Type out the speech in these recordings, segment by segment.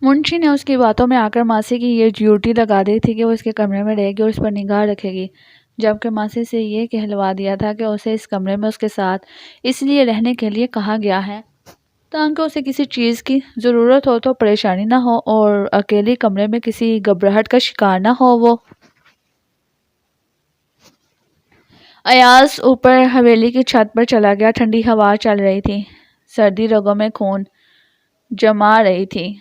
منشی نے اس کی باتوں میں آ کر ماسی کی یہ ڈیوٹی لگا دی تھی کہ وہ اس کے کمرے میں رہے گی اور اس پر نگاہ رکھے گی، جبکہ ماسی سے یہ کہلوا دیا تھا کہ اسے اس کمرے میں اس کے ساتھ اس لیے رہنے کے لیے کہا گیا ہے تاکہ اسے کسی چیز کی ضرورت ہو تو پریشانی نہ ہو اور اکیلی کمرے میں کسی گھبراہٹ کا شکار نہ ہو وہ۔ ایاز اوپر حویلی کی چھت پر چلا گیا۔ ٹھنڈی ہوا چل رہی تھی، سردی رگوں میں خون جما رہی تھی،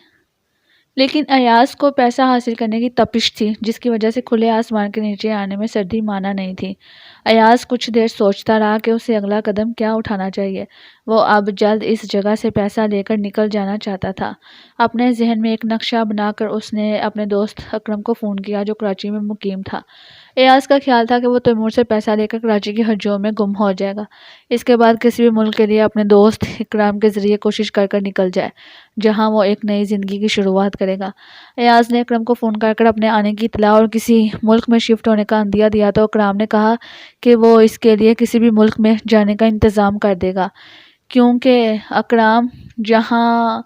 لیکن ایاز کو پیسہ حاصل کرنے کی تپش تھی جس کی وجہ سے کھلے آسمان کے نیچے آنے میں سردی مانا نہیں تھی۔ ایاز کچھ دیر سوچتا رہا کہ اسے اگلا قدم کیا اٹھانا چاہیے۔ وہ اب جلد اس جگہ سے پیسہ لے کر نکل جانا چاہتا تھا۔ اپنے ذہن میں ایک نقشہ بنا کر اس نے اپنے دوست اکرم کو فون کیا جو کراچی میں مقیم تھا۔ ایاز کا خیال تھا کہ وہ تیمور سے پیسہ لے کر کراچی کی ہجوم میں گم ہو جائے گا، اس کے بعد کسی بھی ملک کے لیے اپنے دوست اکرم کے ذریعے کوشش کر کر نکل جائے جہاں وہ ایک نئی زندگی کی شروعات کرے گا۔ ایاز نے اکرم کو فون کر کر اپنے آنے کی اطلاع اور کسی ملک میں شفٹ ہونے کا عندیہ دیا تو اکرم نے کہا کہ وہ اس کے لیے کسی بھی ملک میں جانے کا انتظام کر دے گا، کیونکہ اکرم جہاں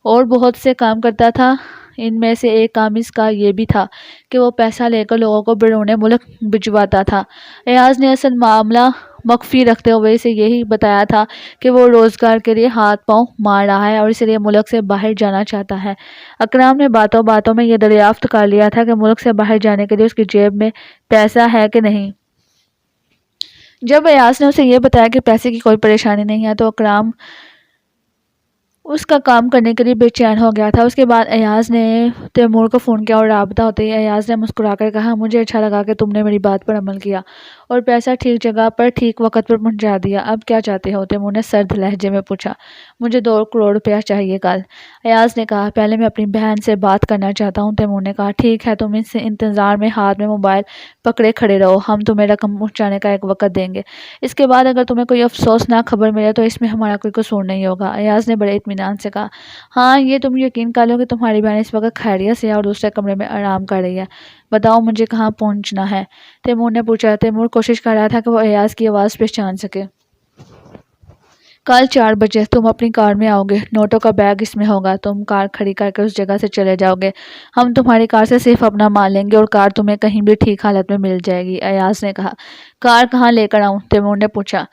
اور بہت سے کام کرتا تھا ان میں سے ایک کام اس کا یہ بھی تھا کہ وہ پیسہ لے کر لوگوں کو بیرون ملک بھجواتا تھا۔ ایاز نے اصل معاملہ مخفی رکھتے ہوئے اسے یہی بتایا تھا کہ وہ روزگار کے لیے ہاتھ پاؤں مار رہا ہے اور اس لیے ملک سے باہر جانا چاہتا ہے۔ اکرم نے باتوں باتوں میں یہ دریافت کر لیا تھا کہ ملک سے باہر جانے کے لیے اس کی جیب میں پیسہ ہے کہ نہیں۔ جب ایاز نے اسے یہ بتایا کہ پیسے کی کوئی پریشانی نہیں ہے تو اکرم اس کا کام کرنے کے لیے بے چین ہو گیا تھا۔ اس کے بعد ایاز نے تیمور کو فون کیا اور رابطہ ہوتے ہی ایاز نے مسکرا کر کہا، مجھے اچھا لگا کہ تم نے میری بات پر عمل کیا اور پیسہ ٹھیک جگہ پر ٹھیک وقت پر پہنچا دیا۔ اب کیا چاہتے ہو؟ تیمور نے سرد لہجے میں پوچھا۔ مجھے 2 کروڑ روپیہ چاہیے کل، ایاز نے کہا۔ پہلے میں اپنی بہن سے بات کرنا چاہتا ہوں، تیمور نے کہا۔ ٹھیک ہے، تم اس انتظار میں ہاتھ میں موبائل پکڑے کھڑے رہو، ہم تمہیں رقم پہنچانے کا ایک وقت دیں گے۔ اس کے بعد اگر تمہیں کوئی افسوسناک خبر ملے تو اس میں ہمارا کوئی قصور نہیں ہوگا، ایاز نے بڑے اطمینان سے کہا۔ ہاں، یہ تم یقین کر لو کہ تمہاری بہن اس وقت خیریت سے ہے اور دوسرے کمرے میں آرام کر رہی ہے۔ بتاؤ مجھے کہاں پہنچنا ہے؟ تیمور نے پوچھا۔ تیمور کوشش کر رہا تھا کہ وہ ایاز کی آواز پہچان سکے۔ کل 4 بجے تم اپنی کار میں آؤ گے، نوٹوں کا بیگ اس میں ہوگا، تم کار کھڑی کر کے اس جگہ سے چلے جاؤ گے، ہم تمہاری کار سے صرف اپنا مال لیں گے اور کار تمہیں کہیں بھی ٹھیک حالت میں مل جائے گی، ایاز نے کہا۔ کار کہاں لے کر آؤں؟ تیمور نے پوچھا۔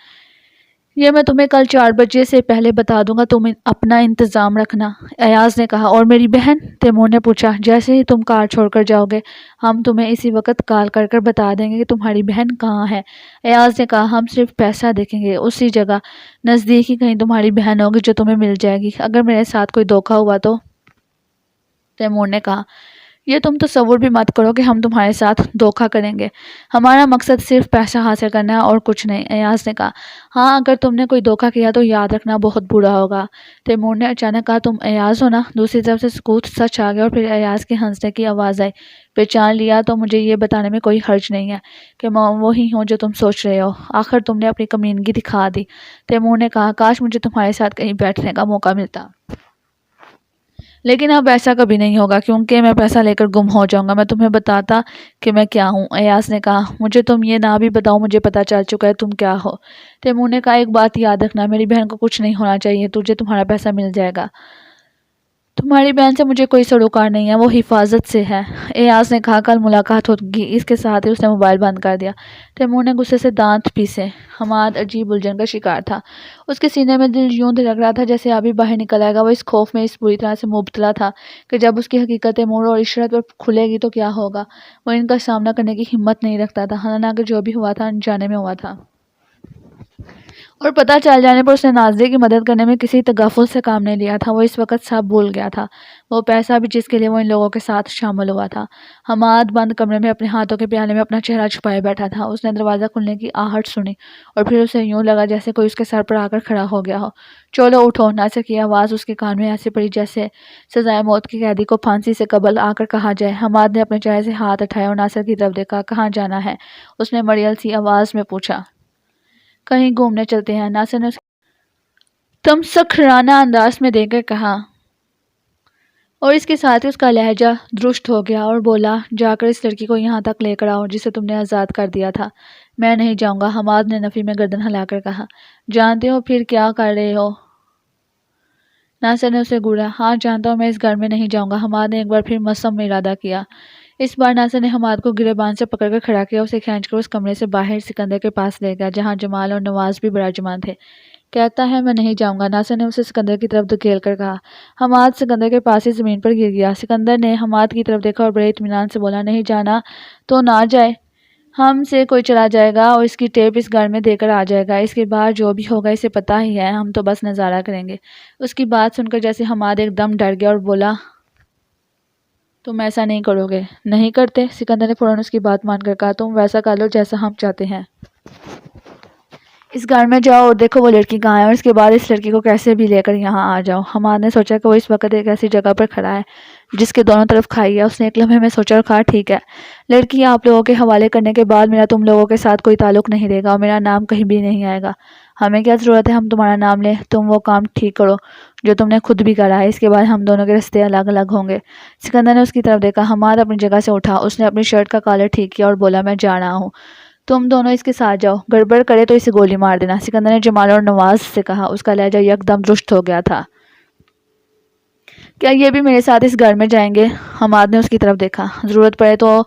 یہ میں تمہیں کل 4 بجے سے پہلے بتا دوں گا، تم اپنا انتظام رکھنا، ایاز نے کہا۔ اور میری بہن؟ تیمور نے پوچھا۔ جیسے ہی تم کار چھوڑ کر جاؤ گے ہم تمہیں اسی وقت کال کر کر بتا دیں گے کہ تمہاری بہن کہاں ہے، ایاز نے کہا۔ ہم صرف پیسہ دیکھیں گے، اسی جگہ نزدیک ہی کہیں تمہاری بہن ہوگی جو تمہیں مل جائے گی، اگر میرے ساتھ کوئی دھوکہ ہوا تو؟ تیمور نے کہا۔ یہ تم تصور بھی مت کرو کہ ہم تمہارے ساتھ دھوکہ کریں گے، ہمارا مقصد صرف پیسہ حاصل کرنا ہے اور کچھ نہیں، ایاز نے کہا۔ ہاں، اگر تم نے کوئی دھوکہ کیا تو یاد رکھنا بہت برا ہوگا، تیمور نے اچانک کہا۔ تم ایاز ہو نا؟ دوسری طرف سے سکوت سچ آ گیا اور پھر ایاز کے ہنسنے کی آواز آئی۔ پہچان لیا تو مجھے یہ بتانے میں کوئی حرج نہیں ہے کہ میں وہی ہوں جو تم سوچ رہے ہو، آخر تم نے اپنی کمینگی دکھا دی، تیمور نے کہا۔ کاش مجھے تمہارے ساتھ کہیں بیٹھنے کا موقع ملتا، لیکن اب ایسا کبھی نہیں ہوگا کیونکہ میں پیسہ لے کر گم ہو جاؤں گا، میں تمہیں بتاتا کہ میں کیا ہوں، ایاز نے کہا۔ مجھے تم یہ نہ بھی بتاؤ، مجھے پتہ چل چکا ہے تم کیا ہو، تیمور نے کہا۔ ایک بات یاد رکھنا، میری بہن کو کچھ نہیں ہونا چاہیے، تجھے تمہارا پیسہ مل جائے گا، تمہاری بہن سے مجھے کوئی سروکار نہیں ہے، وہ حفاظت سے ہے، ایاز نے کہا۔ کل ملاقات ہوگی، اس کے ساتھ ہی اس نے موبائل بند کر دیا۔ تیمور نے غصے سے دانت پیسے۔ حماد عجیب الجھن کا شکار تھا، اس کے سینے میں دل یوں دھڑک رہا تھا جیسے ابھی باہر نکل آئے گا۔ وہ اس خوف میں اس بری طرح سے مبتلا تھا کہ جب اس کی حقیقت تیمور اور عشرت پر کھلے گی تو کیا ہوگا، وہ ان کا سامنا کرنے کی ہمت نہیں رکھتا تھا، حالانکہ جو بھی ہوا تھا انجانے میں ہوا تھا اور پتہ چل جانے پر اس نے نازیہ کی مدد کرنے میں کسی تغافل سے کام نہیں لیا تھا۔ وہ اس وقت سب بھول گیا تھا، وہ پیسہ بھی جس کے لیے وہ ان لوگوں کے ساتھ شامل ہوا تھا۔ حماد بند کمرے میں اپنے ہاتھوں کے پیالے میں اپنا چہرہ چھپائے بیٹھا تھا۔ اس نے دروازہ کھلنے کی آہٹ سنی اور پھر اسے یوں لگا جیسے کوئی اس کے سر پر آ کر کھڑا ہو گیا ہو۔ چلو اٹھو، ناصر کی آواز اس کے کان میں ایسے پڑی جیسے سزائے موت کے قیدی کو پھانسی سے قبل آ کر کہا جائے۔ حماد نے اپنے چہرے سے ہاتھ اٹھائے اور ناصر کی طرف دیکھا۔ کہاں جانا ہے؟ اس نے مریل سی آواز میں پوچھا۔ کہیں گھومنے چلتے ہیں، ناصر نے تمسخرانہ انداز میں دیکھ کر کہا، اور اس کے ساتھ ہی اس کا لہجہ درست ہو گیا اور بولا، جا کر اس لڑکی کو یہاں تک لے کر آؤ جسے تم نے آزاد کر دیا تھا۔ میں نہیں جاؤں گا، حماد نے نفی میں گردن ہلا کر کہا۔ جانتے ہو پھر کیا کر رہے ہو؟ ناصر نے اسے گھورا۔ ہاں جانتا ہوں میں اس گھر میں نہیں جاؤں گا۔ حماد نے ایک بار پھر مصم ارادہ کیا۔ اس بار ناصر نے حماد کو گریبان سے پکڑ کر کھڑا کیا، اسے کھینچ کر اس کمرے سے باہر سکندر کے پاس لے گیا جہاں جمال اور نواز بھی براجمان تھے۔ کہتا ہے میں نہیں جاؤں گا، ناصر نے اسے سکندر کی طرف دھکیل کر کہا۔ حماد سکندر کے پاس ہی زمین پر گر گیا۔ سکندر نے حماد کی طرف دیکھا اور بڑے اطمینان سے بولا، نہیں جانا تو نہ جائے، ہم سے کوئی چلا جائے گا اور اس کی ٹیپ اس گھر میں دے کر آ جائے گا، اس کے بعد جو بھی ہوگا اسے پتہ ہی ہے، ہم تو بس نظارہ کریں گے۔ اس کی بات سن کر جیسے حماد ایک دم ڈر گیا اور بولا، تم ایسا نہیں کرو گے؟ نہیں کرتے، سکندر نے فوراً اس کی بات مان کر کہا، تم ویسا کر لو جیسا ہم چاہتے ہیں۔ اس گھر میں جاؤ اور دیکھو وہ لڑکی کہاں ہے اور اس کے بعد اس لڑکی کو کیسے بھی لے کر یہاں آ جاؤ۔ حماد نے سوچا کہ وہ اس وقت ایک ایسی جگہ پر کھڑا ہے جس کے دونوں طرف کھائی ہے۔ اس نے ایک لمحے میں سوچا اور کہا، ٹھیک ہے، لڑکی آپ لوگوں کے حوالے کرنے کے بعد میرا تم لوگوں کے ساتھ کوئی تعلق نہیں رہے گا اور میرا نام کہیں بھی نہیں آئے گا۔ ہمیں کیا ضرورت ہے ہم تمہارا نام لیں، تم وہ کام ٹھیک کرو جو تم نے خود بھی کرا ہے، اس کے بعد ہم دونوں کے راستے الگ الگ ہوں گے۔ سکندر نے اس کی طرف دیکھا۔ حماد اپنی جگہ سے اٹھا، اس نے اپنی شرٹ کا کالر ٹھیک کیا اور بولا، میں جا رہا ہوں، تم دونوں اس کے ساتھ جاؤ، گڑبڑ کرے تو اسے گولی مار دینا۔ سکندر نے جمال اور نواز سے کہا، اس کا لہجہ یک دم درست ہو گیا تھا۔ کیا یہ بھی میرے ساتھ اس گھر میں جائیں گے؟ حماد نے اس کی طرف دیکھا۔ ضرورت پڑے تو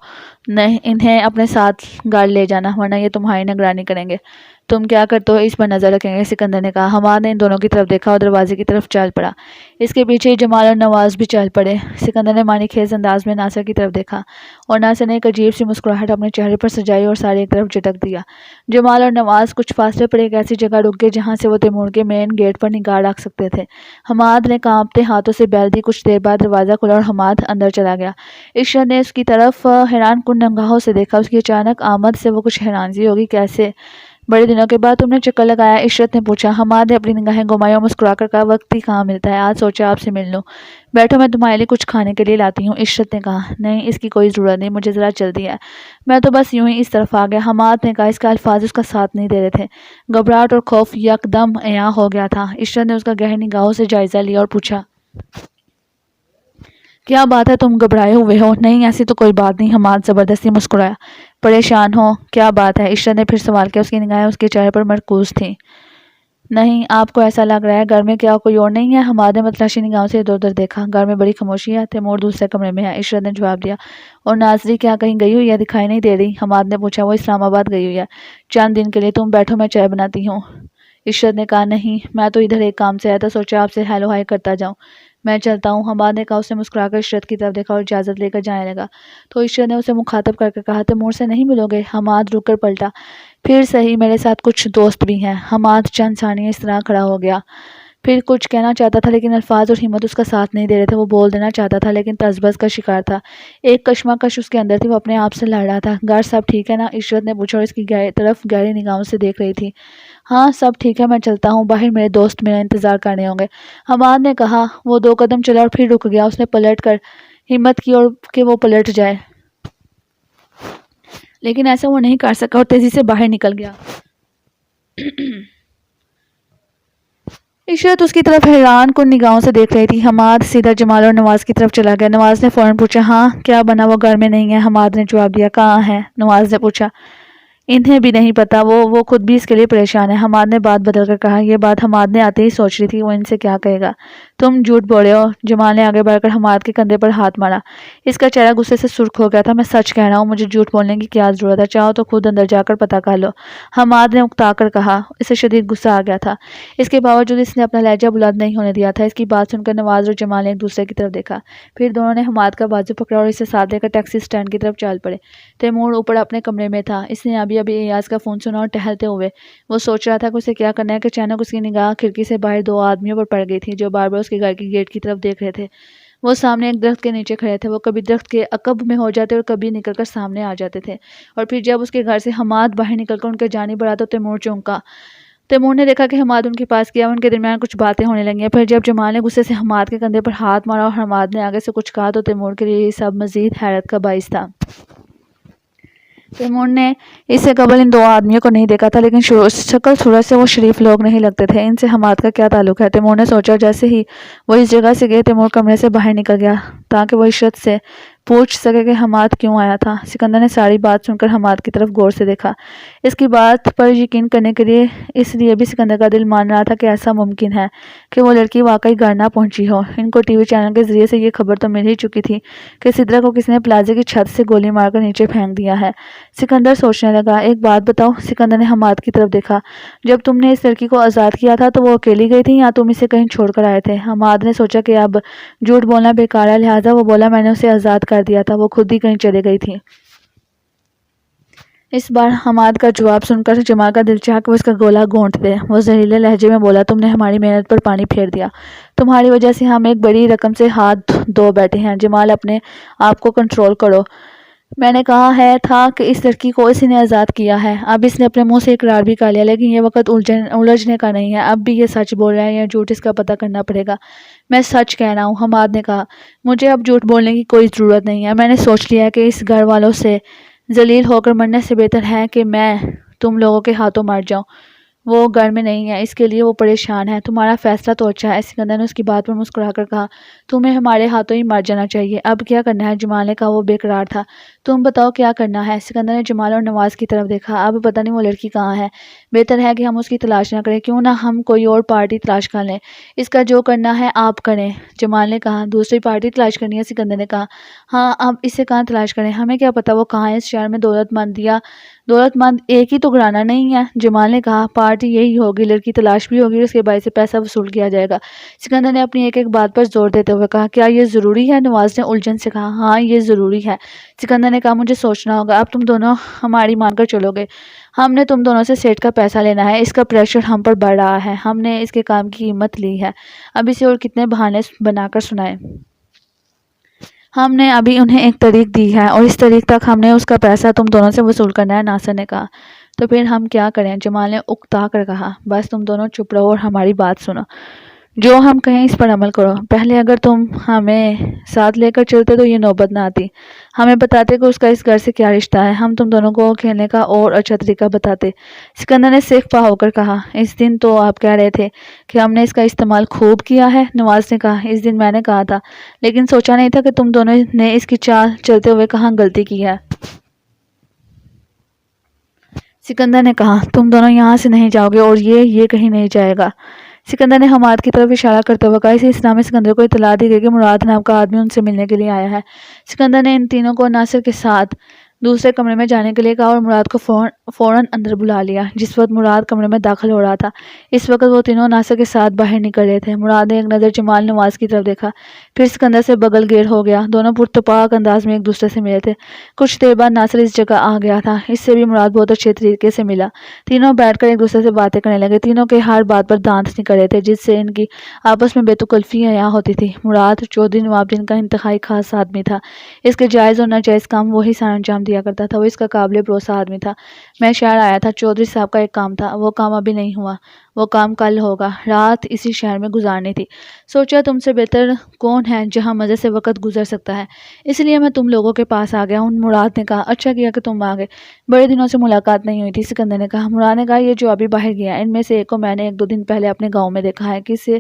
انہیں اپنے ساتھ گھر لے جانا، ورنہ یہ تمہاری نگرانی کریں گے، تم کیا کرتے ہو اس پر نظر رکھیں گے، سکندر نے کہا۔ حماد نے ان دونوں کی طرف دیکھا اور دروازے کی طرف چل پڑا۔ اس کے پیچھے جمال اور نواز بھی چل پڑے۔ سکندر نے معنی خیز انداز میں ناصر کی طرف دیکھا اور ناصر نے ایک عجیب سی مسکراہٹ اپنے چہرے پر سجائی اور سارے ایک طرف جھٹک دیا۔ جمال اور نواز کچھ فاصلے پر ایک ایسی جگہ رک گئے جہاں سے وہ تیمور کے مین گیٹ پر نگاہ رکھ سکتے تھے۔ حماد نے کانپتے ہاتھوں سے بیل دی۔ کچھ دیر بعد دروازہ کھلا اور حماد اندر چلا گیا۔ عشرت نے اس کی طرف حیران کن نگاہوں سے دیکھا۔ اس کی اچانک آمد سے وہ کچھ حیران سی ہوگی۔ کیسے بڑے دنوں کے بعد تم نے چکر لگایا؟ عشرت نے پوچھا۔ حماد نے اپنی نگاہیں گھمائی اور مسکرا کر کہا، وقت ہی کہاں ملتا ہے، آج سوچا آپ سے مل لوں۔ بیٹھو، میں تمہارے لیے کچھ کھانے کے لیے لاتی ہوں۔ عشرت نے کہا، نہیں اس کی کوئی ضرورت نہیں، مجھے ذرا جلدی ہے، میں تو بس یوں ہی اس طرف آ گیا۔ حماد نے کہا۔ اس کے الفاظ اس کا ساتھ نہیں دے رہے تھے۔ گھبراہٹ اور خوف یک دم عیاں ہو گیا تھا۔ عشرت نے اس کا گہری نگاہوں سے جائزہ لیا اور پوچھا، کیا بات ہے، تم گھبرائے ہوئے ہو؟ نہیں ایسی تو کوئی بات نہیں، حماد زبردستی مسکرایا۔ پریشان ہو؟ کیا بات ہے؟ عشرت نے پھر سوال کیا۔ اس کی نگاہیں اس کے چہرے پر مرکوز تھیں۔ نہیں، آپ کو ایسا لگ رہا ہے، گھر میں کیا کوئی اور نہیں ہے؟ حماد نے متلاشی نگاہوں سے ادھر ادھر دیکھا۔ گھر میں بڑی خاموشی ہے، تیمور دوسرے کمرے میں ہے، عشرت نے جواب دیا۔ اور ناظری کیا کہیں گئی ہوئی ہے؟ دکھائی نہیں دے رہی، حماد نے پوچھا۔ وہ اسلام آباد گئی ہوئی ہے چند دن کے لیے، تم بیٹھو میں چائے بناتی ہوں۔ عشرت نے کہا، نہیں میں تو ادھر ایک کام سے آیا تھا، سوچا آپ سے ہیلو ہائی کرتا جاؤں، میں چلتا ہوں۔ حماد نے کہا۔ اس نے مسکرا کر عشرت کی طرف دیکھا اور اجازت لے کر جانے لگا تو عشرت نے اسے مخاطب کر کے کہا، تیمور سے نہیں ملو گے؟ حماد رک کر پلٹا، پھر صحیح، میرے ساتھ کچھ دوست بھی ہیں۔ حماد چند ثانیے اس طرح کھڑا ہو گیا، پھر کچھ کہنا چاہتا تھا لیکن الفاظ اور ہمت اس کا ساتھ نہیں دے رہے تھے۔ وہ بول دینا چاہتا تھا لیکن تذبذب کا شکار تھا، ایک کشمکش اس کے اندر تھی، وہ اپنے آپ سے لڑ رہا تھا۔ گھر سب ٹھیک ہے نا؟ عشرت نے پوچھا اور اس کی طرف گہری نگاہوں سے دیکھ رہی تھی۔ ہاں سب ٹھیک ہے، میں چلتا ہوں، باہر میرے دوست میرا انتظار کرنے ہوں گے، حماد نے کہا۔ وہ دو قدم چلا اور پھر رک گیا۔ اس نے پلٹ کر ہمت کی اور کہ وہ پلٹ جائے، لیکن ایسا وہ نہیں کر سکا اور تیزی سے باہر نکل گیا۔ عشرت اس کی طرف حیران کن نگاہوں سے دیکھ رہی تھی۔ حماد سیدھا جمال اور نواز کی طرف چلا گیا۔ نواز نے فوراً پوچھا، ہاں کیا بنا؟ وہ گھر میں نہیں ہے، حماد نے جواب دیا۔ کہاں ہے؟ نواز نے پوچھا۔ انہیں بھی نہیں پتا، وہ خود بھی اس کے لیے پریشان ہے، حماد نے بات بدل کر کہا۔ یہ بات حماد نے آتے ہی سوچ لی تھی، وہ ان سے کیا کہے گا۔ تم جھوٹ بول رہے ہو، جمال نے آگے بڑھ کر حماد کے کندھے پر ہاتھ مارا۔ اس کا چہرہ غصے سے سرخ ہو گیا تھا۔ میں سچ کہہ رہا ہوں، مجھے جھوٹ بولنے کی کیا ضرورت ہے، چاہو تو خود اندر جا کر پتہ کر لو، حماد نے اکتا کر کہا۔ اسے شدید غصہ آ گیا تھا، اس کے باوجود اس نے اپنا لہجہ بلند نہیں ہونے دیا تھا۔ اس کی بات سن کر نواز اور جمال نے ایک دوسرے کی طرف دیکھا، پھر دونوں نے حماد کا بازو پکڑا اور اسے ساتھ لے کر ٹیکسی اسٹینڈ کی طرف چل پڑے۔ تیمور اوپر اپنے کمرے میں تھا، اس نے ابھی ایاز کا فون سنا اور ٹہلتے ہوئے وہ سوچ رہا تھا کہ اسے کیا کرنا ہے کہ اچانک اس کی نگاہ کھڑکی سے باہر دو آدمیوں پر پڑ گئی تھی جو بار بار اس کے گھر کی گیٹ کی طرف دیکھ رہے تھے۔ وہ سامنے ایک درخت کے نیچے کھڑے تھے، وہ کبھی درخت کے عقب میں ہو جاتے اور کبھی نکل کر سامنے آ جاتے تھے، اور پھر جب اس کے گھر سے حماد باہر نکل کر ان کے جانب بڑھا تو تیمور چونکا۔ تیمور نے دیکھا کہ حماد ان کے پاس گیا، ان کے درمیان کچھ باتیں ہونے لگیں۔ پھر جب جمال نے غصے سے حماد کے کندھے پر ہاتھ مارا اور حماد نے آگے سے کچھ کہا تو تیمور کے لیے یہ سب مزید حیرت کا باعث تھا۔ تیمور نے اس سے قبل ان دو آدمیوں کو نہیں دیکھا تھا، لیکن شکل صورت سے وہ شریف لوگ نہیں لگتے تھے۔ ان سے حماد کا کیا تعلق ہے؟ تیمور نے سوچا۔ جیسے ہی وہ اس جگہ سے گئے، تیمور کمرے سے باہر نکل گیا تاکہ وہ عشرت سے پوچھ سکے کہ حماد کیوں آیا تھا۔ سکندر نے ساری بات سن کر حماد کی طرف غور سے دیکھا۔ اس کی بات پر یقین کرنے کے لیے اس لیے بھی سکندر کا دل مان رہا تھا کہ ایسا ممکن ہے کہ وہ لڑکی واقعی گھر نہ پہنچی ہو۔ ان کو ٹی وی چینل کے ذریعے سے یہ خبر تو مل ہی چکی تھی کہ سدرا کو کسی نے پلازے کی چھت سے گولی مار کر نیچے پھینک دیا ہے۔ سکندر سوچنے لگا۔ ایک بات بتاؤ، سکندر نے حماد کی طرف دیکھا، جب تم نے اس لڑکی کو آزاد کیا تھا تو وہ اکیلی گئی تھی یا تم اسے کہیں چھوڑ کر آئے تھے؟ حماد نے سوچا کہ اب جھوٹ بولنا بیکار ہے، لہٰذا وہ بولا میں نے اسے آزاد کر دیا تھا، وہ خود ہی کہیں چلی گئی تھی۔ اس بار حماد کا جواب سن کر جمال کا دل چاہا کہ وہ اس کا گولا گھونٹ دے۔ وہ زہریلے لہجے میں بولا، تم نے ہماری محنت پر پانی پھیر دیا، تمہاری وجہ سے ہم ایک بڑی رقم سے ہاتھ دھو بیٹھے ہیں۔ جمال، اپنے آپ کو کنٹرول کرو، میں نے کہا ہے تھا کہ اس لڑکی کو اسی نے آزاد کیا ہے۔ اب اس نے اپنے منہ سے اقرار بھی کر لیا، لیکن یہ وقت الجھنے کا نہیں ہے، اب بھی یہ سچ بول رہا ہے یا جھوٹ، اس کا پتہ کرنا پڑے گا۔ میں سچ کہہ رہا ہوں، حماد نے کہا، مجھے اب جھوٹ بولنے کی کوئی ضرورت نہیں ہے، میں نے سوچ لیا ہے کہ اس گھر والوں سے ذلیل ہو کر مرنے سے بہتر ہے کہ میں تم لوگوں کے ہاتھوں مر جاؤں۔ وہ گھر میں نہیں ہے، اس کے لیے وہ پریشان ہے، تمہارا فیصلہ تو اچھا ہے۔ سکندر نے اس کی بات پر مسکرا کر کہا، تمہیں ہمارے ہاتھوں ہی مر جانا چاہیے، اب کیا کرنا ہے؟ جمال نے کہا، وہ بے قرار تھا، تم بتاؤ کیا کرنا ہے؟ سکندر نے جمال اور نواز کی طرف دیکھا، اب پتہ نہیں وہ لڑکی کہاں ہے، بہتر ہے کہ ہم اس کی تلاش نہ کریں، کیوں نہ ہم کوئی اور پارٹی تلاش کر لیں، اس کا جو کرنا ہے آپ کریں۔ جمال نے کہا، دوسری پارٹی تلاش کرنی ہے؟ سکندر نے کہا، ہاں، اب اسے کہاں تلاش کریں، ہمیں کیا پتہ وہ کہاں ہے، اس شہر میں دولت مند ایک ہی تو گھرانہ نہیں ہے۔ جمال نے کہا، پارٹی یہی ہوگی، لڑکی تلاش بھی ہوگی اور اس کے بھائی سے پیسہ وصول کیا جائے گا۔ سکندر نے اپنی ایک ایک بات پر زور دیتے ہوئے کہا، کیا یہ ضروری ہے؟ نواز نے الجھن سے کہا، ہاں یہ ضروری ہے۔ سکندر نے کہا، مجھے سوچنا ہوگا، اب تم دونوں ہماری مان کر چلو گے، ہم نے تم دونوں سے سیٹ کا پیسہ لینا ہے، اس کا پریشر ہم پر بڑھ رہا ہے، ہم نے اس کے کام کی قیمت لی ہے، اب اسے اور کتنے بہانے بنا کر سنائیں۔ ہم نے ابھی انہیں ایک تاریخ دی ہے اور اس تاریخ تک ہم نے اس کا پیسہ تم دونوں سے وصول کرنا ہے۔ ناصر نے کہا، تو پھر ہم کیا کریں؟ جمال نے اکتا کر کہا، بس تم دونوں چپ رہو اور ہماری بات سنو، جو ہم کہیں اس پر عمل کرو۔ پہلے اگر تم ہمیں ساتھ لے کر چلتے تو یہ نوبت نہ آتی، ہمیں بتاتے کہ اس کا اس گھر سے کیا رشتہ ہے، ہم تم دونوں کو کھیلنے کا اور اچھا طریقہ بتاتے۔ سکندر نے سیخ پا ہو کر کہا، اس دن تو آپ کہہ رہے تھے کہ ہم نے اس کا استعمال خوب کیا ہے۔ نواز نے کہا، اس دن میں نے کہا تھا، لیکن سوچا نہیں تھا کہ تم دونوں نے اس کی چال چلتے ہوئے کہاں غلطی کی ہے۔ سکندر نے کہا، تم دونوں یہاں سے نہیں جاؤ گے اور یہ کہیں نہیں جائے گا۔ سکندر نے حماد کی طرف اشارہ کرتے ہوئے کہا، اسی اثناء میں سکندر کو اطلاع دی گئی کہ مراد نام کا آدمی ان سے ملنے کے لیے آیا ہے۔ سکندر نے ان تینوں کو ناصر کے ساتھ دوسرے کمرے میں جانے کے لیے کہا اور مراد کو فوراً اندر بلا لیا۔ جس وقت مراد کمرے میں داخل ہو رہا تھا، اس وقت وہ تینوں ناصر کے ساتھ باہر نکل رہے تھے۔ مراد نے ایک نظر جمال نواز کی طرف دیکھا، پھر سکندر سے بغل گیر ہو گیا، دونوں پرتپاک انداز میں ایک دوسرے سے ملے تھے۔ کچھ دیر بعد ناصر اس جگہ آ گیا تھا، اس سے بھی مراد بہت اچھے طریقے سے ملا۔ تینوں بیٹھ کر ایک دوسرے سے باتیں کرنے لگے، تینوں کے ہر بات پر دانت نکل رہے تھے، جس سے ان کی آپس میں بے تکلفی عیاں ہوتی تھی۔ مراد چودھری نواب الدین کا انتہائی خاص آدمی تھا، اس کے جائز اور ناجائز کام وہی سر انجام دیا کرتا تھا، وہ اس کا قابل بھروسہ آدمی تھا۔ میں شہر آیا تھا، چودھری صاحب کا ایک کام تھا، وہ کام ابھی نہیں ہوا، وہ کام کل ہوگا، رات اسی شہر میں گزارنی تھی، سوچا تم سے بہتر کون ہے جہاں مزے سے وقت گزر سکتا ہے، اس لیے میں تم لوگوں کے پاس آ گیا ہوں۔ مراد نے کہا، اچھا کیا کہ تم آ گئے، بڑے دنوں سے ملاقات نہیں ہوئی تھی۔ سکندر نے کہا، مراد نے کہا، یہ جو ابھی باہر گیا، ان میں سے ایک کو میں نے 1-2 دن پہلے اپنے گاؤں میں دیکھا ہے، کسے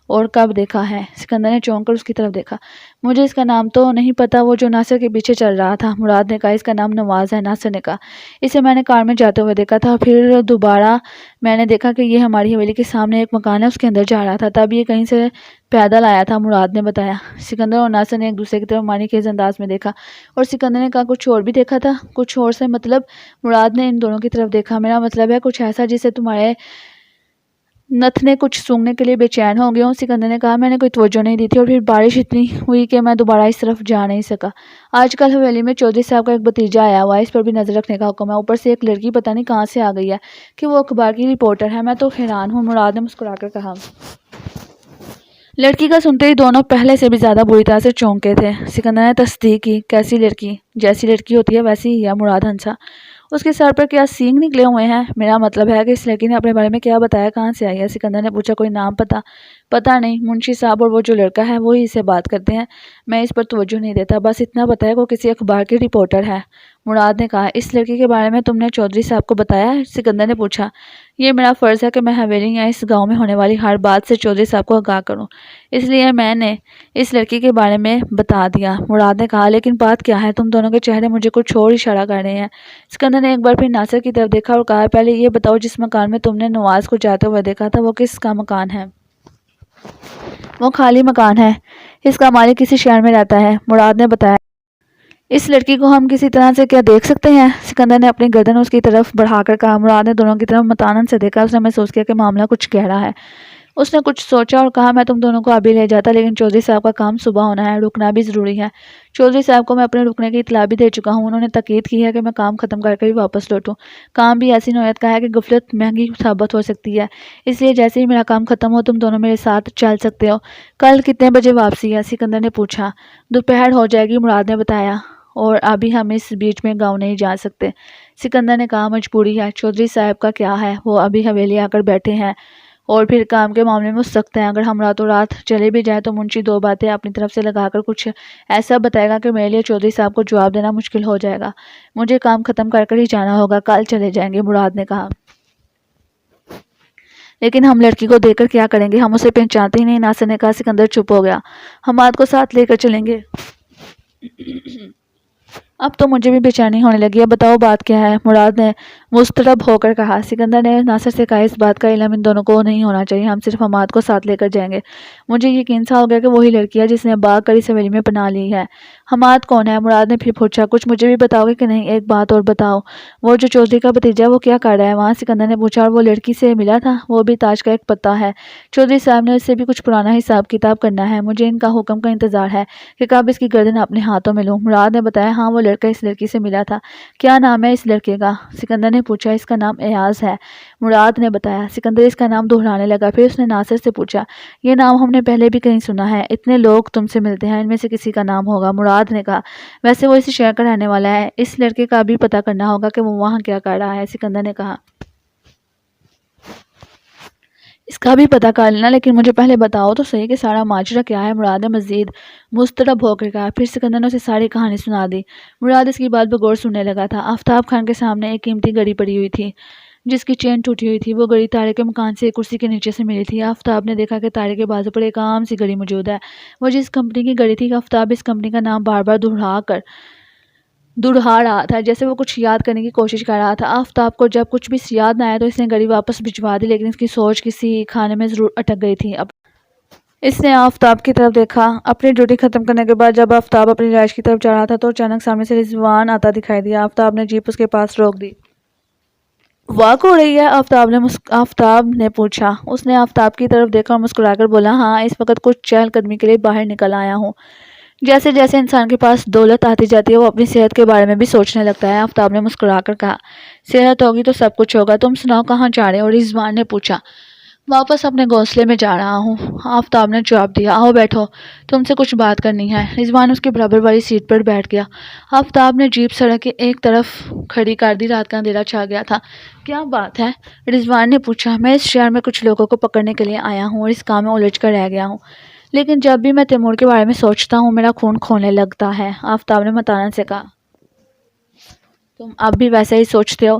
اور کب دیکھا ہے؟ سکندر نے چونک کر اس کی طرف دیکھا، مجھے اس کا نام تو نہیں پتا، وہ جو ناصر کے پیچھے چل رہا تھا۔ مراد نے کہا، اس کا نام نواز ہے۔ ناصر نے کہا، اسے میں نے کار میں جاتے ہوئے دیکھا تھا، پھر دوبارہ میں نے دیکھا کہ یہ ہماری حویلی کے سامنے ایک مکان ہے، اس کے اندر جا رہا تھا، تب یہ کہیں سے پیدل آیا تھا، مراد نے بتایا۔ سکندر اور ناصر نے ایک دوسرے کی طرف معنی خیز انداز میں دیکھا اور سکندر نے کہا، کچھ اور بھی دیکھا تھا؟ کچھ اور سے مطلب؟ مراد نے ان دونوں کی طرف دیکھا، میرا مطلب ہے کچھ ایسا جسے تمہارے نتھنے کچھ سونگھنے کے لیے بے چین ہو گئے ہوں۔ سکندر نے کہا، میں نے کوئی توجہ نہیں دی تھی اور پھر بارش اتنی ہوئی کہ میں دوبارہ اس طرف جا نہیں سکا۔ آج کل حویلی میں چودھری صاحب کا ایک بھتیجا آیا ہوا ہے، اس پر بھی نظر رکھنے کا حکم ہے، اوپر سے ایک لڑکی پتہ نہیں کہاں سے آ گئی ہے کہ وہ اخبار کی رپورٹر ہے، میں تو حیران ہوں۔ مراد نے مسکرا کر کہا۔ لڑکی کا سنتے ہی دونوں پہلے سے بھی زیادہ بری طرح سے چونکے تھے۔ سکندر نے تصدیق کی، کیسی لڑکی؟ جیسی لڑکی ہوتی ہے ویسی ہی ہے۔ مراد ہنسا، اس کے سر پر کیا سینگ نکلے ہوئے ہیں؟ میرا مطلب ہے کہ اس لڑکی نے اپنے بارے میں کیا بتایا، کہاں سے آئی ہے؟ سکندر نے پوچھا، کوئی نام پتہ، پتہ نہیں منشی صاحب اور وہ جو لڑکا ہے وہی اسے بات کرتے ہیں، میں اس پر توجہ نہیں دیتا، بس اتنا پتہ ہے کہ وہ کسی اخبار کی رپورٹر ہے۔ مراد نے کہا، اس لڑکی کے بارے میں تم نے چودھری صاحب کو بتایا ہے؟ سکندر نے پوچھا۔ یہ میرا فرض ہے کہ میں حویلی یا اس گاؤں میں ہونے والی ہر بات سے چودھری صاحب کو آگاہ کروں، اس لیے میں نے اس لڑکی کے بارے میں بتا دیا۔ مراد نے کہا، لیکن بات کیا ہے؟ تم دونوں کے چہرے مجھے کچھ اور اشارہ کر رہے ہیں۔ سکندر نے ایک بار پھر ناصر کی طرف دیکھا اور کہا، پہلے یہ بتاؤ جس مکان میں تم نے نواز کو جاتے ہوئے دیکھا تھا وہ کس کا مکان ہے؟ وہ خالی مکان ہے، اس کا مالک کسی شہر میں رہتا ہے، مراد نے بتایا۔ اس لڑکی کو ہم کسی طرح سے کیا دیکھ سکتے ہیں؟ سکندر نے اپنی گردن اس کی طرف بڑھا کر کہا۔ مراد نے دونوں کی طرف مطمئناً سے دیکھا، اس نے محسوس کیا کہ معاملہ کچھ گہرا ہے۔ اس نے کچھ سوچا اور کہا، میں تم دونوں کو ابھی لے جاتا، لیکن چودھری صاحب کا کام صبح ہونا ہے، رکنا بھی ضروری ہے۔ چودھری صاحب کو میں اپنے رکنے کی اطلاع بھی دے چکا ہوں، انہوں نے تاکید کی ہے کہ میں کام ختم کر کے ہی واپس لوٹوں۔ کام بھی ایسی نوعیت کا ہے کہ غفلت مہنگی ثابت ہو سکتی ہے، اس لیے جیسے ہی میرا کام ختم ہو تم دونوں میرے ساتھ چل سکتے ہو۔ کل کتنے بجے واپسی ہے؟ سکندر نے پوچھا۔ دوپہر ہو جائے گی، مراد نے بتایا، اور ابھی ہم اس بیچ میں گاؤں نہیں جا سکتے۔ سکندر نے کہا، مجبوری ہے۔ چودھری صاحب کا کیا ہے، وہ ابھی حویلی آ کر بیٹھے ہیں اور پھر کام کے معاملے میں سخت ہیں، اگر ہم راتوں رات چلے بھی جائیں تو منشی دو باتیں اپنی طرف سے لگا کر کچھ ایسا بتائے گا کہ میرے لیے چودھری صاحب کو جواب دینا مشکل ہو جائے گا۔ مجھے کام ختم کر کر ہی جانا ہوگا، کل چلے جائیں گے، مراد نے کہا۔ لیکن ہم لڑکی کو دیکھ کر کیا کریں گے؟ ہم اسے پہچانتے ہی نہیں، ناصر نے کہا۔ سکندر چپ ہو گیا۔ حماد کو ساتھ لے کر چلیں گے؟ اب تو مجھے بھی بے چینی ہونے لگی ہے، بتاؤ بات کیا ہے؟ مراد نے مضطرب ہو کر کہا۔ سکندر نے ناصر سے کہا، اس بات کا علم ان دونوں کو نہیں ہونا چاہیے، ہم صرف حماد کو ساتھ لے کر جائیں گے۔ مجھے یقین سا ہو گیا کہ وہی لڑکی ہے جس نے باغ کر اس حویلی میں پناہ لی ہے۔ حماد کون ہے؟ مراد نے پھر پوچھا۔ کچھ مجھے بھی بتاؤ گے کہ نہیں؟ ایک بات اور بتاؤ، وہ جو چودھری کا بھتیجا ہے وہ کیا کر رہا ہے وہاں؟ سکندر نے پوچھا۔ اور وہ لڑکی سے ملا تھا؟ وہ بھی تاج کا ایک پتا ہے، چودھری صاحب نے اس سے بھی کچھ پرانا حساب کتاب کرنا ہے، مجھے ان کا حکم کا انتظار ہے کہ کب اس کی گردن اپنے ہاتھوں میں لوں۔ مراد نے بتایا، ہاں وہ لڑکا اس لڑکی سے ملا تھا، کیا نام ہے اس لڑکے کا؟ سکندر نے پوچھا۔ اس کا نام ایاز ہے، مراد نے بتایا۔ سکندر اس کا نام دہرانے لگا، پھر اس نے ناصر سے پوچھا، یہ نام ہم نے پہلے بھی کہیں سنا ہے، اتنے لوگ تم سے ملتے ہیں، ان میں سے کسی کا نام ہوگا۔ مراد نے کہا، ویسے وہ اسی شہر کا رہنے والا ہے، اس لڑکے کا بھی پتہ کرنا ہوگا کہ وہ وہاں کیا کر رہا ہے۔ سکندر نے کہا، اس کا بھی پتہ کر لینا، لیکن مجھے پہلے بتاؤ تو صحیح کہ سارا ماجرا کیا ہے؟ مراد نے مزید مضطرب ہو کر کہا۔ پھر سکندر نے اسے ساری کہانی سنا دی۔ مراد اس کی بات بغور سننے لگا تھا۔ آفتاب خان کے سامنے ایک قیمتی گھڑی پڑی ہوئی تھی جس کی چین ٹوٹی ہوئی تھی، وہ گھڑی تارے کے مکان سے ایک کرسی کے نیچے سے ملی تھی۔ آفتاب نے دیکھا کہ تارے کے بازو پر ایک عام سی گھڑی موجود ہے، وہ جس کمپنی کی گھڑی تھی۔ آفتاب اس کمپنی کا نام بار بار دہرا رہا تھا، جیسے وہ کچھ یاد کرنے کی کوشش کر رہا تھا۔ آفتاب کو جب کچھ بھی یاد نہ آیا تو اس نے گھڑی واپس بھجوا دی، لیکن اس کی سوچ کسی خانے میں ضرور اٹک گئی تھی۔ اس نے آفتاب کی طرف دیکھا۔ اپنی ڈیوٹی ختم کرنے کے بعد جب آفتاب اپنی رہائش کی طرف جا رہا تھا تو اچانک سامنے سے رضوان آتا دکھائی دیا۔ آفتاب نے جیپ اس کے پاس روک دی۔ واک ہو رہی ہے؟ آفتاب نے پوچھا۔ اس نے آفتاب کی طرف دیکھا اور مسکرا کر بولا، ہاں اس وقت کچھ چہل قدمی کے لیے باہر نکل آیا ہوں۔ جیسے جیسے انسان کے پاس دولت آتی جاتی ہے وہ اپنی صحت کے بارے میں بھی سوچنے لگتا ہے۔ آفتاب نے مسکرا کر کہا، صحت ہوگی تو سب کچھ ہوگا، تم سناؤ کہاں جا رہے ہو؟ رضوان نے پوچھا۔ واپس اپنے گھونسلے میں جا رہا ہوں، آفتاب نے جواب دیا۔ آؤ بیٹھو، تم سے کچھ بات کرنی ہے۔ رضوان اس کے برابر والی سیٹ پر بیٹھ گیا۔ آفتاب نے جیپ سڑک کے ایک طرف کھڑی کر دی، رات کا اندھیرا چھا گیا تھا۔ کیا بات ہے؟ رضوان نے پوچھا۔ میں اس شہر میں کچھ لوگوں کو پکڑنے کے لیے آیا ہوں اور اس کام میں الجھ کر رہ گیا ہوں، لیکن جب بھی میں تیمور کے بارے میں سوچتا ہوں میرا خون کھولنے لگتا ہے، آفتاب نے متانت سے کہا۔ تم اب بھی ویسا ہی سوچتے ہو؟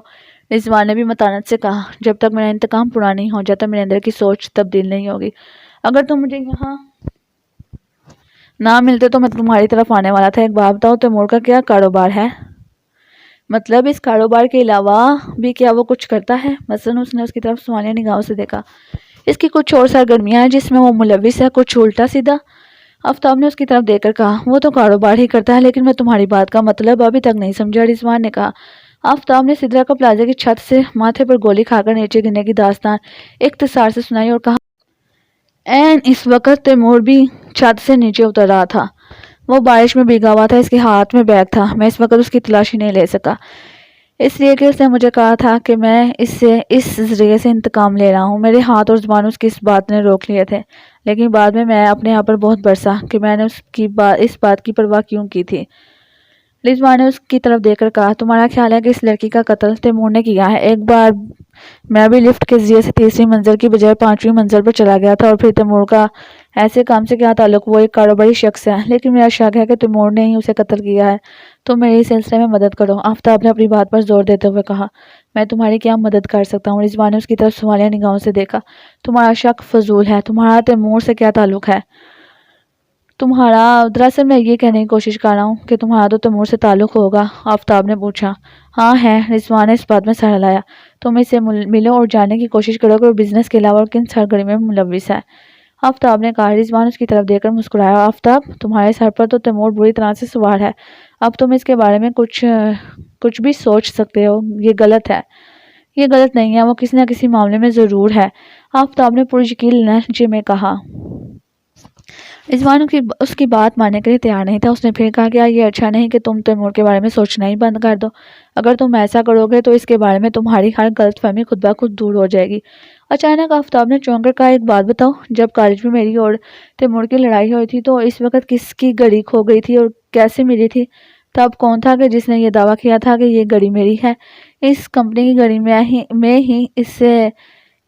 رضوان نے بھی متانت سے کہا۔ جب تک میرا انتقام پورا نہیں ہو جاتا میرے اندر کی سوچ تبدیل نہیں ہوگی۔ اگر تم مجھے یہاں نہ ملتے تو میں تمہاری طرف آنے والا تھا۔ ایک بات بتاؤ، تیمور کا کیا کاروبار ہے؟ مطلب اس کاروبار کے علاوہ بھی کیا وہ کچھ کرتا ہے؟ مثلاً اس نے اس کی طرف سوالیہ نگاہوں سے دیکھا۔ اس کی کچھ اور سرگرمیاں ہیں جس میں وہ ملوث ہے، کچھ الٹا سیدھا؟ آفتاب نے اس کی طرف دیکھ کر کہا، وہ تو کاروبار ہی کرتا ہے، لیکن میں تمہاری بات کا مطلب ابھی تک نہیں سمجھا۔ رضوان نے کہا۔ آفتاب نے سدرا کا پلازے کی چھت سے ماتھے پر گولی کھا کر نیچے گرنے کی داستان اختصار سے سنائی اور کہا، اس وقت تیمور بھی چھت سے نیچے اتر رہا تھا، وہ بارش میں بھیگا ہوا تھا، اس کے ہاتھ میں بیگ تھا، میں اس وقت اس کی تلاشی نہیں لے سکا، اس لیے کہ اس نے مجھے کہا تھا کہ میں اس ذریعے سے انتقام لے رہا ہوں۔ میرے ہاتھ اور زبان اس کی اس بات نے روک لیے تھے، لیکن بعد میں اپنے آپ پر بہت برسا کہ میں نے اس بات کی پرواہ کیوں کی تھی۔ رضوان نے اس کی طرف دیکھ کر کہا، تمہارا خیال ہے کہ اس لڑکی کا قتل تیمور نے کیا ہے؟ ایک بار میں بھی لفٹ کے ذریعے سے تیسری منزل کی بجائے 5ویں منزل پر چلا گیا تھا، اور پھر تیمور کا ایسے کام سے کیا تعلق؟ وہ ایک کاروباری شخص ہے، لیکن میرا شک ہے کہ تیمور نے ہی اسے قتل کیا ہے۔ تم میری اس سلسلے میں مدد کرو۔ آفتاب نے اپنی بات پر زور دیتے ہوئے کہا، میں تمہاری کیا مدد کر سکتا ہوں؟ رضوان نے اس کی طرف سوالیہ نگاہوں سے دیکھا۔ تمہارا شک فضول ہے۔ تمہارا تیمور سے کیا تعلق ہے؟ دراصل میں یہ کہنے کی کوشش کر رہا ہوں کہ تمہارا تو تیمور سے تعلق ہوگا، آفتاب نے پوچھا۔ ہاں ہے، رضوان نے اس بات میں سر ہلایا۔ تم اس سے ملو اور جاننے کی کوشش کرو کہ وہ بزنس کے علاوہ اور کن سرگرمی میں ملوث ہے، آفتاب نے کہا۔ رضوان اس کی طرف دیکھ کر مسکرایا۔ آفتاب، تمہارے سر پر تو تیمور بری طرح سے سوار ہے، اب تم اس کے بارے میں کچھ بھی سوچ سکتے ہو۔ یہ غلط ہے۔ یہ غلط نہیں ہے، وہ کسی نہ کسی معاملے میں ضرور ہے، آفتاب نے پرشکیل لہجے میں کہا۔ رضوان اس کی بات ماننے کے لیے تیار نہیں تھا۔ اس نے پھر کہا، کیا یہ اچھا نہیں کہ تم تیمور کے بارے میں سوچنا ہی بند کر دو؟ اگر تم ایسا کرو گے تو اس کے بارے میں تمہاری ہر غلط فہمی خود بخود دور ہو جائے گی۔ اچانک آفتاب نے چونک کر کہا، ایک بات بتاؤ، جب کالج میں میری اور تیمور کی لڑائی ہوئی تھی تو اس وقت کس کی گھڑی کھو گئی تھی اور کیسے ملی تھی؟ تب کون تھا کہ جس نے یہ دعویٰ کیا تھا کہ یہ گھڑی میری ہے؟ اس کمپنی کی گھڑی میں ہی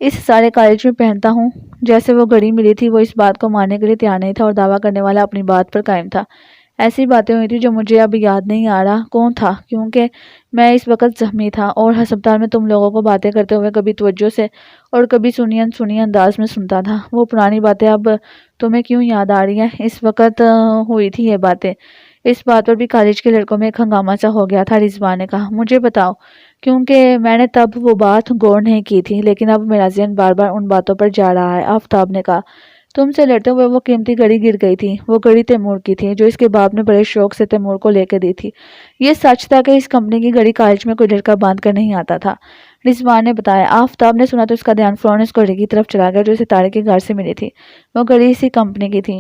اس سارے کالج میں پہنتا ہوں۔ جیسے وہ گھڑی ملی تھی، وہ اس بات کو ماننے کے لیے تیار نہیں تھا اور دعویٰ کرنے والا اپنی بات پر قائم تھا۔ ایسی باتیں ہوئی تھی جو مجھے اب یاد نہیں آ رہا کون تھا، کیونکہ میں اس وقت زخمی تھا اور ہسپتال میں تم لوگوں کو باتیں کرتے ہوئے کبھی توجہ سے اور کبھی سنی انسنی انداز میں سنتا تھا۔ وہ پرانی باتیں اب تمہیں کیوں یاد آ رہی ہیں؟ اس وقت ہوئی تھی یہ باتیں۔ اس بات پر بھی کالج کے لڑکوں میں ایک ہنگامہ سا ہو گیا تھا۔ رضوان نے کہا، مجھے بتاؤ، کیونکہ میں نے تب وہ بات غور نہیں کی تھی، لیکن اب میرا ذہن بار بار ان باتوں پر جا رہا ہے۔ آفتاب نے کہا، تم سے لڑتے ہوئے وہ قیمتی گھڑی گر گئی تھی۔ وہ گھڑی تیمور کی تھی، جو اس کے باپ نے بڑے شوق سے تیمور کو لے کے دی تھی۔ یہ سچ تھا کہ اس کمپنی کی گھڑی کالج میں کوئی لڑکا باندھ کر نہیں آتا تھا، رضوان نے بتایا۔ آفتاب نے سنا تو اس کا دھیان فوراً اس گھڑی کی طرف چلا گیا جو اسے طارق کے گھر سے ملی تھی۔ وہ گھڑی اسی کمپنی کی تھی۔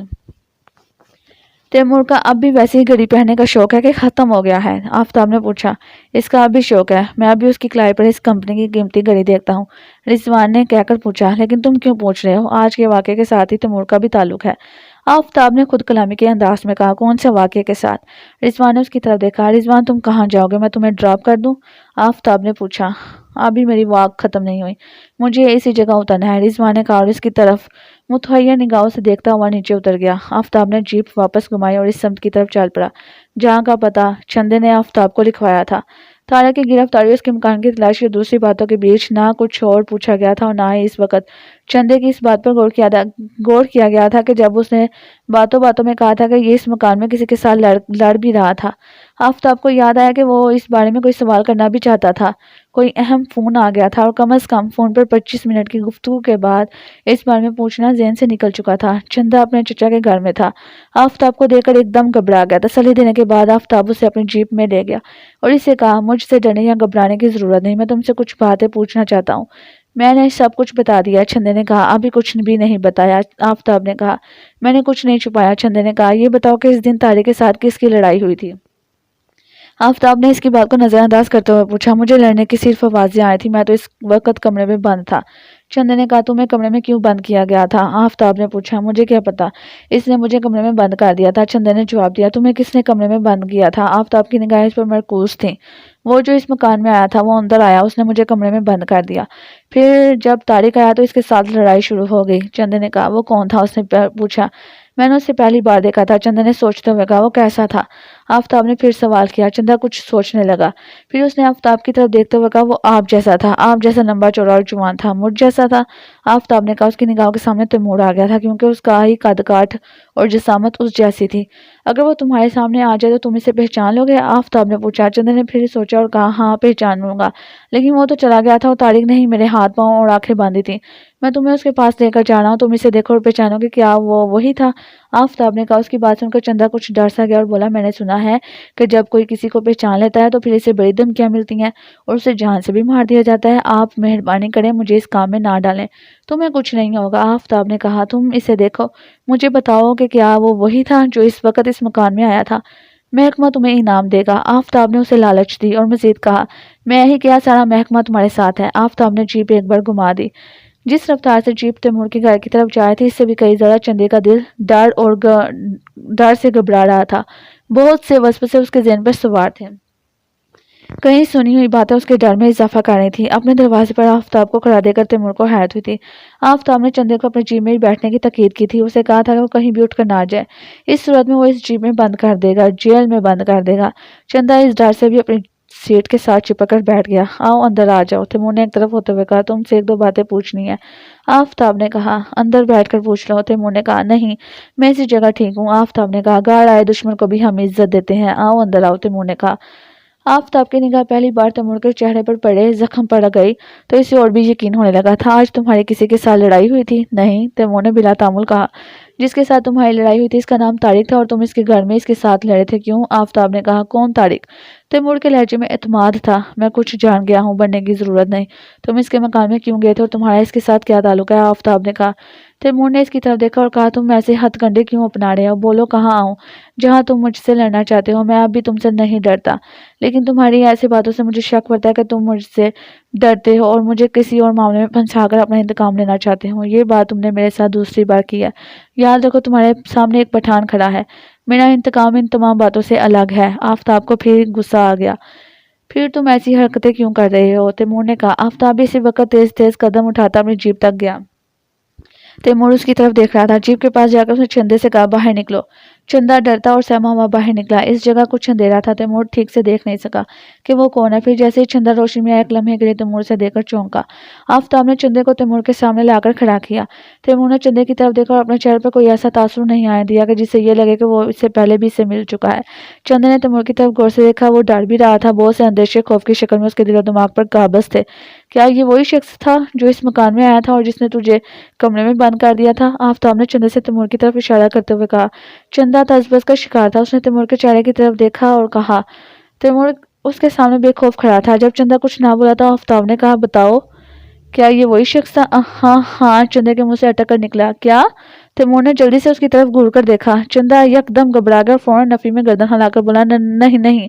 تیمور کا اب بھی ویسی ہی گھڑی پہننے کا شوق ہے کہ ختم ہو گیا ہے؟ آفتاب نے پوچھا۔ اس کا اب بھی شوق ہے، میں اب بھی اس کی کلائی پر اس کمپنی کی قیمتی گھڑی دیکھتا ہوں، رضوان نے کہہ کر پوچھا۔ لیکن تم کیوں پوچھ رہے ہو؟ آج کے واقعے کے ساتھ ہی تیمور کا بھی تعلق ہے، آفتاب نے خود کلامی کے انداز میں کہا۔ کون سے واقعے کے ساتھ؟ رضوان نے اس کی طرف دیکھا۔ رضوان، تم کہاں جاؤ گے؟ میں تمہیں ڈراپ کر دوں؟ آفتاب نے پوچھا۔ ابھی میری واک ختم نہیں ہوئی، مجھے اسی جگہ اترنا ہے، رضوان نے کہا اور اس کی طرف متحیر نگاہوں سے دیکھتا ہوا نیچے اتر گیا۔ آفتاب نے جیپ واپس گھمائی اور اس سمت کی طرف چل پڑا جہاں کا پتہ چندے نے آفتاب کو لکھوایا تھا۔ طارق کی گرفتاری اور اس کے مکان کی تلاشی اور دوسری باتوں کے بیچ نہ کچھ اور پوچھا گیا تھا اور نہ ہی اس وقت چندے کی اس بات پر غور کیا گیا تھا کہ جب اس نے باتوں باتوں میں کہا تھا کہ یہ اس مکان میں کسی کے ساتھ لڑ بھی رہا تھا، آفتاب کو یاد آیا کہ وہ اس بارے میں کوئی سوال کرنا بھی چاہتا تھا۔ کوئی اہم فون آ گیا تھا اور کم از کم فون پر 25 منٹ کی گفتگو کے بعد اس بارے میں پوچھنا ذہن سے نکل چکا تھا۔ چندہ اپنے چچا کے گھر میں تھا۔ آفتاب کو دیکھ کر ایک دم گھبرا گیا۔ تسلی دینے کے بعد آفتاب اسے اپنی جیپ میں لے گیا اور اسے کہا، مجھ سے ڈرنے یا گھبرانے کی ضرورت نہیں، میں تم سے کچھ باتیں پوچھنا چاہتا ہوں۔ میں نے سب کچھ بتا دیا، چندے نے کہا۔ ابھی کچھ بھی نہیں بتایا، آفتاب نے کہا۔ میں نے کچھ نہیں چھپایا، چندے نے کہا۔ یہ بتاؤ کہ اس دن طارق کے ساتھ کس کی لڑائی ہوئی تھی؟ آفتاب نے اس کی بات کو نظر انداز کرتے ہوئے پوچھا۔ مجھے لڑنے کی صرف آوازیں آئی تھی، میں تو اس وقت کمرے میں بند تھا، چندے نے کہا۔ تمہیں کمرے میں کیوں بند کیا گیا تھا؟ آفتاب نے پوچھا۔ مجھے کیا پتا، اس نے مجھے کمرے میں بند کر دیا تھا، چندے نے جواب دیا۔ تمہیں کس نے کمرے میں بند کیا تھا؟ آفتاب کی نگاہیں اس پر مرکوز تھیں۔ وہ جو اس مکان میں آیا تھا، وہ اندر آیا، اس نے مجھے کمرے میں بند کر دیا، پھر جب طارق آیا تو اس کے ساتھ لڑائی شروع ہو گئی، چندے نے کہا۔ وہ کون تھا؟ اس نے پوچھا۔ میں نے اسے پہلی بار دیکھا تھا، چندے نے سوچتے ہوئے کہا۔ وہ کیسا تھا؟ آفتاب نے پھر سوال کیا۔ چندہ کچھ سوچنے لگا، پھر اس نے آفتاب کی طرف دیکھتے ہوئے کہا۔ وہ آپ جیسا تھا، آپ جیسا لمبا چوڑا اور جوان تھا، مجھ جیسا تھا، آفتاب نے کہا۔ اس کی نگاہوں کے سامنے تیمور آ گیا تھا، کیونکہ اس کا ہی قد کاٹ اور جسامت اس جیسی تھی۔ اگر وہ تمہارے سامنے آ جائے تو تم اسے پہچان لو گے؟ آفتاب نے پوچھا۔ چندے نے پھر سوچا اور کہا، ہاں پہچان لوں گا، لیکن وہ تو چلا گیا تھا اور طارق نے ہی میرے ہاتھ پاؤں اور آنکھیں باندھی تھی، میں تمہیں اس کے پاس لے کر جا رہا ہوں، تم اسے دیکھو اور پہچانو کہ کیا وہ وہی تھا؟ آفتاب نے کہا۔ اس کی بات سن کر چندہ کچھ ڈر سا گیا اور بولا، میں نے سنا ہے کہ جب کوئی کسی کو پہچان لیتا ہے تو پھر اسے بڑی دھمکیاں ملتی ہیں اور اسے جان سے بھی مار دیا جاتا ہے، آپ مہربانی کریں مجھے اس کام میں نہ ڈالیں، تمہیں کچھ نہیں ہوگا۔ آفتاب نے کہا، تم اسے دیکھو، مجھے بتاؤ کہ کیا وہ وہی تھا جو اس وقت اس مکان میں آیا تھا؟ محکمہ تمہیں انعام دے گا، آفتاب نے اسے لالچ دی اور مزید کہا، میں ہی کیا سارا محکمہ تمہارے ساتھ ہے۔ آفتاب نے جیپ ایک بار گھما دی۔ جس رفتار سے جیپ تیمور کے گھر کی طرف جا رہی تھی، اس سے بھی کئی زیادہ چندے کا دل ڈر سے گھبرا رہا تھا۔ بہت سے وسوسے اس کے ذہن پر سوار تھے۔ کہیں سنی ہوئی باتیں اس کے ڈر میں اضافہ کر رہی تھیں۔ اپنے دروازے پر آفتاب کو کھڑا دیکھ کر تیمور کو حیرت ہوئی تھی۔ آفتاب نے چندے کو اپنے جیب میں بیٹھنے کی تاکید کی تھی، اسے کہا تھا کہ وہ کہیں بھی اٹھ کر نہ جائے، اس صورت میں وہ اس جیب میں بند کر دے گا، جیل میں بند کر دے گا۔ چندہ اس ڈر سے بھی اپنی سیٹ کے ساتھ چپک کر بیٹھ گیا۔ آؤ اندر آ جاؤ، تیمور نے ایک طرف ہوتے ہوئے کہا، تم سے ایک دو باتیں پوچھنی ہے۔ آفتاب نے کہا، اندر بیٹھ کر پوچھ لو۔ تیمور نے کہا، نہیں، میں اسی جگہ ٹھیک ہوں۔ آفتاب نے کہا، گاڑ آئے دشمن کو بھی ہم عزت دیتے ہیں، آؤ اندر آؤ، تیمور نے کہا۔ آفتاب کی نگاہ پہلی بار تیمور کے چہرے پر پڑے زخم پر گئی تو اسے اور بھی یقین ہونے لگا تھا۔ آج تمہاری کسی کے ساتھ لڑائی ہوئی تھی؟ نہیں، تیمور نے بلا تعامل کہا۔ جس کے ساتھ تمہاری لڑائی ہوئی تھی اس کا نام طارق تھا اور تم اس کے گھر میں اس کے ساتھ لڑے تھے، کیوں؟ آفتاب نے کہا، کون طارق؟ تیمور کے لہجے میں اعتماد تھا۔ میں کچھ جان گیا ہوں، بننے کی ضرورت نہیں۔ تم اس کے مکان میں کیوں گئے تھے اور تمہارا اس کے ساتھ کیا تعلق ہے؟ آفتاب نے کہا۔ تیمور نے اس کی طرف دیکھا اور کہا، تم ایسے ہتھ کنڈے کیوں اپنا رہے ہو؟ بولو، کہاں آؤں؟ جہاں تم مجھ سے لڑنا چاہتے ہو، میں اب بھی تم سے نہیں ڈرتا، لیکن تمہاری ایسی باتوں سے مجھے شک پڑتا ہے کہ تم مجھ سے ڈرتے ہو اور مجھے کسی اور معاملے میں پھنسا کر اپنا انتقام لینا چاہتے ہو۔ یہ بات تم نے میرے ساتھ دوسری بار کی ہے۔ یاد رکھو، تمہارے سامنے ایک پٹھان کھڑا ہے، میرا انتقام ان تمام باتوں سے الگ ہے۔ آفتاب کو پھر غصہ آ گیا۔ پھر تم ایسی حرکتیں کیوں کر رہے ہو؟ تیمور نے کہا۔ آفتاب بھی اسی وقت تیز تیز قدم اٹھاتا اپنی جیپ تک گیا۔ تیمور اس کی طرف دیکھ رہا تھا۔ جیپ کے پاس جا کر اس نے چندے سے کہا، باہر نکلو۔ چندہ ڈرتا اور سہما ہوا باہر نکلا۔ اس جگہ کچھ اندھیرا تھا، تیمور ٹھیک سے دیکھ نہیں سکا کہ وہ کون ہے۔ پھر جیسے ہی چندہ روشنی میں آیا، ایک لمحے کے لیے تیمور سے دیکھ کر چونکا۔ آفتاب نے چندے کو تیمور کے سامنے لا کر کھڑا کیا۔ تیمور نے چندے کی طرف دیکھا اور اپنے چہرے پر کوئی ایسا تاثر نہیں آنے دیا کہ جس سے یہ لگے کہ وہ اس سے پہلے بھی اسے مل چکا ہے۔ چندے نے تیمور کی طرف غور سے دیکھا، وہ ڈر بھی رہا تھا، بہت سے اندیشے خوف کی شکل میں اس کے دل و دماغ پر قابض تھے۔ کیا یہ وہی شخص تھا جو اس مکان میں آیا تھا اور جس نے تجھے کمرے میں بند کر دیا تھا؟ آفتاب نے چندے سے تیمور کی طرف اشارہ کرتے ہوئے کہا۔ چندہ تذبذب کا شکار تھا، اس نے تیمور کے چہرے کی طرف دیکھا اور کہا۔ تیمور اس کے سامنے بے خوف کھڑا تھا۔ جب چندہ کچھ نہ بولا تو آفتاب نے کہا، بتاؤ، کیا یہ وہی شخص تھا؟ ہاں ہاں، چندے کے منہ سے اٹک کر نکلا۔ کیا؟ تیمور نے جلدی سے اس کی طرف گھور کر دیکھا۔ چندہ یک دم گھبرا گیا اور فوراً نفی میں گردن ہلا کر بولا، نہیں نہیں،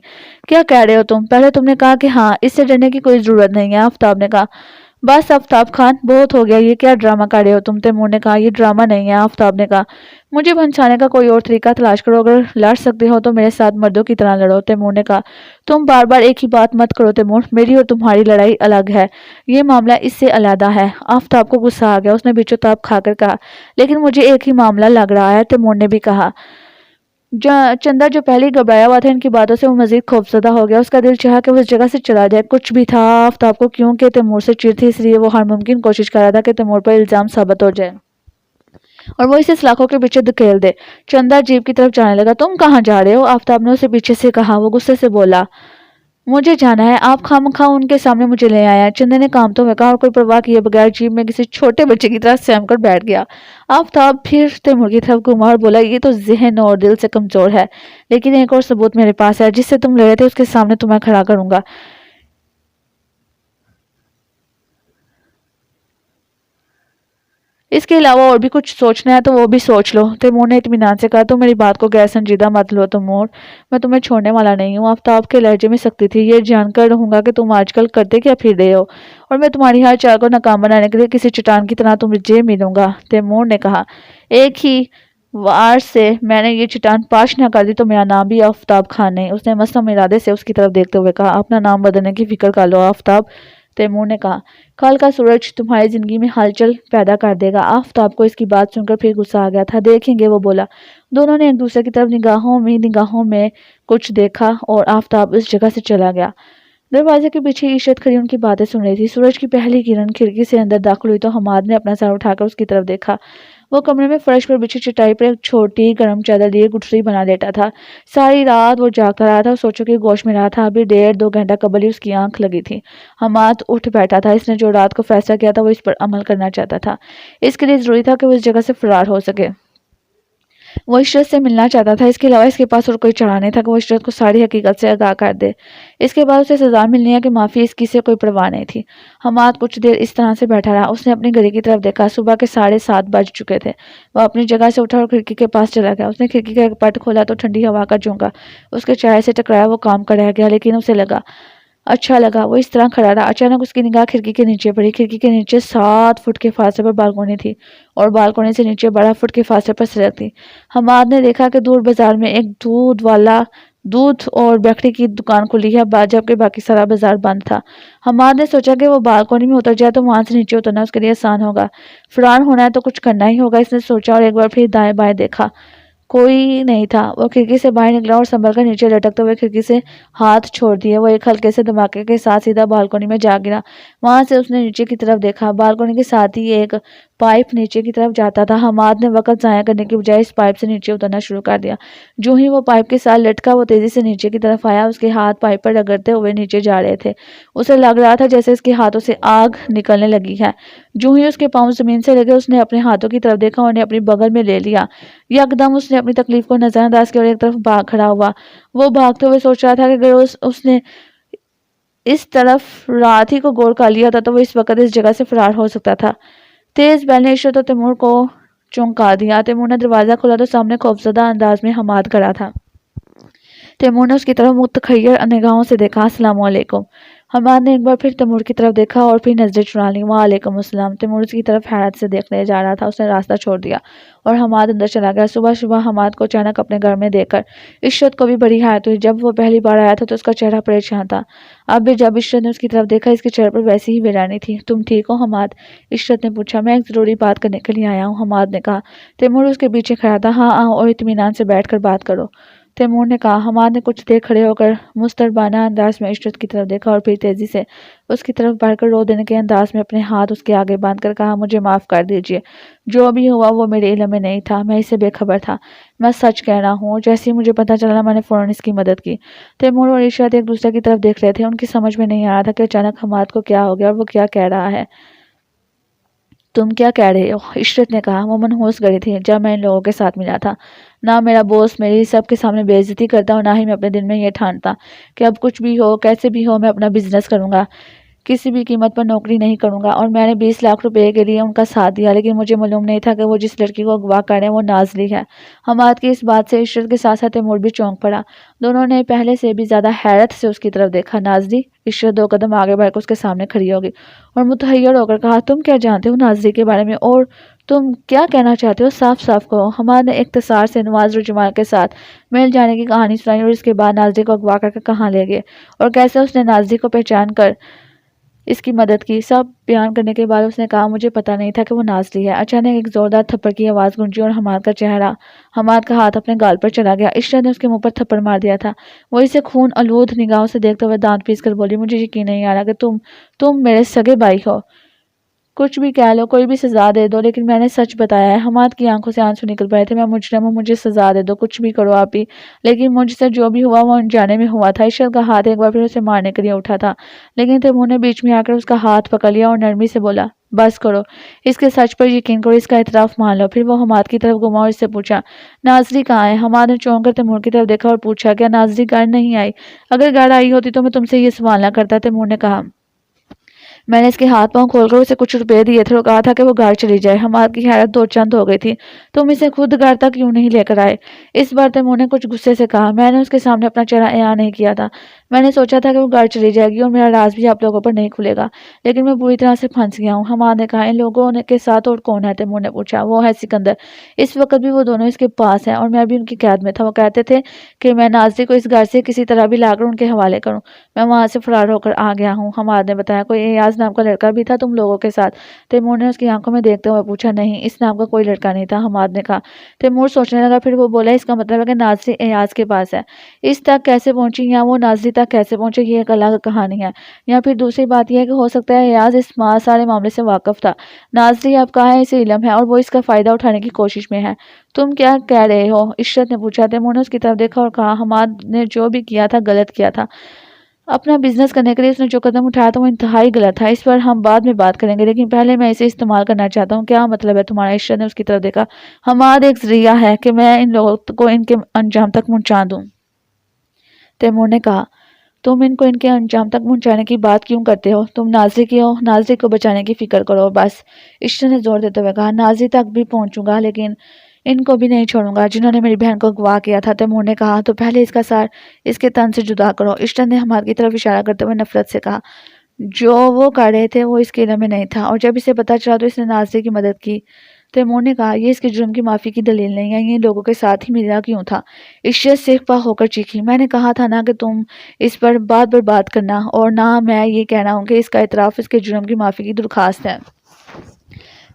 کیا کہہ رہے ہو تم؟ پہلے تم نے کہا کہ ہاں، اس سے ڈرنے کی کوئی ضرورت نہیں ہے۔ آفتاب نے کہا، بس آفتاب خان، بہت ہو گیا، یہ کیا ڈرامہ کر رہے ہو تم؟ تیمور نے کہا، یہ ڈرامہ نہیں ہے۔ آفتاب نے کہا، مجھے پہچانے کا کوئی اور طریقہ تلاش کرو، اگر لڑ سکتے ہو تو میرے ساتھ مردوں کی طرح لڑو۔ تیمور نے کہا، تم بار بار ایک ہی بات مت کرو تیمور، میری اور تمہاری لڑائی الگ ہے، یہ معاملہ اس سے علیحدہ ہے۔ آفتاب کو غصہ آ گیا، اس نے بیچو تاب کھا کر کہا، لیکن مجھے ایک ہی معاملہ لگ رہا ہے۔ تیمور نے بھی کہا۔ چندہ جو پہلے ہی گھبرایا ہوا تھا، ان کی باتوں سے وہ مزید خوفزدہ ہو گیا۔ اس کا دل چاہا کہ وہ اس جگہ سے چلا جائے۔ کچھ بھی تھا آفتاب کو، کیونکہ تیمور سے چڑ تھی، اس لیے وہ ہر ممکن کوشش کر رہا تھا کہ تیمور پر الزام ثابت ہو جائے اور وہ اسے سلاخوں کے پیچھے دھکیل دے۔ چندہ جیپ کی طرف جانے لگا۔ تم کہاں جا رہے ہو؟ آفتاب نے اسے پیچھے سے کہا۔ وہ غصے سے بولا، مجھے جانا ہے، آپ خواہ ان کے سامنے مجھے لے آیا۔ چندے نے کانپتے ہوئے کہا اور کوئی پرواہ کیے بغیر جیپ میں کسی چھوٹے بچے کی طرح سہم کر بیٹھ گیا۔ آفتاب پھر تیمور کی طرف گھوما اور بولا، یہ تو ذہن اور دل سے کمزور ہے، لیکن ایک اور ثبوت میرے پاس ہے، جس سے تم لڑے تھے اس کے سامنے تمہیں کھڑا کروں گا۔ اس کے علاوہ اور بھی کچھ سوچنا ہے تو وہ بھی سوچ لو۔ تیمور نے اطمینان سے کہا، تم میری بات کو غیر سنجیدہ مت لو تیمور، میں تمہیں چھوڑنے والا نہیں ہوں۔ آفتاب کے لہجے میں سختی تھی۔ یہ جان کر رہوں گا کہ تم آج کل کرتے کیا پھر رہے ہو، اور میں تمہاری ہر چال کو ناکام بنانے کے لیے کسی چٹان کی طرح تمہیں ملوں گا۔ تیمور نے کہا، ایک ہی وار سے میں نے یہ چٹان پاش نہ کر دی تو میرا نام بھی آفتاب خان نہیں۔ اس نے مصمم ارادے سے اس کی طرف دیکھتے ہوئے کہا، اپنا نام بدلنے کی فکر کر لو آفتاب۔ تیمور نے کہا، کل کا سورج تمہاری زندگی میں ہلچل پیدا کر دے گا۔ آفتاب کو اس کی بات سن کر پھر غصہ آ گیا تھا۔ دیکھیں گے، وہ بولا۔ دونوں نے ایک دوسرے کی طرف نگاہوں میں کچھ دیکھا اور آفتاب اس جگہ سے چلا گیا۔ دروازے کے پیچھے عشرت کھڑی ان کی باتیں سن رہی تھی۔ سورج کی پہلی کرن کھڑکی سے اندر داخل ہوئی تو حماد نے اپنا سر اٹھا کر اس کی طرف دیکھا۔ وہ کمرے میں فرش پر بچھی چٹائی پر ایک چھوٹی گرم چادر لیے گٹھری بنا لیٹا تھا۔ ساری رات وہ جاگتا رہا تھا اور سوچوں کے گوش میں رہا تھا۔ ابھی 1.5-2 گھنٹہ قبل ہی اس کی آنکھ لگی تھی۔ حماد اٹھ بیٹھا تھا۔ اس نے جو رات کو فیصلہ کیا تھا وہ اس پر عمل کرنا چاہتا تھا۔ اس کے لیے ضروری تھا کہ وہ اس جگہ سے فرار ہو سکے۔ وہ عشرت سے ملنا چاہتا تھا۔ اس کے علاوہ اس کے پاس اور کوئی چارہ نہیں تھا کہ وہ عشرت کو ساری حقیقت سے آگاہ کر دے۔ اس کے بعد اسے سزا ملنی ہے کہ معافی، اس کی سے کوئی پرواہ نہیں تھی۔ حماد کچھ دیر اس طرح سے بیٹھا رہا۔ اس نے اپنی گھڑی کی طرف دیکھا۔ صبح کے 7:30 بج چکے تھے۔ وہ اپنی جگہ سے اٹھا اور کھڑکی کے پاس چلا گیا۔ اس نے کھڑکی کا ایک پٹ کھولا تو ٹھنڈی ہوا کا جھونکا اس کے چہرے سے ٹکرایا۔ وہ کام کر رہ گیا، لیکن اسے لگا اچھا لگا۔ وہ اس طرح کھڑا رہا۔ اچانک اس کی نگاہ کھڑکی کے نیچے پڑی۔ کھڑکی کے نیچے 7 فٹ کے فاصلے پر بالکونی تھی اور بالکونی سے نیچے 12 فٹ کے فاصلے پر سڑک تھی۔ حماد نے دیکھا کہ دور بازار میں ایک دودھ والا دودھ اور بیکری کی دکان کھلی ہے جبکہ باقی سارا بازار بند تھا۔ حماد نے سوچا کہ وہ بالکونی میں اتر جائے تو وہاں سے نیچے اترنا اس کے لیے آسان ہوگا۔ فرار ہونا ہے تو کچھ کرنا ہی ہوگا، اس نے سوچا اور ایک بار پھر دائیں بائیں دیکھا۔ کوئی نہیں تھا۔ وہ کھڑکی سے باہر نکلا اور سنبھل کر نیچے لٹکتے ہوئے کھڑکی سے ہاتھ چھوڑ دیے۔ وہ ایک ہلکے سے دھماکے کے ساتھ سیدھا بالکونی میں جا گرا۔ وہاں سے اس نے نیچے کی طرف دیکھا۔ بالکونی کے ساتھ ہی ایک پائپ نیچے کی طرف جاتا تھا۔ حماد نے وقت ضائع کرنے کی بجائے اس پائپ سے نیچے اترنا شروع کر دیا۔ جو ہی وہ پائپ کے ساتھ لٹکا وہ تیزی سے نیچے کی طرف آیا۔ اس کے ہاتھ پائپ پر رگڑتے ہوئے نیچے جا رہے تھے۔ اسے لگ رہا تھا جیسے اس کے ہاتھوں سے آگ نکلنے لگی ہے۔ جو ہی اس کے پاؤں زمین سے لگے اس نے اپنے ہاتھوں کی طرف دیکھا اور انہیں اپنی بغل میں لے لیا۔ یکدم اس نے اپنی تکلیف کو نظر انداز کیا اور ایک طرف بھاگ کھڑا ہوا۔ وہ بھاگتے ہوئے سوچ رہا تھا کہ اگر اس نے اس طرف رات ہی کو غور کر لیا ہوتا تو وہ اس وقت اس جگہ سے فرار ہو سکتا تھا۔ تیز بیل نے عشرت اور تیمور کو چونکا دیا۔ تیمور نے دروازہ کھولا تو سامنے خوفزدہ انداز میں حماد کھڑا تھا۔ تیمور نے اس کی طرف متحیر نگاہوں سے دیکھا۔ السلام علیکم۔ حماد نے ایک بار پھر تیمور کی طرف دیکھا اور پھر نظریں چرا لیں۔ وعلیکم السلام۔ تیمور اس کی طرف حیرت سے دیکھنے جا رہا تھا۔ اس نے راستہ چھوڑ دیا اور حماد اندر چلا گیا۔ صبح صبح حماد کو اچانک اپنے گھر میں دیکھ کر عشرت کو بھی بڑی حیرت ہوئی۔ جب وہ پہلی بار آیا تھا تو اس کا چہرہ پریشان تھا۔ اب بھی جب عشرت نے اس کی طرف دیکھا اس کے چہرے پر ویسی ہی ویرانی تھی۔ تم ٹھیک ہو حماد؟ عشرت نے پوچھا۔ میں ایک ضروری بات کرنے کے لیے آیا ہوں، حماد نے کہا۔ تیمور اس کے پیچھے کھڑا تھا۔ ہاں آؤ اور اطمینان سے بیٹھ کر بات کرو، تیمور نے کہا۔ حماد نے کچھ دیر کھڑے ہو کر مستربانہ انداز میں عشرت کی طرف دیکھا اور پھر تیزی سے اس کی طرف بڑھ کر رو دینے کے انداز میں اپنے ہاتھ اس کے آگے باندھ کر کہا، مجھے معاف کر دیجیے، جو بھی ہوا وہ میرے علم میں نہیں تھا، میں اس سے بے خبر تھا، میں سچ کہہ رہا ہوں، اور جیسے ہی مجھے پتہ چلا میں نے فوراً اس کی مدد کی۔ تیمور اور عشرت ایک دوسرے کی طرف دیکھ رہے تھے۔ ان کی سمجھ میں نہیں آ رہا تھا کہ اچانک حماد کو کیا ہو گیا اور وہ کیا کہہ رہا ہے۔ تم کیا کہہ رہے ہو؟ عشرت نے کہا۔ وہ منحوس گئی تھی جب میں ان لوگوں کے ساتھ ملا تھا۔ نہ میرا بوس میری سب کے سامنے بے عزتی کرتا اور نہ ہی میں اپنے دل میں یہ ٹھانتا کہ اب کچھ بھی ہو کیسے بھی ہو میں اپنا بزنس کروں گا، کسی بھی قیمت پر نوکری نہیں کروں گا۔ اور میں نے 20 لاکھ روپے کے لیے ان کا ساتھ دیا، لیکن مجھے معلوم نہیں تھا کہ وہ جس لڑکی کو اغوا کر رہے ہیں وہ نازلی ہے۔ حماد کی اس بات سے عشرت کے ساتھ ساتھ تیمور بھی چونک پڑا۔ دونوں نے پہلے سے بھی زیادہ حیرت سے اس کی طرف دیکھا۔ نازلی؟ عشرت 2 قدم آگے بڑھ کر اس کے سامنے کھڑی ہوگی اور متحیر ہو کر کہا، تم کیا جانتے ہو نازلی کے بارے میں اور تم کیا کہنا چاہتے ہو؟ صاف صاف کہو۔ حماد نے اختصار سے نواز و جمال کے ساتھ مل جانے کی کہانی سنائی اور اس کے بعد نازلی کو اغوا کر کے کہاں لے گئے اور کیسے اس نے نازلی کو پہچان کر اس کی مدد کی۔ سب بیان کرنے کے بعد اس نے کہا، مجھے پتا نہیں تھا کہ وہ نازلی ہے۔ اچانک ایک زوردار تھپڑ کی آواز گونجی اور حماد کا ہاتھ اپنے گال پر چلا گیا۔ عشرت نے اس کے منہ پر تھپڑ مار دیا تھا۔ وہ اسے خون آلود نگاہوں سے دیکھتے ہوئے دانت پیس کر بولی، مجھے یقین نہیں آ رہا کہ تم میرے سگے بھائی ہو۔ کچھ بھی کہہ لو، کوئی بھی سزا دے دو، لیکن میں نے سچ بتایا ہے۔ حماد کی آنکھوں سے آنسو نکل پڑے تھے۔ میں مجرم ہوں، مجھے سزا دے دو، کچھ بھی کرو آپ ہی، لیکن مجھ سے جو بھی ہوا وہ انجانے میں ہوا تھا۔ عشرت کا ہاتھ ایک بار پھر اسے مارنے کے لیے اٹھا تھا، لیکن تیمور نے بیچ میں آ کر اس کا ہاتھ پکڑ لیا اور نرمی سے بولا، بس کرو، اس کے سچ پر یقین کرو، اس کا اعتراف مان لو۔ پھر وہ حماد کی طرف گھوما اور اس سے پوچھا، نازلی کہاں ہے؟ حماد نے چونک کر تیمور کی طرف دیکھا اور پوچھا، کیا نازلی گھر نہیں آئی؟ اگر گھر آئی ہوتی تو میں تم سے یہ سوال نہ کرتا، تیمور نے کہا۔ میں نے اس کے ہاتھ پاؤں کھول کر اسے کچھ روپے دیے تھے اور کہا تھا کہ وہ گھر چلی جائے۔ حماد کی حیرت 2 چند ہو گئی تھی۔ تم اسے خود گھر تک کیوں نہیں لے کر آئے؟ اس بار تیمور نے کچھ غصے سے کہا۔ میں نے اس کے سامنے اپنا چہرہ عیاں نہیں کیا تھا۔ میں نے سوچا تھا کہ وہ گھر چلی جائے گی اور میرا راز بھی آپ لوگوں پر نہیں کھلے گا، لیکن میں بری طرح سے پھنس گیا ہوں۔ حماد نے کہا۔ ان لوگوں کے ساتھ اور کون ہے؟ تیمور نے پوچھا۔ وہ ہے سکندر، اس وقت بھی وہ دونوں اس کے پاس ہیں اور میں بھی ان کی قید میں تھا۔ وہ کہتے تھے کہ میں نازلی کو اس گھر سے کسی طرح بھی لا کر ان کے حوالے کروں، میں وہاں سے فرار ہو کر آ گیا ہوں۔ حماد نے بتایا۔ کوئی ایاز نام کا لڑکا بھی تھا تم لوگوں کے ساتھ؟ تیمور نے اس کی آنکھوں میں دیکھتے ہوئے پوچھا۔ نہیں، اس نام کا کوئی لڑکا نہیں تھا، حماد نے کہا۔ تیمور سوچنے لگا، پھر وہ بولا، اس کا مطلب ہے کہ نازلی ایاز کے پاس ہے۔ اس تک کیسے پہنچی یا وہ نازلی تک کیسے پہنچے یہ ایک الگ کہانی ہے۔ یا پھر دوسری بات یہ ہے کہ ہو سکتا ہے ایاز اس سارے معاملے سے واقف تھا، نازلی اب کہاں ہے اسے علم ہے اور وہ اس کا فائدہ اٹھانے کی کوشش میں ہے۔ تم کیا کہہ رہے ہو؟ عشرت نے پوچھا۔ تیمور نے اس کی طرف دیکھا اور کہا، حماد نے جو بھی کیا تھا غلط کیا تھا۔ اپنا بزنس کرنے کے لیے اس نے جو قدم اٹھایا تھا وہ انتہائی غلط تھا۔ اس پر ہم بعد میں بات کریں گے، لیکن پہلے میں اسے استعمال کرنا چاہتا ہوں۔ کیا مطلب ہے تمہارا؟ عشرت نے اس کی طرف دیکھا۔ حماد ایک ذریعہ ہے کہ میں ان لوگوں کو ان کے انجام تک پہنچا دوں، تیمور نے کہا۔ تم ان کو ان کے انجام تک پہنچانے کی بات کیوں کرتے ہو؟ تم نازلی کی ہو، نازلی کو بچانے کی فکر کرو بس، عشرت نے زور دیتے ہوئے کہا۔ نازلی تک بھی پہنچوں گا، لیکن ان کو بھی نہیں چھوڑوں گا جنہوں نے میری بہن کو اغوا کیا تھا۔ تیمور نے کہا تو پہلے اس کا سار اس کے تن سے جدا کرو۔ اشرت نے حماد کی طرف اشارہ کرتے ہوئے نفرت سے کہا، جو وہ کر رہے تھے وہ اس کے علم میں نہیں تھا، اور جب اسے پتہ چلا تو اس نے ناصری کی مدد کی۔ تیمور نے کہا، یہ اس کے جرم کی معافی کی دلیل نہیں ہے، یہ لوگوں کے ساتھ ہی میرا کیوں تھا؟ عشرت سیکھ ہو کر چیخی، میں نے کہا تھا نا کہ تم اس پر بات کرنا، اور نہ میں یہ کہہ رہا ہوں کہ اس کا اعتراف اس کے جرم کی معافی کی درخواست ہے۔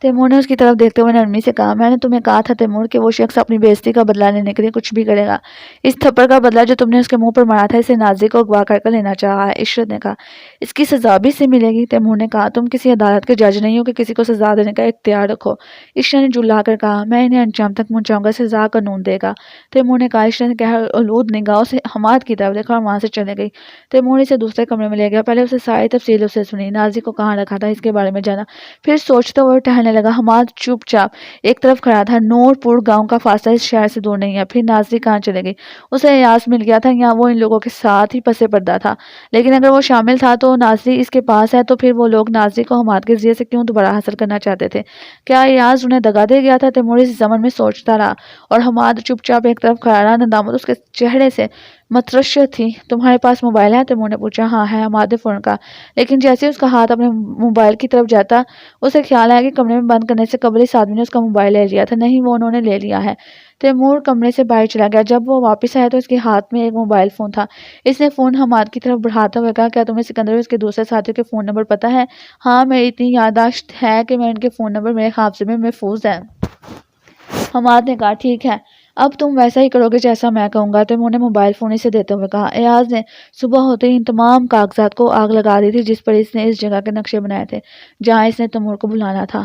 تیمور نے اس کی طرف دیکھتے ہوئے نرمی سے کہا، میں نے تمہیں کہا تھا تیمور کہ وہ شخص اپنی بے عزتی کا بدلہ لینے کے لیے کچھ بھی کرے گا۔ اس تھپڑ کا بدلہ جو تم نے اس کے منہ پر مارا تھا، اسے ناظری کو اغوا کر لینا چاہا ہے۔ عشرت نے کہا، اس کی سزا بھی اسے ملے گی۔ تیمور نے کہا، تم کسی عدالت کے جج نہیں ہو کہ کسی کو سزا دینے کا اختیار رکھو۔ عشرت نے جھلا کر کہا، میں انہیں انجام تک پہنچاؤں گا، سزا قانون دے گا۔ تیمور نے کہا۔ عشرت نے قہر آلود نگاہوں سے حماد کی طرف دیکھا اور وہاں سے چلے گئی۔ تیمور اسے دوسرے کمرے میں لے گیا، پہلے اسے ساری تفصیل اسے سنی، ناظری کو کہاں رکھا تھا اس کے بارے میں جانا، پھر سوچتے ہوئے ٹہلنے لگا۔ حماد چپ چاپ ایک طرف کھڑا تھا، نور پور گاؤں کا فاصلہ اس شہر سے دور نہیں ہے۔ پھر ناظری کہاں چلے گئی؟ اسے ایاز مل گیا تھا یا وہ ان لوگوں کے ساتھ ہی پسے پردہ تھا؟ لیکن اگر وہ شامل تھا تو ناظری اس کے پاس ہے، تو پھر وہ لوگ ناظری کو حماد کے ذریعے سے کیوں دوبارہ حاصل کرنا چاہتے تھے؟ کیا ایاز انہیں دگا دے گیا تھا؟ تیمور اس ضمن میں سوچتا رہا، اور حماد چپ چاپ ایک طرف کھڑا رہا، ندامت اس کے چہرے سے مترشح تھی۔ تمہارے پاس موبائل ہے؟ تیمور نے پوچھا۔ ہاں ہے، حماد نے فوراً کہا، لیکن جیسے اس کا ہاتھ اپنے موبائل کی طرف جاتا اسے خیال آیا کہ کمرے میں بند کرنے سے قبل اس آدمی نے اس کا موبائل لے لیا تھا۔ نہیں، وہ انہوں نے لے لیا ہے۔ تیمور کمرے سے باہر چلا گیا۔ جب وہ واپس آیا تو اس کے ہاتھ میں ایک موبائل فون تھا۔ اس نے فون حماد کی طرف بڑھاتے ہوئے کہا، کیا تمہیں سکندر اور اس کے دوسرے ساتھیوں کے فون نمبر پتہ ہے؟ ہاں، میری اتنی یادداشت ہے کہ ان کے فون نمبر میرے حافظے میں محفوظ ہیں۔ حماد نے کہا، ٹھیک ہے، اب تم ویسا ہی کرو گے جیسا میں کہوں گا۔ تیمور نے موبائل فون اسے دیتے ہوئے کہا۔ ایاز نے صبح ہوتے ہی ان تمام کاغذات کو آگ لگا دی تھی جس پر اس نے اس جگہ کے نقشے بنائے تھے جہاں اس نے تیمور کو بلانا تھا۔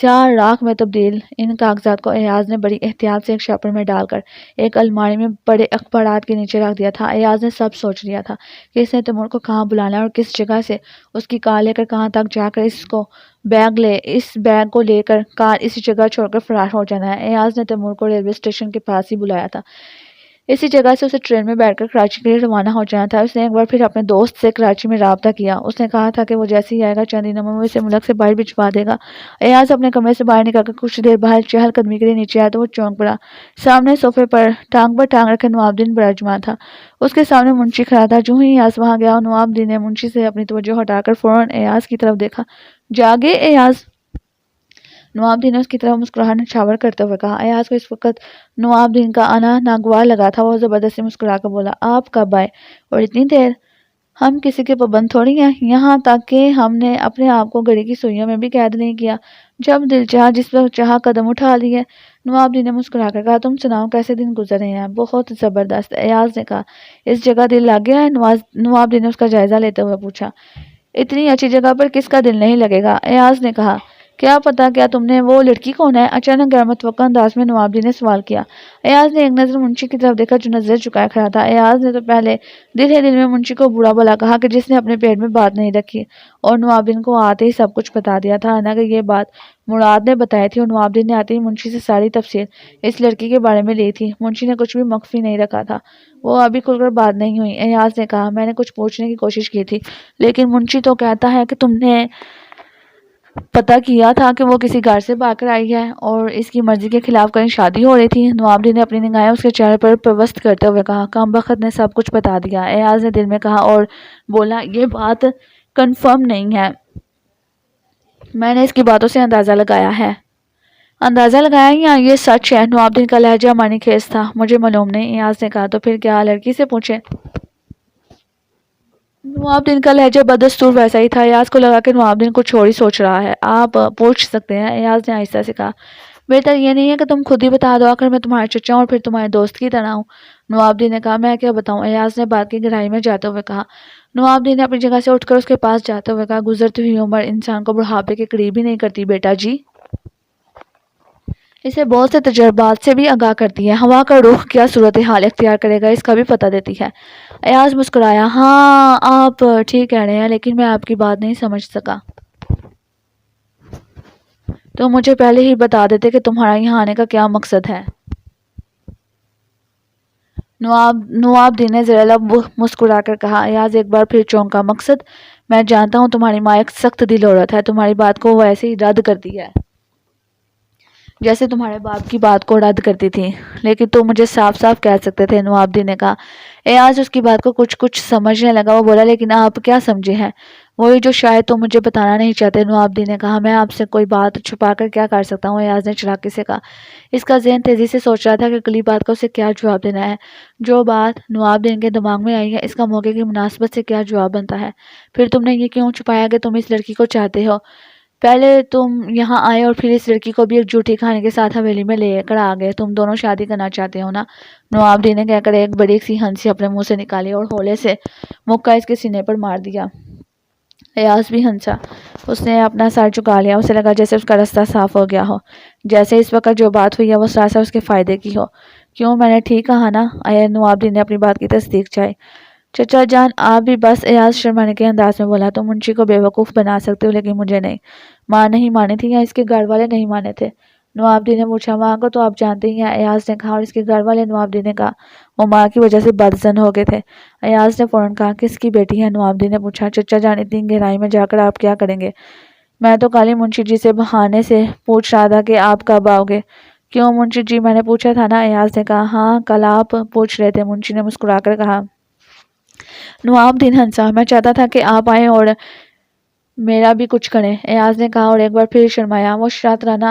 سیاہ راکھ میں تبدیل ان کاغذات کو ایاز نے بڑی احتیاط سے ایک شاپر میں ڈال کر ایک الماری میں پڑے اخبارات کے نیچے رکھ دیا تھا۔ ایاز نے سب سوچ لیا تھا کہ اس نے تیمور کو کہاں بلانا ہے اور کس جگہ سے اس کی کار لے کر کہاں تک جا کر اس بیگ کو لے کر کار اسی جگہ چھوڑ کر فرار ہو جانا ہے۔ ایاز نے تیمور کو ریلوے اسٹیشن کے پاس ہی بلایا تھا۔ اسی جگہ سے اسے ٹرین میں بیٹھ کر کراچی کے لیے روانہ ہو جانا تھا۔ اس نے ایک بار پھر اپنے دوست سے کراچی میں رابطہ کیا۔ اس نے کہا تھا کہ وہ جیسے ہی آئے گا چند دنوں میں وہ اسے ملک سے باہر بھجوا دے گا۔ ایاز اپنے کمرے سے باہر نکل کر کچھ دیر باہر چہل قدمی کے لیے نیچے آیا تو وہ چونک پڑا۔ سامنے صوفے پر ٹانگ رکھے نواب الدین براجمان تھا۔ اس کے سامنے منشی کھڑا تھا۔ جو ہی ایاز وہاں گیا، نواب الدین نے منشی سے اپنی توجہ ہٹا کر فوراً ایاز کی طرف دیکھا۔ جاگے ایاز؟ نواب الدین نے اس کی طرف مسکراہٹ نچھاور کرتے ہوئے کہا۔ ایاز کو اس وقت نواب الدین کا آنا ناگوار لگا تھا۔ وہ زبردستی مسکرا کر بولا، آپ کب آئے اور اتنی دیر؟ ہم کسی کے پابند تھوڑی ہیں، یہاں تک کہ ہم نے اپنے آپ کو گھڑی کی سوئیوں میں بھی قید نہیں کیا، جب دل چاہا جس وقت چاہا قدم اٹھا لیے۔ نواب الدین نے مسکرا کر کہا، تم سناؤ کیسے دن گزر رہے ہیں؟ بہت زبردست، ایاز نے کہا۔ اس جگہ دل لگ گیا ہے؟ نواب الدین نے اس کا جائزہ لیتے ہوئے پوچھا۔ اتنی اچھی جگہ پر کس کا دل نہیں لگے گا؟ ایاز نے کہا۔ کیا پتا کیا تم نے وہ لڑکی کون ہے؟ اچانک غیر متوقع انداز میں نواب الدین نے سوال کیا۔ ایاز نے ایک نظر منشی کی طرف دیکھا جو نظر چکائے کھڑا تھا۔ ایاز نے تو پہلے دل ہی دل میں منشی کو برا بھلا کہا کہ جس نے اپنے پیٹ میں بات نہیں رکھی، اور نواب الدین کو آتے ہی سب کچھ بتا دیا تھا۔ حالانکہ یہ بات مراد نے بتائی تھی اور نواب الدین نے آتے ہی منشی سے ساری تفصیل اس لڑکی کے بارے میں لی تھی۔ منشی نے کچھ بھی مخفی نہیں رکھا تھا۔ وہ ابھی کھل کر بات نہیں ہوئی۔ ایاز نے کہا، میں نے کچھ پوچھنے کی کوشش کی تھی، لیکن منشی تو کہتا ہے کہ تم نے پتہ کیا تھا کہ وہ کسی گھر سے بھاگ کر آئی ہے اور اس کی مرضی کے خلاف کہیں شادی ہو رہی تھی۔ نواب الدین نے اپنی نگاہیں اس کے چہرے پر پیوست کرتے ہوئے کہا، کم بخت نے سب کچھ بتا دیا۔ ایاز نے دل میں کہا اور بولا، یہ بات کنفرم نہیں ہے، میں نے اس کی باتوں سے اندازہ لگایا ہے۔ اندازہ لگایا یا یہ سچ ہے؟ نواب الدین کا لہجہ معنی خیز تھا۔ مجھے معلوم نہیں، ایاز نے کہا۔ تو پھر کیا لڑکی سے پوچھے؟ نواب الدین کا لہجہ بدستور ویسا ہی تھا۔ ایاز کو لگا کہ نواب الدین کچھ اور ہی سوچ رہا ہے۔ آپ پوچھ سکتے ہیں، ایاز نے آہستہ سے کہا۔ بہتر یہ نہیں ہے کہ تم خود ہی بتا دو، آخر میں تمہارا چچا ہوں اور پھر تمہارے دوست کی طرح ہوں۔ نواب الدین نے کہا، میں کیا بتاؤں؟ ایاز نے بات کی گہرائی میں جاتے ہوئے کہا۔ نواب الدین نے اپنی جگہ سے اٹھ کر اس کے پاس جاتے ہوئے کہا، گزرتی ہوئی عمر انسان کو بڑھاپے کے قریب ہی نہیں کرتی بیٹا جی، اسے بہت سے تجربات سے بھی آگاہ کرتی ہے۔ ہوا کا رخ کیا صورتحال اختیار کرے گا اس کا بھی پتہ دیتی ہے۔ ایاز مسکرایا، ہاں آپ ٹھیک کہہ رہے ہیں، لیکن میں آپ کی بات نہیں سمجھ سکا۔ تو مجھے پہلے ہی بتا دیتے کہ تمہارا یہاں آنے کا کیا مقصد ہے۔ نواب الدین نے ذرا لب مسکرا کر کہا۔ ایاز ایک بار پھر چونکا، مقصد؟ میں جانتا ہوں تمہاری ماں ایک سخت دل عورت ہے، تمہاری بات کو وہ ایسے ہی رد کرتی ہے۔ جیسے تمہارے باپ کی بات کو رد کرتی تھی، لیکن تم مجھے صاف صاف کہہ سکتے تھے، نوابدین نے کہا۔ ایاز اس کی بات کو کچھ سمجھنے لگا۔ وہ بولا، لیکن آپ کیا سمجھے ہیں؟ وہی جو شاید تم مجھے بتانا نہیں چاہتے، نوابدین نے کہا۔ میں آپ سے کوئی بات چھپا کر کیا کر سکتا ہوں؟ ایاز نے چلاکی سے کہا۔ اس کا ذہن تیزی سے سوچ رہا تھا کہ اگلی بات کا اسے کیا جواب دینا ہے۔ جو بات نوابدین کے دماغ میں آئی ہے، اس کا موقع کی مناسبت سے کیا جواب بنتا ہے؟ پھر تم نے یہ کیوں چھپایا کہ تم اس لڑکی کو چاہتے ہو؟ پہلے تم یہاں آئے اور پھر اس لڑکی کو بھی ایک جھوٹی کہانی کے ساتھ حویلی میں لے کر آ گئے۔ تم دونوں شادی کرنا چاہتے ہو نا؟ نوابدین نے کہہ کر ایک بڑی سی ہنسی اپنے منہ سے نکالی اور ہولے سے مکہ اس کے سینے پر مار دیا۔ ایاز بھی ہنسا۔ اس نے اپنا سر جھکا لیا۔ اسے لگا جیسے اس کا راستہ صاف ہو گیا ہو، جیسے اس وقت جو بات ہوئی ہے وہ سراسر اس کے فائدے کی ہو۔ کیوں، میں نے ٹھیک کہا نا؟ نوابدین نے اپنی بات کی تصدیق چاہی۔ چچا جان آپ بھی بس، ایاز شرمانے کے انداز میں بولا۔ تم منشی کو بیوقوف بنا سکتے ہو لیکن مجھے نہیں۔ ماں نہیں مانی تھی یا اس کے گھر والے نہیں مانے تھے؟ نوابدین نے پوچھا۔ ماں کو تو آپ جانتے ہی ہیں، ایاز نے کہا، اور اس کے گھر والے؟ نوابدین نے کہا، وہ ماں کی وجہ سے بدظن ہو گئے تھے۔ ایاز نے فوراً کہا، کس کی بیٹی ہے؟ نوابدین نے پوچھا۔ چچا جان اتنی گہرائی میں جا کر آپ کیا کریں گے؟ میں تو کل ہی منشی جی سے بہانے سے پوچھ رہا تھا کہ آپ کب آؤ گے۔ کیوں منشی جی، میں نے پوچھا تھا نا، ایاز نے کہا۔ ہاں کل آپ پوچھ رہے تھے، منشی نے مسکرا کر کہا۔ نوابدین ہنسا۔ میں چاہتا تھا کہ آپ آئیں اور میرا بھی کچھ کریں، ایاز نے کہا اور ایک بار پھر شرمایا۔ وہ شاطرانہ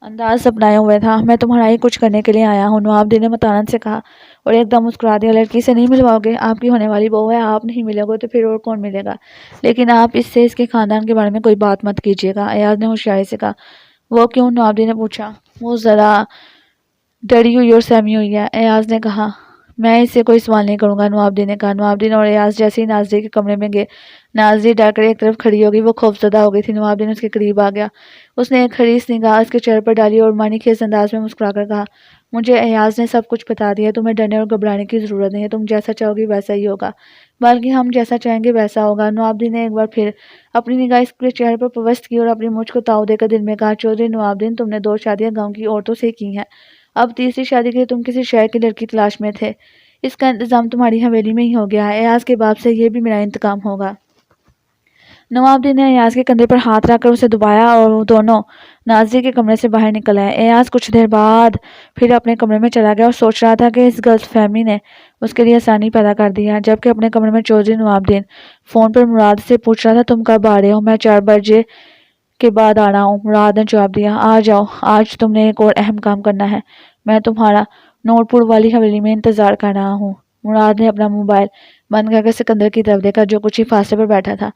انداز اپنائے ہوئے تھا۔ میں تمہارا ہی کچھ کرنے کے لیے آیا ہوں، نوابدین نے متانت سے کہا اور ایک دم مسکرا دیا۔ لڑکی سے نہیں ملواؤ گے؟ آپ کی ہونے والی بہو ہے، آپ نہیں ملو گے تو پھر اور کون ملے گا؟ لیکن آپ اس سے اس کے خاندان کے بارے میں کوئی بات مت کیجیے گا، ایاز نے ہوشیاری سے کہا۔ وہ کیوں؟ نوابدین نے پوچھا۔ وہ ذرا ڈری ہوئی اور سہمی ہوئی ہے، ایاز نے کہا۔ میں اس سے کوئی سوال نہیں کروں گا، نوابدین نے کہا۔ نوابدین اور ایاز جیسے ہی ناظری کے کمرے میں گئے، ناظری ڈر کر ایک طرف کھڑی ہو گئی۔ وہ خوفزدہ ہو گئی تھی۔ نوابدین اس کے قریب آ گیا۔ اس نے ایک خڑیص نگاہ اس کے چہرے پر ڈالی اور معنی خیز انداز میں مسکرا کر کہا، مجھے ایاز نے سب کچھ بتا دیا ہے، تمہیں ڈرنے اور گھبرانے کی ضرورت نہیں ہے، تم جیسا چاہو گی ویسا ہی ہوگا، بلکہ ہم جیسا چاہیں گے ویسا ہوگا۔ نوابدین نے ایک بار پھر اپنی نگاہ اس کے چہرے پر پوست کی اور اپنی مجھ کو تاؤ دے کر دل میں کہا، چودھری نوابدین، تم نے 2 شادیاں گاؤں کی عورتوں سے کی ہیں، اب تیسری شادی کے لیے تم کسی شہر کی لڑکی تلاش میں تھے، اس کا انتظام تمہاری حویلی میں ہی ہو گیا ہے، ایاز کے باپ سے یہ بھی میرا انتقام ہوگا۔ نوابدین نے ایاز کے کندھے پر ہاتھ رکھ کر اسے دبایا اور وہ دونوں ناظری کے کمرے سے باہر نکل آئے۔ ایاز کچھ دیر بعد پھر اپنے کمرے میں چلا گیا اور سوچ رہا تھا کہ اس غلط فہمی نے اس کے لیے آسانی پیدا کر دی ہے۔ جبکہ اپنے کمرے میں چودھری نوابدین فون پر مراد سے پوچھ رہا تھا، تم کب آ رہے ہو؟ میں 4 بجے کے بعد آ رہا ہوں، مراد نے جواب دیا۔ آ جاؤ، آج تم نے ایک اور اہم کام کرنا ہے، میں تمہارا نور پور والی حویلی میں انتظار کر رہا ہوں۔ مراد نے اپنا موبائل بند کر کے سکندر کی طرف دیکھا جو کچھ ہی فاصلے پر بیٹھا تھا۔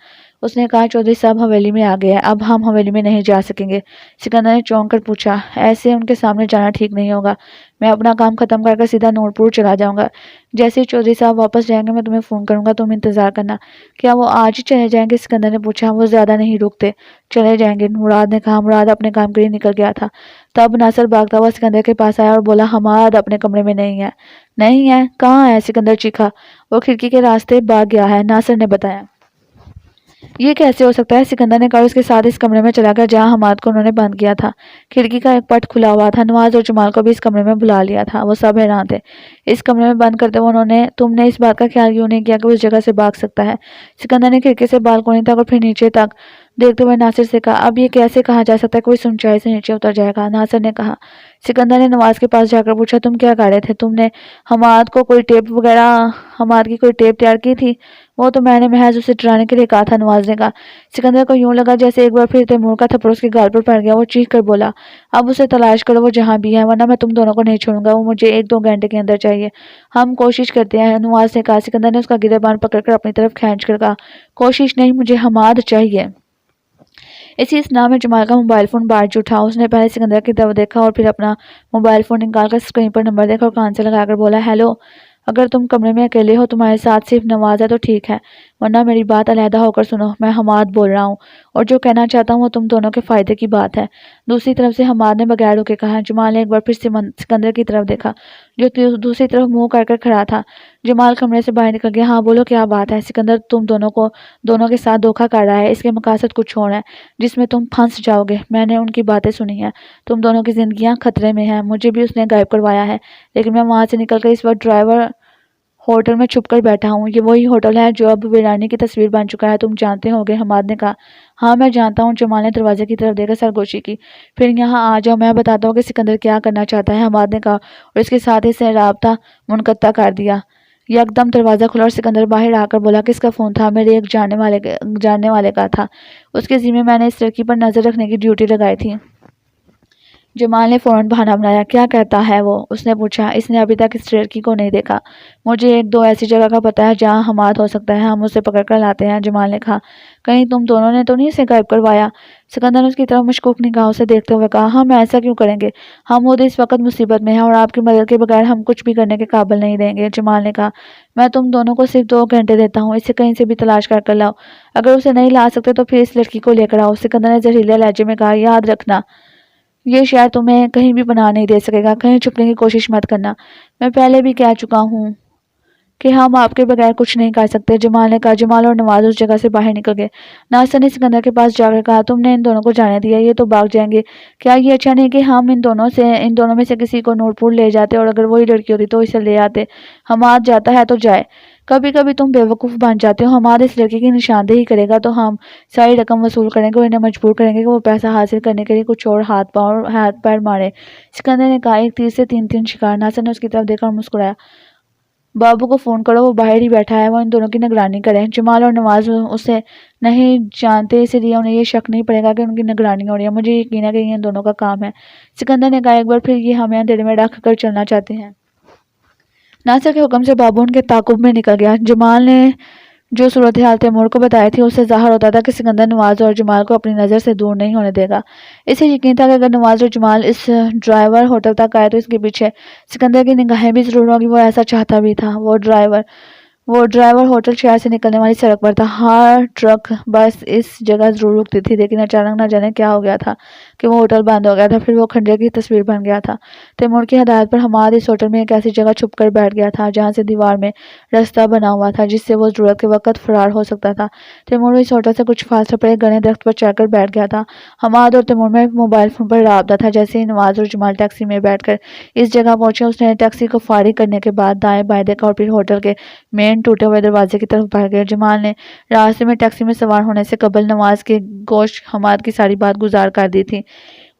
اس نے کہا، چودھری صاحب حویلی میں آ گئے ہیں، اب ہم حویلی میں نہیں جا سکیں گے۔ سکندر نے چونک کر پوچھا، ایسے ان کے سامنے جانا ٹھیک نہیں ہوگا، میں اپنا کام ختم کر سیدھا نور پور چلا جاؤں گا، جیسے ہی چودھری صاحب واپس جائیں گے میں تمہیں فون کروں گا، تم انتظار کرنا۔ کیا وہ آج ہی چلے جائیں گے؟ سکندر نے پوچھا۔ وہ زیادہ نہیں رکتے، چلے جائیں گے، مراد نے کہا۔ مراد اپنے کام کے لیے نکل گیا تھا۔ تب ناصر بھاگتا ہوا سکندر کے پاس آیا اور بولا، حماد اپنے کمرے میں نہیں ہے۔ نہیں ہے؟ کہاں ہے؟ سکندر چیخا۔ وہ کھڑکی کے راستے بھاگ گیا ہے، ناصر نے بتایا۔ یہ کیسے ہو سکتا ہے؟ سکندر نے کہا، اس کے ساتھ اس کمرے میں چلا گیا جہاں حماد کو انہوں نے بند کیا تھا۔ کھڑکی کا ایک پٹ کھلا ہوا تھا۔ نواز اور جمال کو بھی اس کمرے میں بلا لیا تھا، وہ سب حیران تھے۔ اس کمرے میں بند کرتے ہوئے تم نے اس بات کا خیال کیوں نہیں کیا کہ وہ اس جگہ سے بھاگ سکتا ہے؟ سکندر نے کھڑکی سے بالکونی تک اور پھر نیچے تک دیکھتے ہوئے ناصر سے کہا، اب یہ کیسے کہا جا سکتا ہے کہ وہ اس اونچائی سے نیچے اتر جائے گا؟ ناصر نے کہا۔ سکندر نے نواز کے پاس جا کر پوچھا، تم کیا کر رہے تھے؟ تم نے حماد کی کوئی ٹیپ تیار کی تھی؟ وہ تو میں نے محض اسے ڈرانے کے لیے کہا تھا، نواز نے کہا۔ سکندر کو یوں لگا جیسے ایک بار پھر تیمور کا تھپڑ اس کے گال پر پڑ گیا۔ وہ چیخ کر بولا، اب اسے تلاش کرو، وہ جہاں بھی ہے، ورنہ میں تم دونوں کو نہیں چھوڑوں گا، وہ مجھے 1-2 گھنٹے کے اندر چاہیے۔ ہم کوشش کرتے ہیں، نواز نے کہا۔ سکندر نے اس کا گریبان پکڑ کر اپنی طرف کھینچ کر کہا، کوشش نہیں، مجھے حماد چاہیے۔ اسی اثنا میں جمال کا موبائل فون بارج اٹھا۔ اس نے پہلے سکندر کی طرف دیکھا اور پھر اپنا موبائل فون نکال کر اسکرین پر نمبر دیکھا اور کان سے لگا کر بولا، ہیلو، اگر تم کمرے میں اکیلے ہو، تمہارے ساتھ صرف نواز ہے تو ٹھیک ہے، ورنہ میری بات علیحدہ ہو کر سنو، میں حماد بول رہا ہوں، اور جو کہنا چاہتا ہوں وہ تم دونوں کے فائدے کی بات ہے۔ دوسری طرف سے حماد نے بغیر رکے کہا۔ جمال نے ایک بار پھر سکندر کی طرف دیکھا جو دوسری طرف منہ کر کھڑا تھا۔ جمال کمرے سے باہر نکل گیا۔ ہاں بولو، کیا بات ہے؟ سکندر تم دونوں کے ساتھ دھوکہ کر رہا ہے، اس کے مقاصد کچھ اور ہیں جس میں تم پھنس جاؤ گے۔ میں نے ان کی باتیں سنی ہیں، تم دونوں کی زندگیاں خطرے میں ہیں، مجھے بھی اس نے غائب کروایا ہے، لیکن میں وہاں سے نکل کر اس وقت ڈرائیور ہوٹل میں چھپ کر بیٹھا ہوں. یہ وہی ہوٹل ہے جو اب ویرانی کی تصویر بن چکا ہے, تم جانتے ہوگے, حماد نے کہا. ہاں میں جانتا ہوں. جمال نے دروازے کی طرف دیکھ کر سرگوشی کی. پھر یہاں آ جاؤ, میں بتاتا ہوں کہ سکندر کیا کرنا چاہتا ہے, حماد نے کہا, اور اس کے ساتھ ہی سے رابطہ منقطع کر دیا. یک دم دروازہ کھلا اور سکندر باہر آ کر بولا, کس کا فون تھا؟ میرے ایک جاننے والے کا تھا. اس کے ذمہ میں نے اس لڑکی پر نظر رکھنے کی ڈیوٹی لگائی تھی. جمال نے فوراً بہانہ بنایا. کیا کہتا ہے وہ؟ اس نے پوچھا. اس نے ابھی تک اس لڑکی کو نہیں دیکھا. مجھے ایک دو ایسی جگہ کا پتہ ہے جہاں حماد ہو سکتا ہے, ہم اسے پکڑ کر لاتے ہیں, جمال نے کہا. کہیں تم دونوں نے تو نہیں اسے غائب کروایا؟ سکندر نے اس کی طرف مشکوک نگاہوں سے دیکھتے ہوئے کہا. ہم ایسا کیوں کریں گے؟ حمود اس وقت مصیبت میں ہے اور آپ کی مدد کے بغیر ہم کچھ بھی کرنے کے قابل نہیں رہیں گے, جمال نے کہا. میں تم دونوں کو صرف 2 گھنٹے دیتا ہوں, اسے کہیں سے بھی تلاش کر لاؤ. اگر اسے نہیں لا سکتے تو پھر اس لڑکی کو لے کر آؤ. سکندر نے زہریلے لہجے میں کہا. یاد رکھنا یہ شہر تمہیں کہیں بھی پناہ نہیں دے سکے گا, کہیں چھپنے کی کوشش مت کرنا. میں پہلے بھی کہہ چکا ہوں کہ ہم آپ کے بغیر کچھ نہیں کر سکتے, جمال نے کہا. جمال اور نواز اس جگہ سے باہر نکل گئے. ناصر نے سکندر کے پاس جا کر کہا, تم نے ان دونوں کو جانے دیا, یہ تو بھاگ جائیں گے. کیا یہ اچھا نہیں کہ ہم ان دونوں میں سے کسی کو نور پور لے جاتے, اور اگر وہی لڑکی ہوتی تو اسے لے آتے. حماد جاتا ہے تو جائے. کبھی کبھی تم بیوقوف بن جاتے ہو. حماد اس لڑکی کی نشاندہی کرے گا تو ہم ساری رقم وصول کریں گے اور انہیں مجبور کریں گے کہ وہ پیسہ حاصل کرنے کے لیے کچھ اور ہاتھ پیر مارے. سکندر نے کہا. 1 تیر سے 3 شکار. ناصر نے اس کی طرف دیکھ کر مسکرایا. بابو کو فون کرو, وہ باہر ہی بیٹھا ہے, وہ ان دونوں کی نگرانی کریں. جمال اور نواز اسے نہیں جانتے, اس لیے انہیں یہ شک نہیں پڑے گا کہ ان کی نگرانی ہو رہی ہے. مجھے یقین ہے کہ یہ ان دونوں کا کام ہے. سکندر نے کہا. ایک بار پھر یہ ہمیں اندھیرے میں رکھ کر چلنا چاہتے ہیں. ناصر کے حکم سے بابو ان کے تعاقب میں نکل گیا. جمال نے جو صورتحال تیمور کو بتائی تھی, اس سے ظاہر ہوتا تھا کہ سکندر نواز اور جمال کو اپنی نظر سے دور نہیں ہونے دے گا. اسے یقین تھا کہ اگر نواز اور جمال اس ڈرائیور ہوٹل تک آئے تو اس کے پیچھے سکندر کی نگاہیں بھی ضرور ہوگی. وہ ایسا چاہتا بھی تھا. وہ ڈرائیور ہوٹل شہر سے نکلنے والی سڑک پر تھا. ہر ٹرک بس اس جگہ ضرور رکتی تھی, لیکن اچانک نہ جانے کیا ہو گیا تھا کہ وہ ہوٹل بند ہو گیا تھا. پھر وہ کھنڈر کی تصویر بن گیا تھا. تیمور کی ہدایت پر حماد اس ہوٹل میں ایک ایسی جگہ چھپ کر بیٹھ گیا تھا جہاں سے دیوار میں رستہ بنا ہوا تھا, جس سے وہ ضرورت کے وقت فرار ہو سکتا تھا. تیمور اس ہوٹل سے کچھ فاصلے پر ایک گھنے درخت پر چڑھ کر بیٹھ گیا تھا. حماد اور تیمور میں موبائل فون پر رابطہ تھا. جیسے ہی نواز اور جمال ٹیکسی میں بیٹھ کر اس جگہ پہنچے, اس نے ٹیکسی کو فارغ کرنے کے بعد دائیں بائیں دیکھا اور پھر ہوٹل کے مین ٹوٹے ہوئے دروازے کی طرف بڑھ گئے. جمال نے راستے میں ٹیکسی میں سوار ہونے سے قبل نواز کے گوش حماد کی ساری بات گزار کر دی تھی.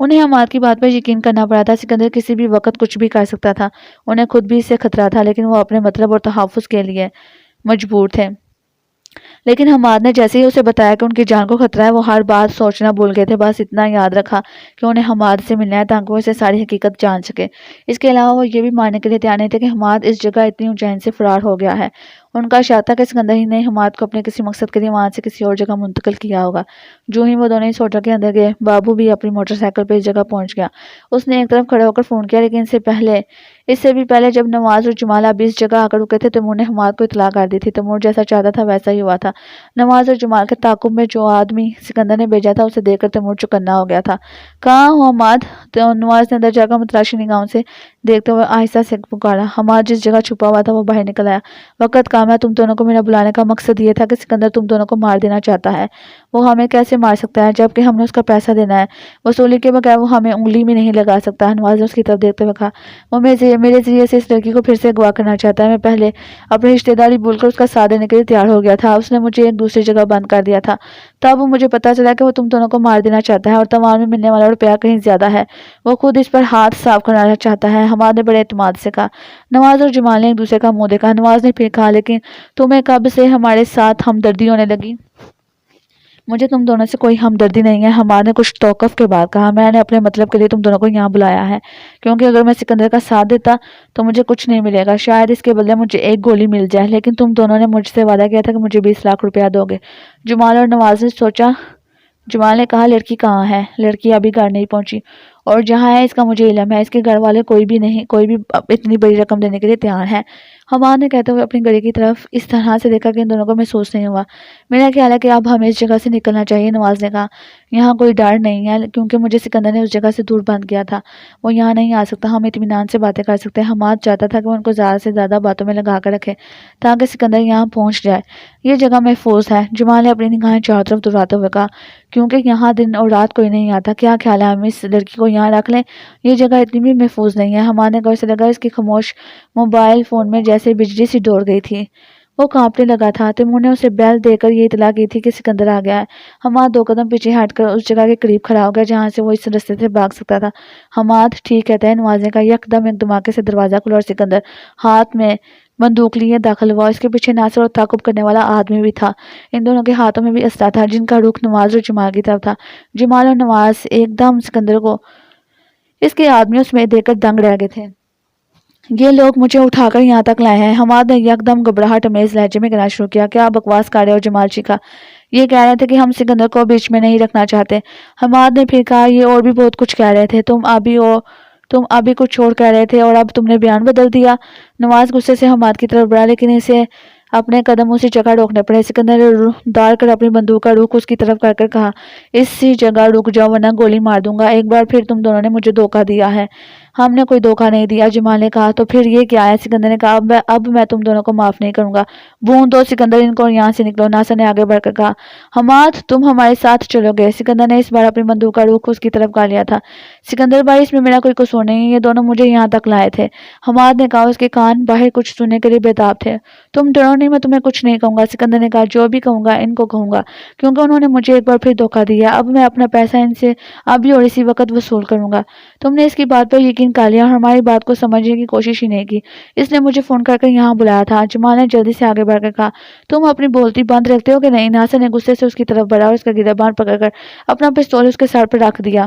انہیں حماد کی بات پر یقین کرنا پڑا تھا. سکندر کسی بھی وقت کچھ بھی کر سکتا تھا. انہیں خود بھی اس سے خطرہ تھا, لیکن وہ اپنے مطلب اور تحفظ کے لیے مجبور تھے. لیکن حماد نے جیسے ہی اسے بتایا کہ ان کی جان کو خطرہ ہے, وہ ہر بات سوچنا بھول گئے تھے. بس اتنا یاد رکھا کہ انہیں حماد سے ملنا ہے تاکہ وہ اسے ساری حقیقت جان سکے. اس کے علاوہ وہ یہ بھی ماننے کے لیے تیار نہیں تھے کہ حماد اس جگہ اتنی اونچائی سے فرار ہو گیا ہے. ان کا شک تھا کہ سکندر ہی نے حماد کو اپنے کسی مقصد کے لیے وہاں سے کسی اور جگہ منتقل کیا ہوگا. جو ہی وہ دونوں اس ہوٹل کے اندر گئے, بابو بھی اپنی موٹر سائیکل پہ اس جگہ پہنچ گیا. اس نے ایک طرف کھڑے ہو کر فون کیا, لیکن اس سے بھی پہلے جب نواز اور جمال اب اس جگہ آ کر رکے تھے, تیمور نے حماد کو اطلاع کر دی تھی. تیمور جیسا چاہتا تھا ویسا ہی ہوا تھا. نواز اور جمال کے تعاقب میں جو آدمی سکندر نے بھیجا تھا, اسے دیکھ کر تیمور چوکنا ہو گیا تھا. کہاں ہو حماد؟ نواز نے اندر جا کر متلاشی نگاہوں سے دیکھتے ہوئے آہستہ سے پکارا. حماد جس جگہ چھپا ہوا تھا وہ باہر نکل آیا. وقت کام ہے, تم دونوں کو میرا بلانے کا مقصد یہ تھا کہ سکندر تم دونوں کو مار دینا چاہتا ہے. وہ ہمیں کیسے مار سکتا ہے جبکہ ہم نے اس کا پیسہ دینا ہے؟ وصولی کے بغیر وہ ہمیں انگلی بھی نہیں لگا سکتا. نواز نے اس کی طرف دیکھتے ہوئے کہا. وہ میرے ذریعے سے اس لڑکی کو پھر سے اغوا کرنا چاہتا ہے. میں پہلے اپنی رشتہ داری بھول کر اس کا ساتھ دینے کے لیے تیار ہو گیا تھا. اس نے مجھے ایک دوسری جگہ بند کر دیا تھا. تب مجھے پتا چلا کہ وہ تم دونوں کو مار دینا چاہتا ہے اور تمام میں ملنے والا روپیہ کہیں زیادہ ہے. وہ خود اس پر ہاتھ صاف کرنا چاہتا ہے, حماد نے بڑے اعتماد سے کہا. نواز اور جمال نے ایک دوسرے کا منہ دیکھا. نواز نے پھر کہا, لیکن تمہیں کب سے ہمارے ساتھ ہمدردی ہونے لگی؟ مجھے تم دونوں سے کوئی ہمدردی نہیں ہے, حماد نے کچھ توقف کے بعد کہا. میں نے اپنے مطلب کے لیے تم دونوں کو یہاں بلایا ہے, کیونکہ اگر میں سکندر کا ساتھ دیتا تو مجھے کچھ نہیں ملے گا. شاید اس کے بدلے مجھے ایک گولی مل جائے, لیکن تم دونوں نے مجھ سے وعدہ کیا تھا کہ مجھے 20 لاکھ روپیہ دو گے. جمال اور نواز نے سوچا. جمال نے کہا, لڑکی کہاں ہے؟ لڑکی ابھی گھر نہیں پہنچی, اور جہاں ہے اس کا مجھے علم ہے. اس کے گھر والے کوئی بھی اتنی بڑی رقم دینے کے لیے تیار ہے. حماد نے کہتے ہوئے اپنی گھڑی کی طرف اس طرح سے دیکھا کہ ان دونوں کو محسوس نہیں ہوا. میرا خیال ہے کہ اب ہمیں اس جگہ سے نکلنا چاہیے, نواز نے کہا. یہاں کوئی ڈر نہیں ہے, کیونکہ مجھے سکندر نے اس جگہ سے دور بند کیا تھا. وہ یہاں نہیں آ سکتا. ہم اطمینان سے باتیں کر سکتے ہیں. حماد چاہتا تھا کہ وہ ان کو زیادہ سے زیادہ باتوں میں لگا کر رکھے تاکہ سکندر یہاں پہنچ جائے. یہ جگہ محفوظ ہے۔ جمال نے اپنی نگاہیں چاروں طرف دہراتے ہوئے کہا، کیونکہ یہاں دن اور رات کوئی نہیں آتا، کیا خیال ہے ہم اس لڑکی کو یہاں رکھ لیں؟ یہ جگہ اتنی بھی محفوظ نہیں ہے۔ حماد نے غور سے لگا اس کی خاموش موبائل فون میں جیسے بجلی سی دوڑ گئی تھی۔ وہ کانپنے لگا تھا۔ تیمور نے اسے بیل دے کر یہ اطلاع کی تھی کہ سکندر آ گیا ہے۔ حماد 2 قدم پیچھے ہٹ کر اس جگہ کے قریب کھڑا ہو گیا جہاں سے وہ اس رستے سے بھاگ سکتا تھا۔ حماد ٹھیک کہتا ہے، نواز نے کہا۔ یکدم ایک دھماکے سے دروازہ کھلا اور سکندر ہاتھ میں بندوق لیے داخل ہوا۔ اس کے پیچھے ناصر اور تعاقب کرنے والا آدمی بھی تھا۔ ان دونوں کے ہاتھوں میں بھی اسلحہ تھا جن کا رخ نواز اور جمال کی طرف تھا۔ جمال اور نواز ایک دم سکندر کو اس کے آدمیوں سمیت دیکھ کر دنگ رہ گئے تھے۔ یہ لوگ مجھے اٹھا کر یہاں تک لائے ہیں۔ حماد نے یکدم گھبراہٹ امیز لہجے میں کہنا شروع کیا۔ کیا بکواس کر رہے ہو؟ جمال چیخا۔ یہ کہہ رہے تھے کہ ہم سکندر کو بیچ میں نہیں رکھنا چاہتے۔ حماد نے پھر کہا، یہ اور بھی بہت کچھ کہہ رہے تھے۔ تم ابھی کچھ اور کہہ رہے تھے اور اب تم نے بیان بدل دیا۔ نواز غصے سے حماد کی طرف بڑھا لیکن اسے اپنے قدم اسی جگہ روکنے پڑے۔ سکندر نے دار کر اپنی بندوق کا رخ اس کی طرف کر کہا، اسی جگہ رک جاؤ ورنہ گولی مار دوں گا۔ ایک بار پھر تم دونوں نے مجھے دھوکہ دیا ہے۔ ہم نے کوئی دھوکہ نہیں دیا، جمال نے کہا۔ تو پھر یہ کیا ہے؟ سکندر نے کہا، اب میں تم دونوں کو معاف نہیں کروں گا۔ بون دو سکندر ان کو، یہاں سے نکلو۔ ناصر نے آگے بڑھ کر کہا، حماد تم ہمارے ساتھ چلو گے؟ سکندر نے اس بار اپنی بندوق کا رخ اس کی طرف کر لیا تھا۔ سکندر بھائی اس میں میرا کوئی قصور نہیں، یہ دونوں مجھے یہاں تک لائے تھے۔ حماد نے کہا۔ اس کے کان باہر کچھ سننے کے لیے بےتاب تھے۔ تم ڈرو نہیں، میں تمہیں کچھ نہیں کہوں گا۔ سکندر نے کہا، جو بھی کہوں گا ان کو کہوں گا کیونکہ انہوں نے مجھے ایک بار پھر دھوکہ دیا۔ اب میں اپنا پیسہ ان سے ابھی اور اسی وقت وصول کروں گا۔ تم نے اس کی بات پر یقین کر لیا اور ہماری بات کو سمجھنے کی کوشش ہی نہیں کی۔ اس نے مجھے فون کر یہاں بلایا تھا۔ جمال نے جلدی سے آگے بڑھ کر کہا، تم اپنی بولتی بند رکھتے ہو کہ نہیں؟ ناصر نے غصے سے اس کی طرف بڑھا اور اس کا گریبان پکڑ کر اپنا پستول اس کے سر پر رکھ دیا۔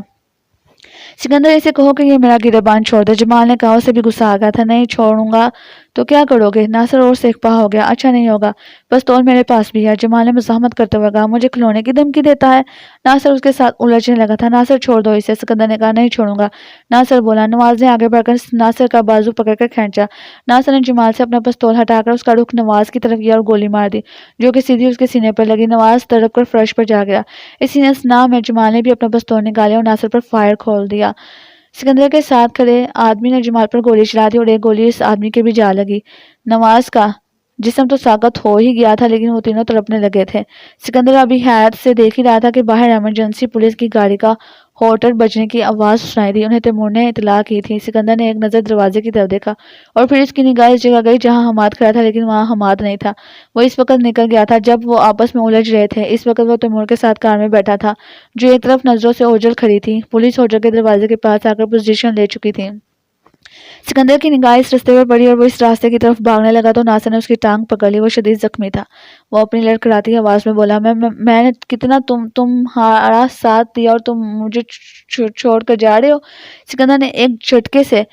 سکندر اسے کہو کہ یہ میرا گریبان چھوڑ دے۔ جمال نے کہا۔ اسے بھی غصہ آ گیا تھا۔ نہیں چھوڑوں گا تو کیا کرو گے؟ ناصر اور سیکپا ہو گیا۔ اچھا نہیں ہوگا، پستول میرے پاس بھی ہے۔ جمال نے مزاحمت کرتے ہوئے کہا، مجھے کھلونے کی دھمکی دیتا ہے؟ ناصر اس کے ساتھ الجھنے لگا تھا۔ ناصر چھوڑ دو اسے۔ سکندر نے کہا، نہیں چھوڑوں گا۔ ناصر بولا۔ نواز نے آگے بڑھ کر ناصر کا بازو پکڑ کر کھینچا۔ ناصر نے جمال سے اپنا پستول ہٹا کر اس کا رخ نواز کی طرف کیا اور گولی مار دی جو کہ سیدھی اس کے سینے پر لگی۔ نواز تڑپ کر فرش پر جا گیا۔ اسی اثنا میں جمال نے بھی اپنا پستول نکالا اور ناصر پر فائر کھول دیا۔ سکندر کے ساتھ کھڑے آدمی نے جمال پر گولی چلا دی اور ایک گولی اس آدمی کے بھی جا لگی۔ نواز کا جسم تو ساکت ہو ہی گیا تھا لیکن وہ تینوں تڑپنے لگے تھے۔ سکندر ابھی حیرت سے دیکھ ہی رہا تھا کہ باہر ایمرجنسی پولیس کی گاڑی کا ہارن بجنے کی آواز سنائی دی۔ انہیں تیمور نے اطلاع کی تھی۔ سکندر نے ایک نظر دروازے کی طرف دیکھا اور پھر اس کی نگاہ اس جگہ گئی جہاں حماد کھڑا تھا لیکن وہاں حماد نہیں تھا۔ وہ اس وقت نکل گیا تھا جب وہ آپس میں الجھ رہے تھے۔ اس وقت وہ تیمور کے ساتھ کار میں بیٹھا تھا جو ایک طرف نظروں سے اوجھل کھڑی تھی۔ پولیس ہوٹل کے دروازے کے پاس آ کر پوزیشن لے چکی تھی۔ سکندر کی نگاہ اس راستے پر پڑی اور وہ اس راستے کی طرف بھاگنے لگا تو ناصر نے اس کی ٹانگ پکڑ لی۔ وہ شدید زخمی تھا۔ وہ اپنی لڑکھڑاتی آواز میں بولا، میں نے کتنا تمہارا ساتھ دیا اور تم مجھے چھوڑ کر جا رہے ہو؟ سکندر نے ایک جھٹکے سے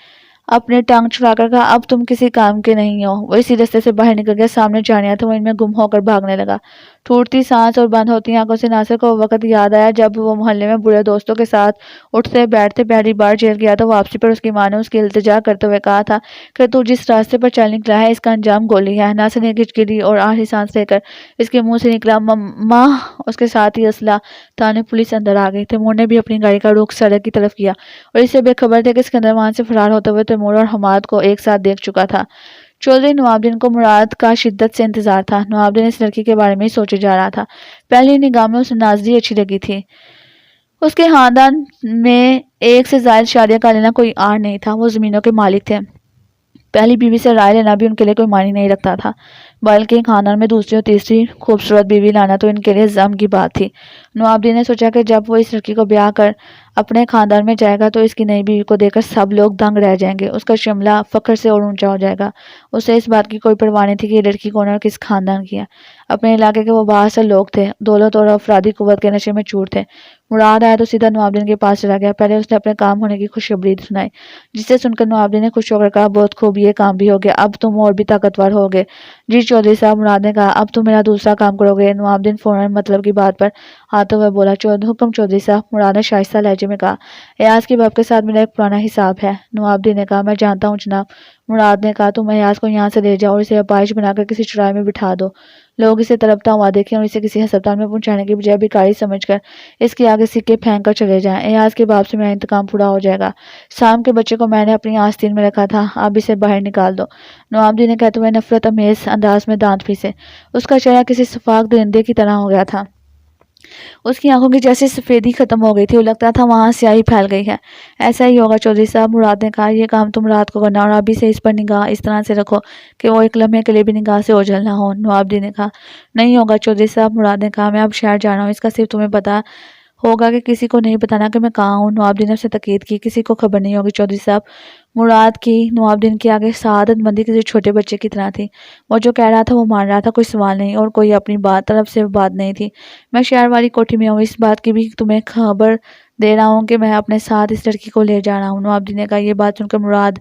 اپنی ٹانگ چھڑا کر کہا، اب تم کسی کام کے نہیں ہو۔ وہ اسی راستے سے باہر نکل گیا۔ سامنے جھاڑیاں تھیں، وہ ان میں گم ہو کر بھاگنے لگا۔ ٹوٹتی سانس اور بند ہوتی آنکھوں سے ناصر کو وہ وقت یاد آیا جب وہ محلے میں برے دوستوں کے ساتھ اٹھتے بیٹھتے پہلی بار جیل گیا تھا۔ واپسی پر اس کی ماں نے اس کی التجا کرتے ہوئے کہا تھا کہ تو جس راستے پر چل نکلا ہے اس کا انجام گولی ہے۔ ناصر نے ہچکی لی اور آخری سانس لے کر اس کے منہ سے نکلا، ماں! اس کے ساتھ ہی اسلحہ تانے پولیس اندر آ گئی۔ تیمور نے بھی اپنی گاڑی کا رخ سڑک کی طرف کیا اور اس سے بے خبر تھے کہ سکندر وہاں سے فرار ہوتے ہوئے تیمور اور حماد کو ایک ساتھ دیکھ چکا تھا۔ چودھری نوابدین کو مراد کا شدت سے انتظار تھا۔ نوابدین اس لڑکی کے بارے میں ہی سوچے جا رہا تھا۔ پہلی نگاہ میں اسے نازلی اچھی لگی تھی۔ اس کے خاندان میں ایک سے زائد شادیاں کر لینا کوئی آڑ نہیں تھا۔ وہ زمینوں کے مالک تھے۔ پہلی بیوی سے رائے لینا بھی ان کے لیے کوئی معنی نہیں رکھتا تھا، بلکہ خاندان میں دوسری اور تیسری خوبصورت بیوی لانا تو ان کے لیے غم کی بات تھی۔ نوابدین نے سوچا کہ جب وہ اس لڑکی کو بیاہ کر اپنے خاندان میں جائے گا تو اس کی نئی بیوی کو دیکھ کر سب لوگ دنگ رہ جائیں گے۔ اس کا شملہ فخر سے اور اونچا ہو جائے گا۔ اسے اس بات کی کوئی پرواہ نہیں تھی کہ یہ لڑکی کون اور کس خاندان کی ہے۔ اپنے علاقے کے وہ بااثر لوگ تھے، دولت اور افرادی قوت کے نشے میں چور تھے۔ مراد آیا تو سیدھا نوابدین کے پاس چلا گیا۔ پہلے اس نے اپنے کام ہونے کی خوشخبری سنائی، جسے سن کر نوابدین نے خوش ہو کر کہا، بہت خوب، یہ کام بھی ہو گیا، اب تم اور بھی طاقتور ہوگے۔ جی چودھری صاحب، مراد نے کہا، اب تم میرا دوسرا کام کرو گے۔ نوابدین فوراً مطلب کی بات پر آتے ہوئے بولا۔ حکم چودھری صاحب، مراد نے شائستہ لہجے میں کہا۔ ایاز کے باپ کے ساتھ میرا ایک پرانا حساب ہے۔ نوابدین نے کہا، میں جانتا ہوں جناب۔ مراد نے کہا، تم ایاز کو یہاں سے لے جاؤ اور اسے اپائش بنا کر کسی چوراہے میں بٹھا دو۔ لوگ اسے تڑپتا ہوا دیکھیں اور اسے کسی ہسپتال میں پہنچانے کی بجائے بھکاری سمجھ کر اس کے آگے سکے پھینک کر چلے جائیں۔ ایاز کے باپ سے میرا انتقام پورا ہو جائے گا۔ سام کے بچے کو میں نے اپنی آستین میں رکھا تھا، اب اسے باہر نکال دو۔ نوابدین نے کہتے ہوئے نفرت امیز انداز میں دانت پیسے۔ اس کا چہرہ کسی سفاک درندے کی طرح ہو گیا تھا۔ اس کی آنکھوں کی جیسے سفیدی ختم ہو گئی تھی، وہ لگتا تھا وہاں سیاہی پھیل گئی ہے۔ ایسا ہی ہوگا چودھری صاحب، مراد نے کہا۔ یہ کام تم رات کو کرنا اور ابھی سے اس پر نگاہ اس طرح سے رکھو کہ وہ ایک لمحے کے لیے بھی نگاہ سے اوجھل نہ ہو۔ نوابدین نے کہا، نہیں ہوگا چودھری صاحب۔ مراد نے کہا، میں اب شہر جا رہا ہوں، اس کا صرف تمہیں پتا ہوگا کہ کسی کو نہیں بتانا کہ میں کہاں ہوں۔ نوابدین نے اسے تاکید کی، کسی کو خبر نہیں ہوگی چودھری صاحب۔ مراد کی نوابدین کے آگے سعادت مندی کسی چھوٹے بچے کی طرح تھی۔ وہ جو کہہ رہا تھا وہ مان رہا تھا، کوئی سوال نہیں اور کوئی اپنی طرف سے بات نہیں تھی۔ میں شہر والی کوٹھی میں ہوں، اس بات کی بھی تمہیں خبر دے رہا ہوں کہ میں اپنے ساتھ اس لڑکی کو لے جا رہا ہوں۔ نوابدین نے کہا۔ یہ بات سن کر مراد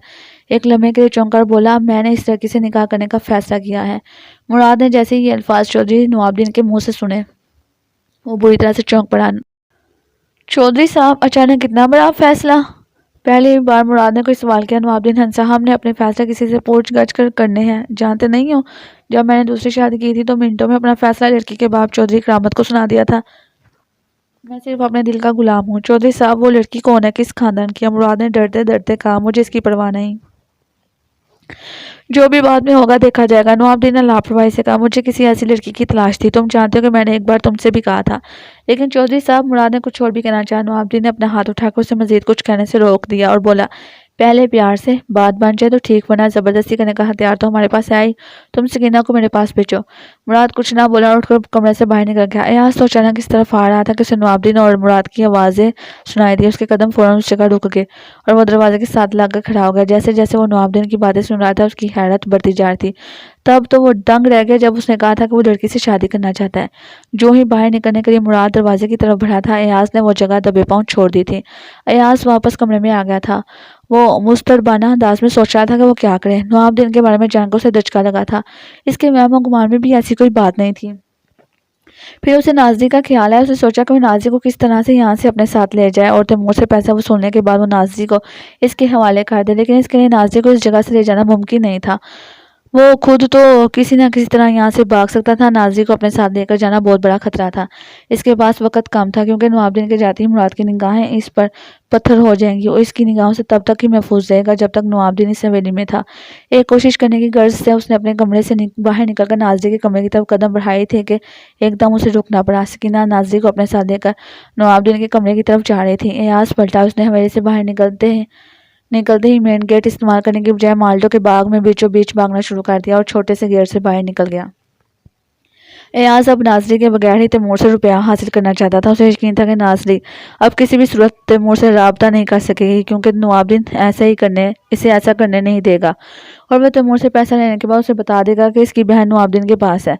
ایک لمحے کے لیے چونک کر بولا، میں نے اس لڑکی سے نکاح کرنے کا فیصلہ کیا ہے۔ مراد نے جیسے ہی یہ الفاظ چودھری نوابدین کے منہ سے سنے، وہ بری طرح سے چونک پڑا۔ چودھری صاحب، اچانک اتنا بڑا فیصلہ؟ پہلی بار مراد نے کوئی سوال کیا۔ نوابدین ہنسا۔ ہم نے اپنے فیصلے کسی سے پوچھ گچھ کر کرنے ہیں، جانتے نہیں ہو؟ جب میں نے دوسری شادی کی تھی تو منٹوں میں اپنا فیصلہ لڑکی کے باپ چودھری کرامت کو سنا دیا تھا۔ میں صرف اپنے دل کا غلام ہوں۔ چودھری صاحب، وہ لڑکی کون ہے، کس خاندان کی ہے؟ مراد نے ڈرتے ڈرتے کہا، مجھے اس کی پرواہ نہیں، جو بھی بعد میں ہوگا دیکھا جائے گا۔ نوابدین نے لاپرواہی سے کہا، مجھے کسی ایسی لڑکی کی تلاش تھی، تم جانتے ہو کہ میں نے ایک بار تم سے بھی کہا تھا۔ لیکن چودھری صاحب، مراد نے کچھ اور بھی کہنا چاہا۔ نوابدین نے اپنا ہاتھ اٹھا کر اسے مزید کچھ کہنے سے روک دیا اور بولا، پہلے پیار سے بات بن جائے تو ٹھیک، ورنہ زبردستی کرنے کا ہتھیار تو ہمارے پاس ہے ہی۔ تم سکینہ کو میرے پاس بھیجو۔ مراد کچھ نہ بولا اور اٹھ کر کمرے سے باہر نکل گیا۔ ایاز تو اچانک اس طرف آ رہا تھا کہ اسے نوابدین اور مراد کی آوازیں سنائی دی۔ اس کے قدم فوراً اس جگہ رک گئے اور وہ دروازے کے ساتھ لگ کر کھڑا ہو گیا۔ جیسے جیسے وہ نوابدین کی باتیں سن رہا تھا، اس کی حیرت بڑھتی جا رہی تھی۔ تب تو وہ دنگ رہ گیا جب اس نے کہا تھا کہ وہ لڑکی سے شادی کرنا چاہتا ہے۔ جو ہی باہر نکلنے کے لیے مراد دروازے کی طرف بڑھا تھا، ایاز نے وہ جگہ دبے پاؤں چھوڑ دی تھی۔ ایاز واپس کمرے میں آ گیا تھا۔ وہ مضطربانہ انداز میں سوچ رہا تھا کہ وہ کیا کرے۔ نوابدین کے بارے میں جان کر اسے دھچکا لگا تھا۔ اس کے وہم و گمان میں بھی ایسی کوئی بات نہیں تھی۔ پھر اسے نازلی کا خیال آیا۔ اس نے سوچا کہ وہ نازلی کو کس طرح سے یہاں سے اپنے ساتھ لے جائے اور تیمور سے پیسہ وصولنے کے بعد وہ نازلی کو اس کے حوالے کر دے، لیکن اس کے لیے نازلی کو اس جگہ سے لے جانا ممکن نہیں تھا۔ وہ خود تو کسی نہ کسی طرح یہاں سے بھاگ سکتا تھا، نازلی کو اپنے ساتھ لے کر جانا بہت بڑا خطرہ تھا۔ اس کے پاس وقت کم تھا کیونکہ نوابدین کے جاتے ہی مراد کی نگاہیں اس پر پتھر ہو جائیں گی۔ وہ اس کی نگاہوں سے تب تک ہی محفوظ رہے گا جب تک نوابدین اس حویلی میں تھا۔ ایک کوشش کرنے کی غرض سے اس نے اپنے کمرے سے باہر نکل کر نازلی کے کمرے کی طرف قدم بڑھائے تھے کہ ایک دم اسے رکنا پڑا۔ سکینہ نازلی کو اپنے ساتھ لے کر نوابدین کے کمرے کی طرف جا رہی تھی۔ ایاز پلٹا۔ اس نے حویلی سے باہر نکلتے ہی مین گیٹ استعمال کرنے کی بجائے مالٹو کے باغ میں بیچوں بیچ بھاگنا شروع کر دیا اور چھوٹے سے گیٹ سے باہر نکل گیا۔ ایاز اب نازلی کے بغیر ہی تیمور سے روپیہ حاصل کرنا چاہتا تھا۔ اسے یقین تھا کہ نازلی اب کسی بھی صورت تیمور سے رابطہ نہیں کر سکے گی کیونکہ نوابدین اسے ایسا کرنے نہیں دے گا، اور وہ تیمور سے پیسہ لینے کے بعد اسے بتا دے گا کہ اس کی بہن نوابدین کے پاس ہے،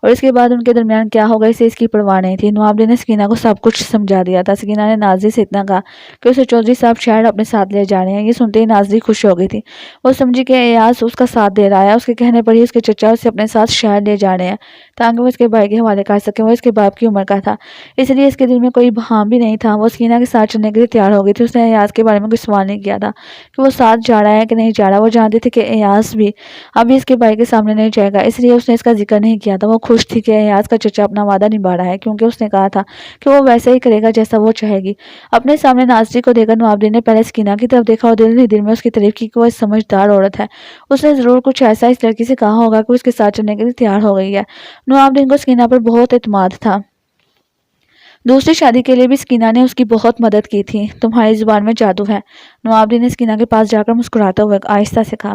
اور اس کے بعد ان کے درمیان کیا ہوگا اسے اس کی پرواہ نہیں تھی۔ نوابدین نے سکینہ کو سب کچھ سمجھا دیا تھا۔ سکینہ نے نازلی سے اتنا کہا کہ اسے چودھری صاحب شہر اپنے ساتھ لے جا رہے ہیں۔ یہ سنتے ہی نازلی خوش ہو گئی تھی۔ وہ سمجھی کہ ایاز اس کا ساتھ دے رہا ہے۔ اس کے کہنے پر ہی اس کے چچا اسے اپنے ساتھ شہر لے جا رہے ہیں تاکہ وہ اس کے بھائی کے حوالے کر سکے۔ وہ اس کے باپ کی عمر کا تھا، اس لیے اس کے دل میں کوئی بہام بھی نہیں تھا۔ وہ سکینہ کے ساتھ چلنے کے لیے تیار ہو گئی تھی۔ اس نے ایاز کے بارے میں کوئی سوال نہیں کیا تھا کہ وہ ساتھ جا رہا ہے کہ نہیں جا رہا۔ وہ جانتی تھی کہ ایاز بھی ابھی اس کے بھائی کے سامنے نہیں جائے گا، اس لیے اس نے اس کا ذکر نہیں کیا تھا۔ وہ خوش تھی کہ ایاز کا چچا اپنا وعدہ نبھا رہا ہے کیونکہ اس نے کہا تھا کہ وہ ویسا ہی کرے گا جیسا وہ چاہے گی۔ اپنے سامنے نازلی کو دیکھ کر نوابدین نے پہلے سکینہ کی طرف دیکھا اور دل ہی دل میں اس کی تعریف کی کہ وہ ایک سمجھدار عورت ہے۔ اس نے ضرور کچھ ایسا اس لڑکی سے کہا ہوگا کہ وہ اس کے ساتھ چلنے کے لیے تیار ہو گئی ہے۔ نوابدین کو سکینہ پر بہت اعتماد تھا۔ دوسری شادی کے لیے بھی سکینہ نے اس کی بہت مدد کی تھی۔ تمہاری زبان میں جادو ہے، نوابدین نے سکینہ کے پاس جا کر مسکراتے ہوئے آہستہ سے کہا۔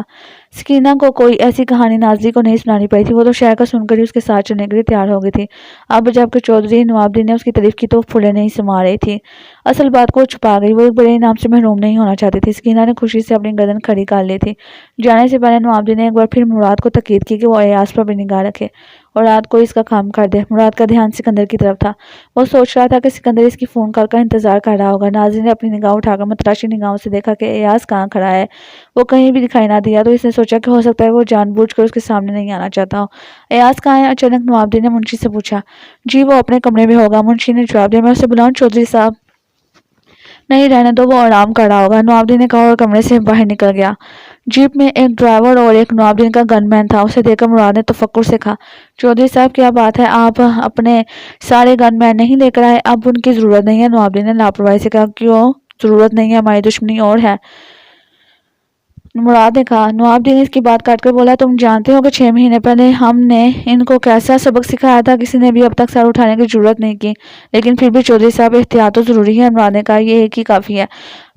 سکینہ کو کوئی ایسی کہانی نازلی کو نہیں سنانی پڑی تھی۔ وہ تو شہر کا سن کر ہی اس کے ساتھ چلنے کے لیے تیار ہو گئی تھی۔ اب جب کہ چودھری نوابدین نے اس کی تعریف کی تو پھولے نہیں سما رہی تھی۔ اصل بات کو چھپا گئی، وہ ایک بڑے انعام سے محروم نہیں ہونا چاہتی تھی۔ سکینہ نے خوشی سے اپنی گردن کھڑی کر لی تھی۔ جانے سے پہلے نوابدین نے ایک بار پھر مراد کو تاکید کی کہ وہ ایاز پر بھی نگاہ رکھے اور رات کو اس کا کام کر دے۔ مراد کا دھیان سکندر کی طرف تھا۔ وہ سوچ رہا تھا کہ سکندر اس کی فون کال کا انتظار کر رہا ہوگا۔ نازلی نے اپنی نگاہ اٹھا کر متلاشی نگاہوں سے دیکھا۔ دیکھا کہ ایاز کہاں کھڑا ہے، وہ کہیں بھی دکھائی نہ دیا تو اس نے سوچا کہ ہو سکتا ہے وہ جان بوجھ کر اس کے سامنے نہیں آنا چاہتا ہو۔ ایاز کہاں ہے؟ اچانک نوابدین نے منشی سے پوچھا۔ جی وہ اپنے کمرے میں ہوگا، منشی نے جواب دیا۔ میں اسے بلاؤں چودھری صاحب؟ نہیں رہنے دو، وہ آرام کر رہا ہوگا، نوابدین نے کہا اور کمرے سے باہر نکل گیا۔ جیپ میں ایک ڈرائیور اور ایک نوابدین کا گن مین تھا۔ اسے دیکھ کر مراد نے تفکر سے کہا، چودھری صاحب کیا بات ہے، آپ اپنے سارے گن مین نہیں لے کر آئے؟ اب ان کی ضرورت نہیں ہے، نوابدین نے لاپرواہی سے کہا۔ کیوں ضرورت نہیں ہے؟ ہماری دشمنی اور ہے، مراد نے کہا۔ نوابدین نے اس کی بات کاٹ کر بولا، تم جانتے ہو کہ 6 مہینے پہلے ہم نے ان کو کیسا سبق سکھایا تھا؟ کسی نے بھی اب تک سر اٹھانے کی جرات نہیں کی، لیکن پھر بھی چودھری صاحب احتیاط تو ضروری ہے، مراد نے کہا۔ یہ ایک ہی کافی ہے،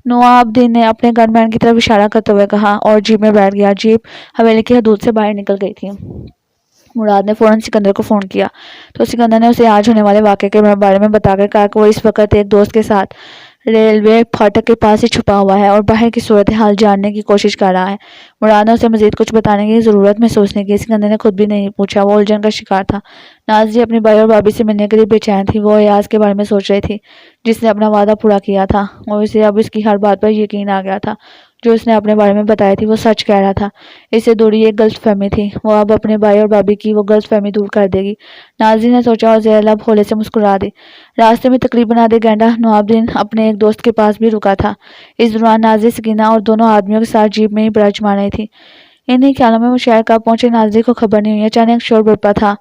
نوابدین نے اپنے گن مین کی طرف اشارہ کرتے ہوئے کہا اور جیپ میں بیٹھ گیا۔ جیپ حویلی کی حدود سے باہر نکل گئی تھی۔ مراد نے فوراً سکندر کو فون کیا تو سکندر نے اسے آج ہونے والے واقعے کے بارے میں بتا کر کہا کہ وہ اس وقت ایک دوست کے ساتھ ریلوے پھاٹک کے پاس ہی چھپا ہوا ہے اور باہر کی صورتحال جاننے کی کوشش کر رہا ہے۔ مراد نے اسے مزید کچھ بتانے کی ضرورت محسوس نہیں کی۔ سکندر نے خود بھی نہیں پوچھا، وہ الجھن کا شکار تھا۔ نازلی اپنی بھائی اور بھابھی سے ملنے کے لیے بے چین تھی۔ وہ ایاز کے بارے میں سوچ رہی تھی جس نے اپنا وعدہ پورا کیا تھا، اور اسے اب اس کی ہر بات پر یقین آ گیا تھا جو اس نے اپنے بارے میں بتائی تھی، وہ سچ کہہ رہا تھا۔ اس سے دوری ایک غلط فہمی تھی، وہ اب اپنے بھائی اور بھابھی کی وہ غلط فہمی دور کر دے گی۔ نازلی نے سوچا اور زیر لب ہولے سے مسکرا دی۔ راستے میں تقریباً آدھے گھنٹہ نوابدین اپنے ایک دوست کے پاس بھی رکا تھا۔ اس دوران نازلی، سکینہ اور دونوں آدمیوں کے ساتھ جیپ میں ہی براجمان رہی تھی۔ انہی خیالوں میں وہ شہر کب پہنچے نازلی کو خبر نہیں ہوئی۔ اچانک شور برپا تھا،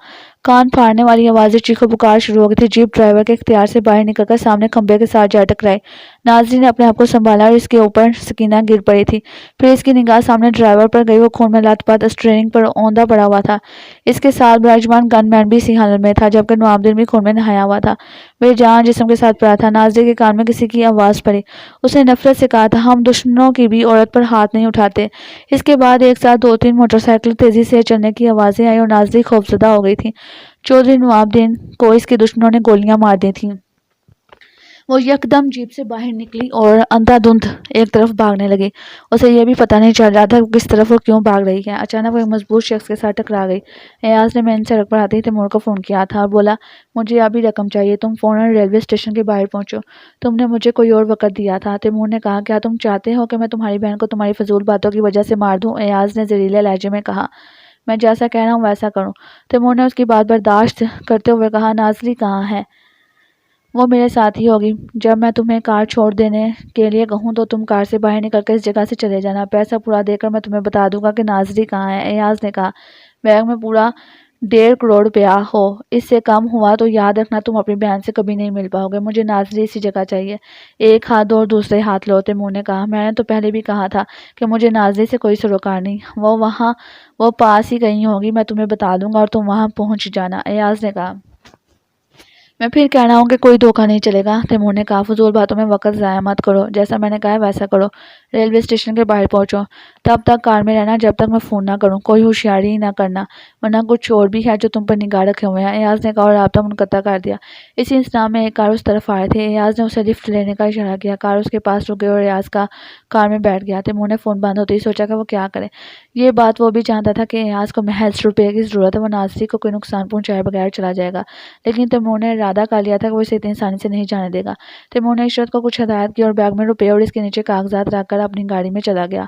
کان پھاڑنے والی آوازیں، چیخو پکار شروع ہو گئی تھی۔ جیپ ڈرائیور کے اختیار سے باہر نکل کر سامنے کھمبے کے ساتھ جا ٹکرائی۔ نازلی نے اپنے آپ کو سنبھالا اور اس کے اوپر سکینہ گر پڑی تھی۔ پھر اس کی نگاہ سامنے ڈرائیور پر گئی، وہ خون میں لت پت اسٹیئرنگ پر اوندا پڑا ہوا تھا۔ اس کے ساتھ براجمان گن مین بھی اسی حالت میں تھا، جبکہ نوابدین بھی خون میں نہایا ہوا تھا، بے جان جسم کے ساتھ پڑا تھا۔ نازلی کے کان میں کسی کی آواز پڑی، اس نے نفرت سے کہا تھا، ہم دشمنوں کی بھی عورت پر ہاتھ نہیں اٹھاتے۔ اس کے بعد ایک ساتھ 2-3 موٹر سائیکل تیزی سے چلنے کی آوازیں آئیں اور نازلی خوفزدہ ہو گئی تھی۔ چودھری نوابدین کو اس کے دشمنوں نے گولیاں مار دی تھیں۔ وہ یکدم جیپ سے باہر نکلی اور اندھا دھند ایک طرف بھاگنے لگی۔ اسے یہ بھی پتہ نہیں چل رہا تھا کہ کس طرف اور کیوں بھاگ رہی ہے۔ اچانک وہ ایک مضبوط شخص کے ساتھ ٹکرا گئی۔ ایاز نے مین سڑک پر آتے ہی تیمور کو فون کیا تھا اور بولا، مجھے ابھی رقم چاہیے، تم فوراً ریلوے اسٹیشن کے باہر پہنچو، تم نے مجھے کوئی اور وقت دیا تھا۔ تیمور نے کہا، کیا تم چاہتے ہو کہ میں تمہاری بہن کو تمہاری فضول باتوں کی وجہ سے مار دوں؟ ایاز نے زہریلے لہجے میں کہا، میں جیسا کہہ رہا ہوں ویسا کرو۔ تیمور نے اس کی بات برداشت کرتے ہوئے کہا، نازلی کہاں ہے؟ وہ میرے ساتھ ہی ہوگی۔ جب میں تمہیں کار چھوڑ دینے کے لیے کہوں تو تم کار سے باہر نکل کر اس جگہ سے چلے جانا، پیسہ پورا دے کر میں تمہیں بتا دوں گا کہ نازلی کہاں ہے۔ ایاز نے کہا، بیگ میں پورا 1.5 کروڑ روپیہ ہو، اس سے کم ہوا تو یاد رکھنا تم اپنی بہن سے کبھی نہیں مل پاؤ گے، مجھے نازلی اسی جگہ چاہیے۔ ایک ہاتھ دو اور دوسرے ہاتھ لو، تیمور نے کہا، میں نے تو پہلے بھی کہا تھا کہ مجھے نازلی سے کوئی سروکار نہیں، وہ پاس ہی کہیں ہوگی، میں تمہیں بتا دوں گا اور تم وہاں پہنچ جانا۔ ایاز نے کہا، میں پھر کہہ رہا ہوں کہ کوئی دھوکہ نہیں چلے گا۔ تیمور نے کہا، فضول باتوں میں وقت ضائع مت کرو، جیسا میں نے کہا ہے ویسا کرو، ریلوے اسٹیشن کے باہر پہنچو، تب تک کار میں رہنا جب تک میں فون نہ کروں، کوئی ہوشیاری ہی نہ کرنا، ورنہ کچھ اور بھی ہے جو تم پر نگاہ رکھے ہوئے ہیں۔ ایاز نے کہا اور رابطہ منقطع کر دیا۔ اسی انسداد میں ایک کار اس طرف آ رہی تھی۔ ایاز نے اسے لفٹ لینے کا اشارہ کیا، کار اس کے پاس رک گئی اور ایاز کا کار میں بیٹھ گیا۔ تیمور نے فون بند ہوتے ہی سوچا کہ وہ کیا کرے۔ یہ بات وہ بھی جانتا تھا کہ ایاز کو محض روپے کی ضرورت ہے، وہ نازلی کو کوئی نقصان پہنچائے بغیر چلا جائے گا، لیکن تیمور نے ارادہ کر لیا تھا کہ وہ اسے اتنی آسانی سے نہیں جانے دے گا۔ تیمور نے عشرت کو کچھ ہدایت کی اور بیگ میں روپے اور اس کے نیچے کاغذات رکھ کر اپنی گاڑی میں چلا گیا۔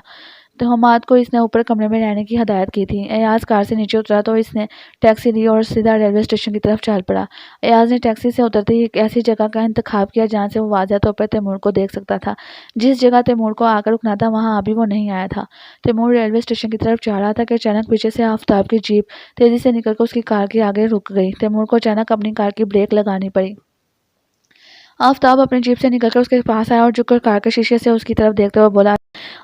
تہمات کو اس نے اوپر کمرے میں رہنے کی ہدایت کی تھی۔ ایاز کار سے نیچے اترا تو اس نے ٹیکسی لی اور سیدھا ریلوے اسٹیشن کی طرف چل پڑا۔ ایاز نے ٹیکسی سے اترتے ہی ایک ایسی جگہ کا انتخاب کیا جہاں سے وہ واضح طور پر تیمور کو دیکھ سکتا تھا۔ جس جگہ تیمور کو آ کر رکنا تھا وہاں ابھی وہ نہیں آیا تھا۔ تیمور ریلوے اسٹیشن کی طرف جا رہا تھا کہ اچانک پیچھے سے آفتاب کی جیپ تیزی سے نکل کر اس کی کار کے آگے رک گئی۔ تیمور کو اچانک اپنی کار کی بریک لگانی پڑی۔ آفتاب اپنی جیپ سے نکل کر اس کے پاس آیا اور جھک کر کار کے شیشے سے اس کی طرف دیکھتے ہوئے بولا،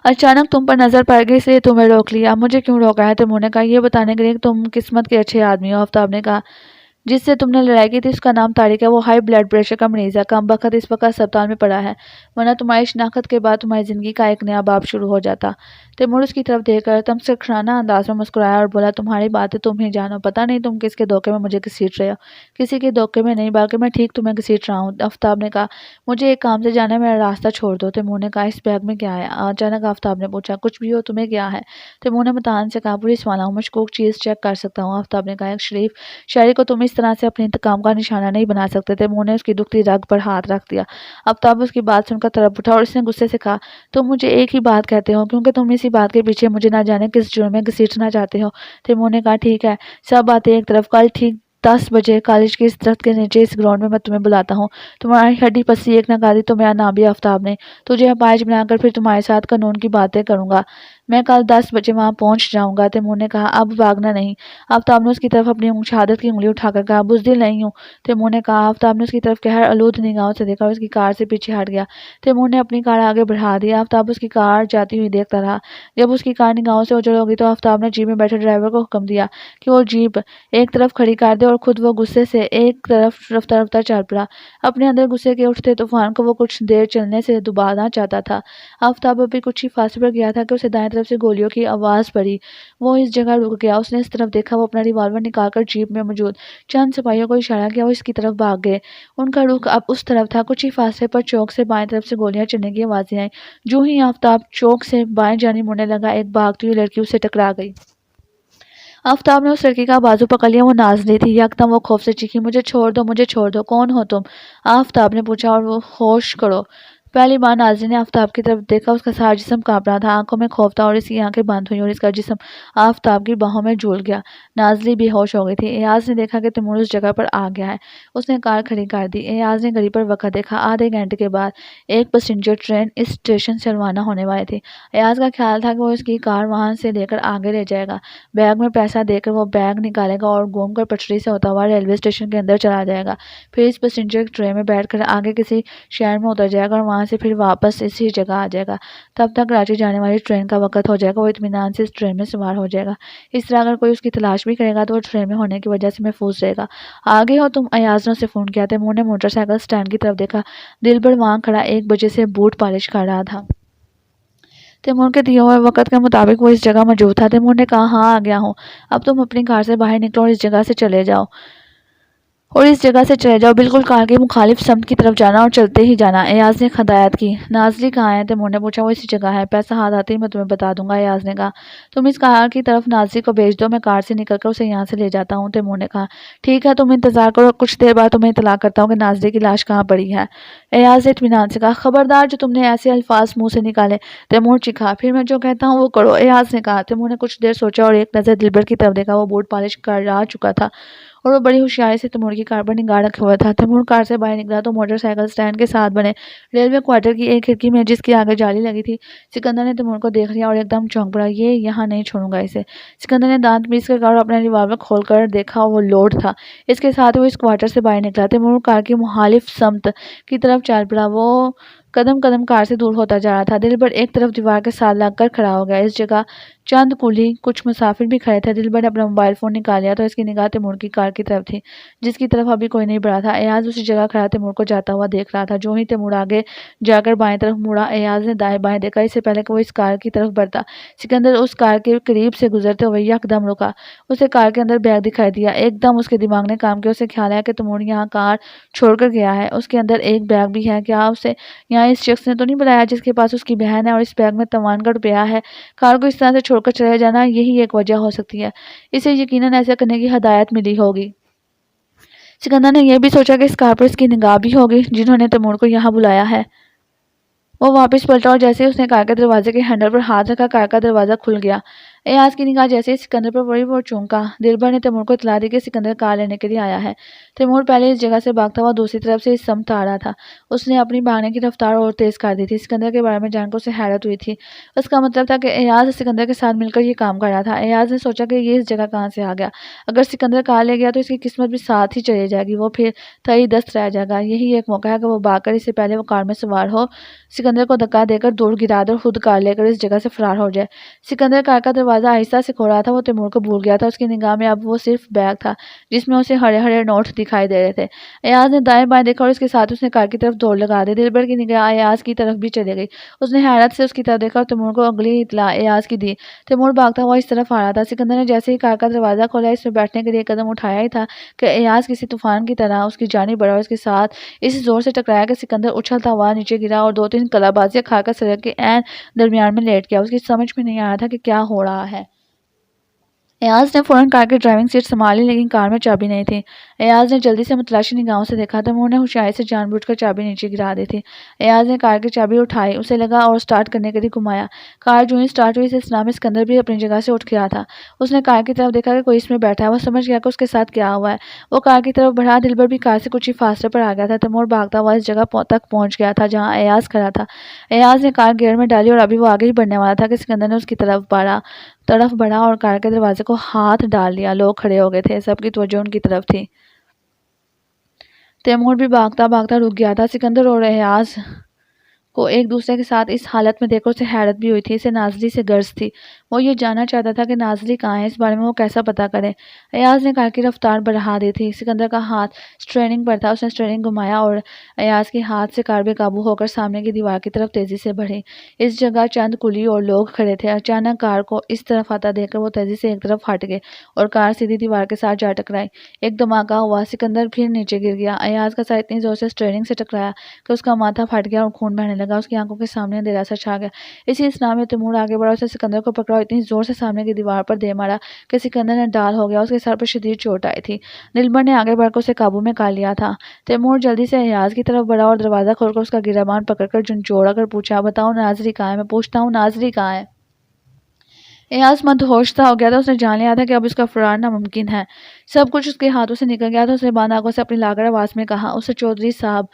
اچانک تم پر نظر پڑ گئی اس لیے تمہیں روک لیا۔ مجھے کیوں روکا ہے؟ تیمور نے کہا، یہ بتانے کے لیے کہ تم قسمت کے اچھے آدمی ہو۔ آفتاب نے کہا، جس سے تم نے لڑائی کی تھی اس کا نام طارق ہے، وہ ہائی بلڈ پریشر کا مریض ہے، کم بخت اس وقت اسپتال میں پڑا ہے، ورنہ تمہاری شناخت کے بعد تمہاری زندگی کا ایک نیا باب شروع ہو جاتا۔ تیمور اس کی طرف دیکھ کر تمسخرانہ انداز میں مسکرایا اور بولا، تمہاری باتیں تم ہی جانو، پتہ نہیں تم کس کے دھوکے میں مجھے گھسیٹ رہے ہو۔ کسی کے دھوکے میں نہیں، بلکہ میں ٹھیک تمہیں گھسیٹ رہا ہوں۔ آفتاب نے کہا، مجھے ایک کام سے جانا ہے، میرا راستہ چھوڑ دو۔ تیمور نے کہا، اس بیگ میں کیا ہے؟ اچانک آفتاب نے پوچھا، کچھ بھی ہو، تمہیں کیا ہے؟ تیمور نے مطمئن سے کہا، پولیس والا ہوں، مشکوک چیز چیک کر سکتا ہوں۔ آفتاب نے کہا، ایک شریف شہری کو تم اس اس طرح سے اپنے انتقام کا نشانہ نہیں بنا سکتے۔ تیمور نے اس کی دکھتی رگ پر ہاتھ رکھ دیا۔ آفتاب اس کی بات سن کر تڑپ اٹھا اور اس نے غصے سے کہا، تم مجھے ایک ہی بات کہتے ہو کیونکہ تم اسی بات کے پیچھے مجھے نہ جانے کس جرم میں گھسیٹنا چاہتے ہو۔ تیمور نے کہا، ٹھیک ہے، سب باتیں ایک طرف، کل ٹھیک 10 بجے کالج کے اس درخت کے نیچے اس گراؤنڈ میں تمہیں بلاتا ہوں۔ تمہاری ہڈی پسلی ایک نہ کاری تو میرا نام بھی آفتاب نہیں۔ تجھے اپاہج بنا کر پھر تمہارے ساتھ قانون کی باتیں کروں گا۔ میں کل 10 بجے وہاں پہنچ جاؤں گا۔ تیمور نے کہا، اب بھاگنا نہیں۔ آفتاب نے اس کی طرف اپنی شہادت کی انگلی اٹھا کر کہا، بزدل نہیں ہوں۔ تیمور نے کہا۔ آفتاب نے اس کی طرف قہر آلود نگاہوں سے دیکھا اور اس کی کار سے پیچھے ہٹ گیا۔ تیمور نے اپنی کار آگے بڑھا دی۔ آفتاب اس کی کار جاتی ہوئی دیکھتا رہا۔ جب اس کی کار نگاہوں سے اوجھل ہو گئی تو آفتاب نے جیپ میں بیٹھے ڈرائیور کو حکم دیا کہ وہ جیپ ایک طرف کھڑی کر دے اور خود وہ غصے سے ایک طرف رفتہ رفتہ چل پڑا۔ اپنے اندر غصے کے اٹھتے طوفان کو وہ کچھ دیر چلنے سے دبانا چاہتا تھا۔ آفتاب ابھی کچھ ہی فاصلے پر گیا تھا کہ اسے دائیں طرف سے گولیوں کی آواز پڑی۔ وہ اس جگہ رک گیا۔ اس نے اس طرف دیکھا، وہ اپنا ریوالور نکال کر جیپ میں موجود چند سپاہیوں کو اشارہ کیا، وہ اس کی طرف بھاگ گئے۔ ان کا رخ اب اس طرف تھا۔ کچھ ہی فاصلے پر چوک سے بائیں طرف سے گولیاں چلنے کی آوازیں آئیں۔ جو ہی آفتاب چوک سے بائیں جانب مڑنے لگا، ایک بھاگتی ہوئی لڑکی اسے ٹکرا گئی۔ آفتاب نے اس لڑکی کا بازو پکڑ لیا، وہ نازلی تھی۔ یکدم وہ خوف سے چیخی، مجھے چھوڑ دو، مجھے چھوڑ دو، کون ہو تم؟ آفتاب نے پوچھا اور وہ ہوش کرو۔ پہلی بار نازلی نے آفتاب کی طرف دیکھا، اس کا سارا جسم کانپ رہا تھا، آنکھوں میں خوف تھا اور اس کی آنکھیں بند ہوئیں اور اس کا جسم آفتاب کی باہوں میں جھول گیا۔ نازلی بے ہوش ہو گئی تھی۔ ایاز نے دیکھا کہ تیمور اس جگہ پر آ گیا ہے۔ اس نے کار کھڑی کر دی۔ ایاز نے گھڑی پر وقت دیکھا، آدھے گھنٹے کے بعد ایک پیسنجر ٹرین اس اسٹیشن سے روانہ ہونے والی تھی۔ ایاز کا خیال تھا کہ وہ اس کی کار وہاں سے لے کر آگے لے جائے گا۔ بیگ میں پیسہ دے کر وہ بیگ نکالے گا اور گھوم کر پٹری سے ہوتا ہوا ریلوے اسٹیشن کے اندر چلا جائے گا۔ پھر اس پیسنجر ٹرین میں بیٹھ کر آگے کسی شہر میں اتر جائے گا اور وہاں سے پھر واپس اسی جگہ آ جائے گا۔ تب تک کراچی جانے والی ٹرین کا وقت ہو جائے گا، وہ اطمینان سے اس ٹرین میں سوار ہو جائے گا۔ اس طرح اگر کوئی اس کی تلاش بھی کرے گا تو وہ ٹرین میں ہونے کی وجہ سے محفوظ رہے گا۔ آگے ہو تم؟ ایاز نے اسے فون کیا۔ تیمور نے موٹر سائیکل سٹینڈ کی طرف دیکھا۔ دلبر وہاں کھڑا 1 بجے سے بوٹ پالش کر رہا تھا۔ تیمور کے دیے ہوئے وقت کے مطابق وہ اس جگہ موجود تھا۔ تیمور نے کہا، ہاں آ گیا ہوں۔ اب تم اپنی کار سے باہر نکلو اور اس جگہ سے چلے جاؤ بالکل کار کی مخالف سمت کی طرف جانا اور چلتے ہی جانا۔ ایاز نے ہدایت کی۔ نازلی کہاں ہے؟ تیمور نے پوچھا۔ وہ اسی جگہ ہے، پیسہ ہاتھ آتے ہی میں تمہیں بتا دوں گا۔ ایاز نے کہا، تم اس کار کی طرف نازلی کو بھیج دو، میں کار سے نکل کر اسے یہاں سے لے جاتا ہوں۔ تیمور نے کہا، ٹھیک ہے، تم انتظار کرو، کچھ دیر بعد تمہیں اطلاع کرتا ہوں کہ نازلی کی لاش کہاں پڑی ہے۔ ایاز نے اطمینان سے کہا، خبردار جو تم نے ایسے الفاظ منہ سے نکالے۔ تیمور چیخا، پھر میں جو کہتا ہوں وہ کرو، ایاز نے کہا۔ تیمور نے کچھ دیر سوچا اور ایک نظر دلبر کی طرف دیکھا۔ وہ بوٹ پالش کر چکا تھا اور وہ بڑی ہوشیاری سے تیمور کی کار پر نگاہ رکھے ہوئے تھا۔ تیمور کار سے باہر نکلا تو موٹر سائیکل سٹینڈ کے ساتھ بنے ریلوے کوارٹر کی ایک کھڑکی میں، جس کی آگے جالی لگی تھی، سکندر نے تیمور کو دیکھ لیا اور ایک دم چونک پڑا۔ یہ یہاں نہیں چھوڑوں گا اسے۔ سکندر نے دانت پیس کر کہا اور اپنا ریوالور کھول کر دیکھا، وہ لوڈ تھا۔ اس کے ساتھ وہ اس کوارٹر سے باہر نکلا۔ تیمور کار کی مخالف سمت کی طرف چل پڑا۔ وہ قدم قدم کار سے دور ہوتا جا رہا تھا۔ دلبر ایک طرف دیوار کے ساتھ لگ کر کھڑا ہو گیا۔ اس جگہ چند کولی، کچھ مسافر بھی کھڑے تھے۔ دلبر نے اپنا موبائل فون نکال لیا تو اس کی نگاہ تیمور کی کار کی طرف تھی، جس کی طرف ابھی کوئی نہیں بڑھا تھا۔ ایاز اسی جگہ کھڑا تیمور کو جاتا ہوا دیکھ رہا تھا۔ جو ہی تیمور آگے جا کر بائیں طرف مڑا، ایاز نے دائیں بائیں دیکھا۔ اس سے پہلے کہ وہ اس کار کی طرف بڑھتا، سکندر اس کار کے قریب سے گزرتے ہوئے یکدم رکا۔ اسے کار کے اندر بیگ دکھائی دیا۔ ایک دم اس کے دماغ نے کام کیا۔ اسے خیال آیا کہ تیمور یہاں کار چھوڑ کر گیا ہے، اس کے اندر ایک بیگ بھی ہے۔ کیا اسے یہاں اس شخص نے تو نہیں بلایا جس کے پاس اس کی بہن ہے اور اس بیگ میں تاوان کا روپیہ ہے؟ کار کو اس طرح سے چھوڑ کر چلے جانا، یہی ایک وجہ ہو سکتی ہے۔ اسے یقیناً ایسا کرنے کی ہدایت ملی ہوگی۔ سکندر نے یہ بھی سوچا کہ اس کار پر اس کی نگاہ بھی ہوگی جنہوں نے تیمور کو یہاں بلایا ہے۔ وہ واپس پلٹا اور جیسے ہی اس نے کار کے دروازے کے ہینڈل پر ہاتھ رکھا، کار کا دروازہ کھل گیا۔ ایاز کی نگاہ جیسے ہی سکندر پر پڑی، وہ چونکا۔ دلبر نے تیمور کو اطلاع دی کہ سکندر کار لینے کے لیے آیا ہے۔ تیمور پہلے اس جگہ سے بھاگتا ہوا دوسری طرف سے اس سمت آ رہا تھا۔ اس نے اپنی بھاگنے کی رفتار اور تیز کر دی تھی۔ سکندر کے بارے میں جان کر اسے حیرت ہوئی تھی۔ اس کا مطلب تھا کہ ایاز سکندر کے ساتھ مل کر یہ کام کر رہا تھا۔ ایاز نے سوچا کہ یہ اس جگہ کہاں سے آ گیا؟ اگر سکندر کار لے گیا تو اس کی قسمت بھی ساتھ ہی چلی جائے گی، وہ پھر تہی دست رہ جائے گا۔ یہی ایک موقع ہے کہ وہ بھاگ کر اس سے پہلے وہ کار میں سوار ہو، سکندر کو دھکا دے کر دور گرا دے اور خود کار لے کر اس جگہ سے فرار ہو جائے۔ سکندر کار کا دروازہ آہستہ سے کھول رہا تھا۔ وہ تیمور کو بھول گیا تھا۔ اس کی نگاہ میں اب وہ صرف بیگ تھا جس میں اسے ہرے ہرے نوٹ دکھائی دے رہے تھے۔ ایاز نے دائیں بائیں دیکھا اور اس کے ساتھ اس نے کار کی طرف دوڑ لگا دی۔ دلبر کی نگاہ ایاز کی طرف بھی چلی گئی۔ اس نے حیرت سے اس کی طرف دیکھا اور تیمور کو اگلی اطلاع ایاز کی دی۔ تیمور بھاگتا ہوا اس طرف آ رہا تھا۔ سکندر نے جیسے ہی کار کا دروازہ کھولا، اس میں بیٹھنے کے لیے قدم اٹھایا ہی تھا کہ ایاز کسی طوفان کی طرح اس کی جانب بڑھا اور اس کے ساتھ اس زور سے ٹکرایا کہ سکندر اچھلتا ہوا نیچے گرا اور 2-3 قلابازیاں کھا کر سڑک کے عین درمیان میں لیٹ گیا۔ اس کی سمجھ میں نہیں آ رہا تھا کہ کیا ہو رہا ہے۔ ایاز نے فوراً کار کی ڈرائیونگ سیٹ سنبھالی لیکن کار میں چابی نہیں تھی۔ ایاز نے جلدی سے متلاشی نگاہوں سے دیکھا۔ تیمور نے ہوشیاری سے جان بوجھ کر چابی نیچے گرا دی تھی۔ ایاز نے کار کی چابی اٹھائی، اسے لگا اور سٹارٹ کرنے کے لیے گھمایا۔ کار جو ہی سٹارٹ ہوئی، اس اثناء میں سکندر بھی اپنی جگہ سے اٹھ گیا تھا۔ اس نے کار کی طرف دیکھا کہ کوئی اس میں بیٹھا ہے۔ وہ سمجھ گیا کہ اس کے ساتھ کیا ہوا ہے۔ وہ کار کی طرف بڑھا، دلبر بھی کار سے کچھ ہی فاصلے پر آ گیا تھا۔ تیمور بھاگتا ہوا اس جگہ تک پہنچ گیا تھا جہاں ایاز کھڑا تھا۔ ایاز نے کار گیئر میں ڈالی اور ابھی وہ آگے ہی بڑھنے والا تھا کہ سکندر نے اس کی طرف بڑھا اور کار کے دروازے کو ہاتھ ڈال لیا۔ لوگ کھڑے ہو گئے تھے، سب کی توجہ ان کی طرف تھی۔ تیمور بھی بھاگتا بھاگتا رک گیا تھا۔ سکندر اور ایاز کو ایک دوسرے کے ساتھ اس حالت میں دیکھ کر اسے حیرت بھی ہوئی تھی۔ اسے نازلی سے غرض تھی۔ وہ یہ جاننا چاہتا تھا کہ نازلی کہاں ہے، اس بارے میں وہ کیسا پتہ کرے۔ ایاز نے کار کی رفتار بڑھا دی تھی۔ سکندر کا ہاتھ سٹیئرنگ پر تھا۔ اس نے سٹیئرنگ گھمایا اور ایاز کے ہاتھ سے کار بے قابو ہو کر سامنے کی دیوار کی طرف تیزی سے بڑھی۔ اس جگہ چند کلی اور لوگ کھڑے تھے۔ اچانک کار کو اس طرف آتا دیکھ کر وہ تیزی سے ایک طرف ہٹ گئے اور کار سیدھی دیوار کے ساتھ جا ٹکرائی۔ ایک دھماکہ ہوا، سکندر پھر نیچے گر گیا۔ ایاز کا سر اتنی زور سے سٹیئرنگ سے ٹکرایا کہ اس کا ماتھا پھٹ گیا اور خون بہنے لگا۔ اس کی آنکھوں کے سامنے اندھیرا سا چھا گیا۔ اسی اثناء میں تیمور آگے بڑھا، اس نے سکندر کو پکڑا اور اتنی زور سے سامنے کی دیوار پر دے مارا کہ سکندر نڈال ہو گیا۔ اس کے سر پر شدید چوٹ آئی تھی۔ دلبر نے آگے بڑھ کر اسے قابو میں کر لیا تھا۔ تیمور جلدی سے ایاز کی طرف بڑھا اور دروازہ کھول کر اس کا گریبان پکڑ کر جھنجھوڑ کر پوچھا، بتاؤ نازلی کہاں ہے؟ میں پوچھتا ہوں نازلی کہاں ہے؟ ایاز مدہوش سا ہو گیا تھا۔ اس نے جان لیا تھا کہ اب اس کا فرار ناممکن ہے۔ سب کچھ اس کے ہاتھوں سے نکل گیا تھا۔ اس نے بند آنکھوں سے اپنی لاغر آواز میں کہا، اسے چودھری صاحب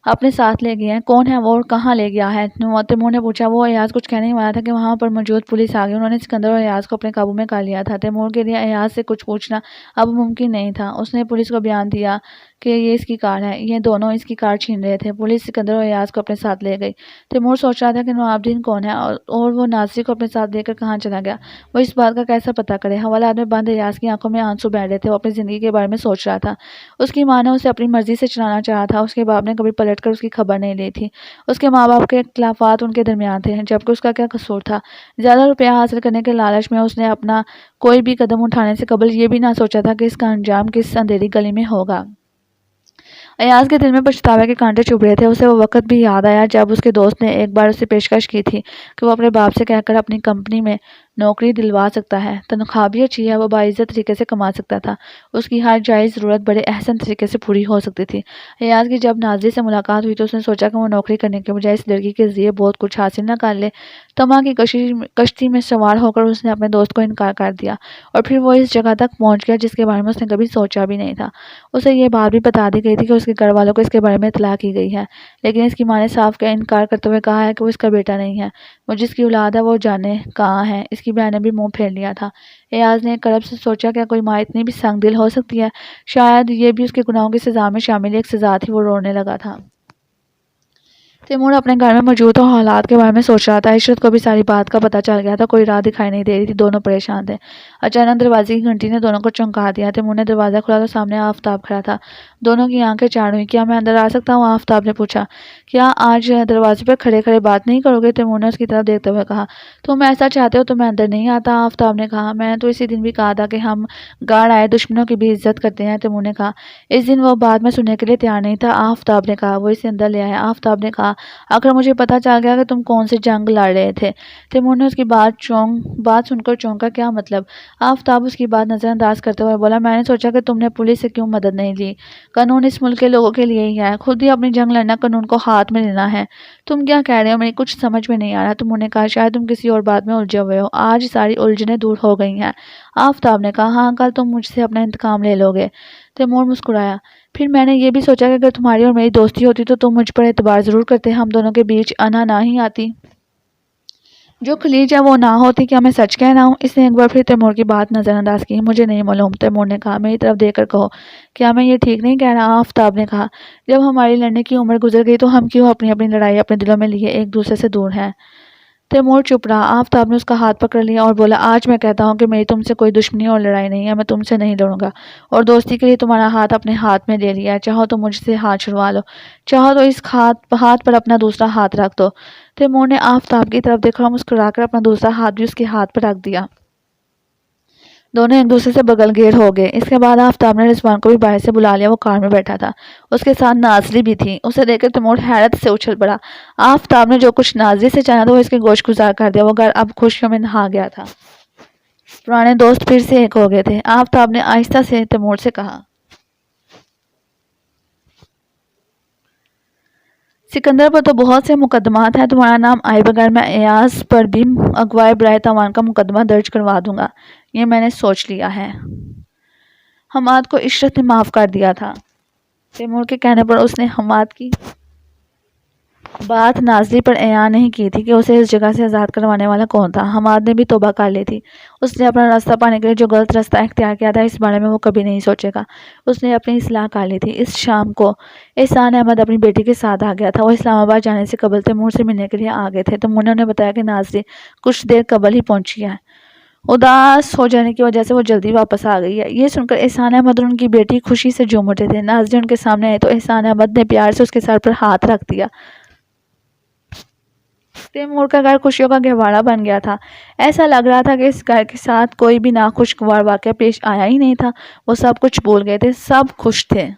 اپنے ساتھ لے گئے ہیں۔ کون ہے وہ اور کہاں لے گیا ہے؟ تیمور نے پوچھا۔ وہ ایاز کچھ کہنے ہی والا تھا کہ وہاں پر موجود پولیس آ گئی۔ انہوں نے سکندر اور ایاز کو اپنے قابو میں کر لیا تھا۔ تیمور کے لیے ایاز سے کچھ پوچھنا اب ممکن نہیں تھا۔ اس نے پولیس کو بیان دیا کہ یہ اس کی کار ہے، یہ دونوں اس کی کار چھین رہے تھے۔ پولیس سکندر اور ایاز کو اپنے ساتھ لے گئی۔ تیمور سوچ رہا تھا کہ نوابدین کون ہے اور وہ نازلی کو اپنے ساتھ لے کر کہاں چلا گیا۔ وہ اس بات کا کیسا پتہ کرے؟ حوالات میں بند ایاز کی آنکھوں میں آنسو بہہ رہے تھے۔ وہ اپنی زندگی کے بارے میں سوچ رہا تھا۔ اس کی ماں نے اسے اپنی مرضی سے چلانا چاہا تھا۔ اس کے باپ نے کبھی پلٹ کر اس کی خبر نہیں لی تھی۔ اس کے ماں باپ کے اختلافات ان کے درمیان تھے، جبکہ اس کا کیا قصور تھا؟ زیادہ روپیہ حاصل کرنے کے لالچ میں اس نے اپنا کوئی بھی قدم اٹھانے سے قبل یہ بھی نہ سوچا تھا کہ اس کا انجام کس اندھیری گلی میں ہوگا۔ ایاز کے دل میں پچھتاوے کے کانٹے چبھ رہے تھے۔ اسے وہ وقت بھی یاد آیا جب اس کے دوست نے ایک بار اسے پیشکش کی تھی کہ وہ اپنے باپ سے کہہ کر اپنی کمپنی میں نوکری دلوا سکتا ہے، تنخواہ بھی اچھی ہے، وہ باعزت طریقے سے کما سکتا تھا، اس کی ہر جائز ضرورت بڑے احسن طریقے سے پوری ہو سکتی تھی۔ ایاز کی جب نازلی سے ملاقات ہوئی تو اس نے سوچا کہ وہ نوکری کرنے کے بجائے اس لڑکی کے ذریعے بہت کچھ حاصل نہ کر لے۔ طمع کی کشتی میں سوار ہو کر اس نے اپنے دوست کو انکار کر دیا اور پھر وہ اس جگہ تک پہنچ گیا جس کے بارے میں اس نے کبھی سوچا بھی نہیں تھا۔ اسے یہ بات بھی بتا دی گئی تھی کہ اس کے گھر والوں کو اس کے بارے میں اطلاع کی گئی ہے، لیکن اس کی ماں نے صاف انکار کرتے ہوئے کہا ہے کہ وہ اس کا بیٹا نہیں ہے، وہ جس کی اولاد ہے وہ جانے کہاں ہے۔ اس کی بہن نے بھی منہ پھیر لیا تھا۔ ایاز نے کرب سے سوچا کہ کوئی ماں اتنی بھی سنگ دل ہو سکتی ہے؟ شاید یہ بھی اس کے گناہوں کی سزا میں شامل ایک سزا تھی۔ وہ رونے لگا تھا۔ تیمور اپنے گھر میں موجود حالات کے بارے میں سوچ رہا تھا۔ عشرت کو بھی ساری بات کا پتہ چل گیا تھا۔ کوئی راہ دکھائی نہیں دے رہی تھی۔ دونوں پریشان تھے۔ اچانک دروازے کی گھنٹی نے دونوں کو چونکا دیا۔ تیمور نے دروازہ کھولا تو سامنے آفتاب کھڑا تھا۔ دونوں کی آنکھیں چاڑ ہوئیں۔ کیا میں اندر آ سکتا ہوں؟ آفتاب نے پوچھا۔ کیا آج دروازے پر کھڑے کھڑے بات نہیں کرو گے؟ تیمور نے اس کی طرف دیکھتے ہوئے کہا۔ تم ایسا چاہتے ہو تو میں اندر نہیں آتا، آفتاب نے کہا۔ میں نے تو اسی دن بھی کہا تھا کہ ہم گاڑ آئے دشمنوں کی بھی عزت کرتے ہیں، تیمور نے کہا۔ اس دن وہ بات میں سننے کے لیے تیار نہیں تھا، آفتاب نے کہا۔ وہ اسے اندر لے آیا، آفتاب نے کہا۔ اگر مجھے پتہ چل گیا کہ تم کون سی جنگ لڑ رہے تھے؟ تیمور نے اس کی بات سن کر چونکا۔ کیا مطلب؟ آفتاب اس کی بات نظر انداز کرتے ہوئے بولا۔ میں نے سوچا کہ تم نے پولیس سے کیوں مدد نہیں لی؟ قانون اس ملک کے لوگوں کے لیے ہی ہے، خود ہی اپنی جنگ لڑنا، قانون کو ہاتھ میں لینا ہے۔ تم کیا کہہ رہے ہو؟ میری کچھ سمجھ میں نہیں آ رہا۔ تیمور نے کہا۔ شاید تم کسی اور بات میں الجھے ہوئے ہو۔ آج ساری الجھنیں دور ہو گئی ہیں، آفتاب نے کہا۔ ہاں، کل تم مجھ سے اپنا انتقام لے لو گے، تیمور مسکرایا۔ پھر میں نے یہ بھی سوچا کہ اگر تمہاری اور میری دوستی ہوتی تو تم مجھ پر اعتبار ضرور کرتے، ہم دونوں کے بیچ انہ نہ ہی آتی، جو خلیج ہے وہ نہ ہوتی۔ کیا میں سچ کہہ رہا ہوں؟ اس نے ایک بار پھر تیمور کی بات نظر انداز کی۔ مجھے نہیں معلوم، تیمور نے کہا۔ میری طرف دیکھ کر کہو، کیا میں یہ ٹھیک نہیں کہہ رہا؟ آفتاب نے کہا۔ جب ہماری لڑنے کی عمر گزر گئی تو ہم کیوں اپنی اپنی لڑائی اپنے دلوں میں لیے ایک دوسرے سے دور ہیں؟ تیمور چپ رہا۔ آفتاب نے اس کا ہاتھ پکڑ لیا اور بولا۔ آج میں کہتا ہوں کہ میری تم سے کوئی دشمنی اور لڑائی نہیں ہے، میں تم سے نہیں لڑوں گا اور دوستی کے لیے تمہارا ہاتھ اپنے ہاتھ میں لے لیا ہے۔ چاہو تو مجھ سے ہاتھ چھڑوا لو، چاہو تو اس ہاتھ پر اپنا دوسرا ہاتھ رکھ دو۔ تیمور نے آفتاب کی طرف دیکھا اور مسکرا کر اپنا دوسرا ہاتھ بھی اس کے ہاتھ پر رکھ دیا۔ دونوں ایک دوسرے سے بغل گیر ہو گئے۔ اس کے بعد آفتاب نے رضوان کو بھی باہر سے بلا لیا۔ وہ کار میں بیٹھا تھا، اس کے ساتھ نازلی بھی تھی۔ اسے دیکھ کر تیمور حیرت سے اچھل پڑا۔ آفتاب نے جو کچھ نازلی سے چاہا تھا وہ اس کے گوش گزار کر دیا۔ وہ گھر اب خوشیوں میں نہا گیا تھا۔ پرانے دوست پھر سے ایک ہو گئے تھے۔ آفتاب نے آہستہ سے تیمور سے کہا، سکندر پر تو بہت سے مقدمات ہیں، تمہارا نام آئے بغیر میں ایاز پر بھی اغواء برائے تاوان کا مقدمہ درج کروا دوں گا، یہ میں نے سوچ لیا ہے۔ حماد کو عشرت نے معاف کر دیا تھا۔ تیمور کے کہنے پر اس نے حماد کی بات نازلی پر اعان نہیں کی تھی کہ اسے اس جگہ سے آزاد کروانے والا کون تھا۔ حماد نے بھی توبہ کر لی تھی۔ اس نے اپنا راستہ پانے کے لیے جو غلط راستہ اختیار کیا تھا اس بارے میں وہ کبھی نہیں سوچے گا۔ اس نے اپنی اصلاح کر لی تھی۔ اس شام کو احسان احمد اپنی بیٹی کے ساتھ آ گیا تھا۔ وہ اسلام آباد جانے سے قبل تیمور سے ملنے کے لیے آ گئے تھے۔ تیمور نے انہیں بتایا کہ نازلی کچھ دیر قبل ہی پہنچی ہے، اداس ہو جانے کی وجہ سے وہ جلدی واپس آ گئی ہے۔ یہ سن کر احسان احمد اور ان کی بیٹی خوشی سے جھوم اٹھے تھے۔ نازلی ان کے سامنے آئی تو احسان احمد نے پیار سے اس کے سر پر ہاتھ رکھ دیا۔ تیمور کا گھر خوشیوں کا گہوارہ بن گیا تھا۔ ایسا لگ رہا تھا کہ اس گھر کے ساتھ کوئی بھی ناخوشگوار واقعہ پیش آیا ہی نہیں تھا۔ وہ سب کچھ بھول گئے تھے، سب خوش تھے۔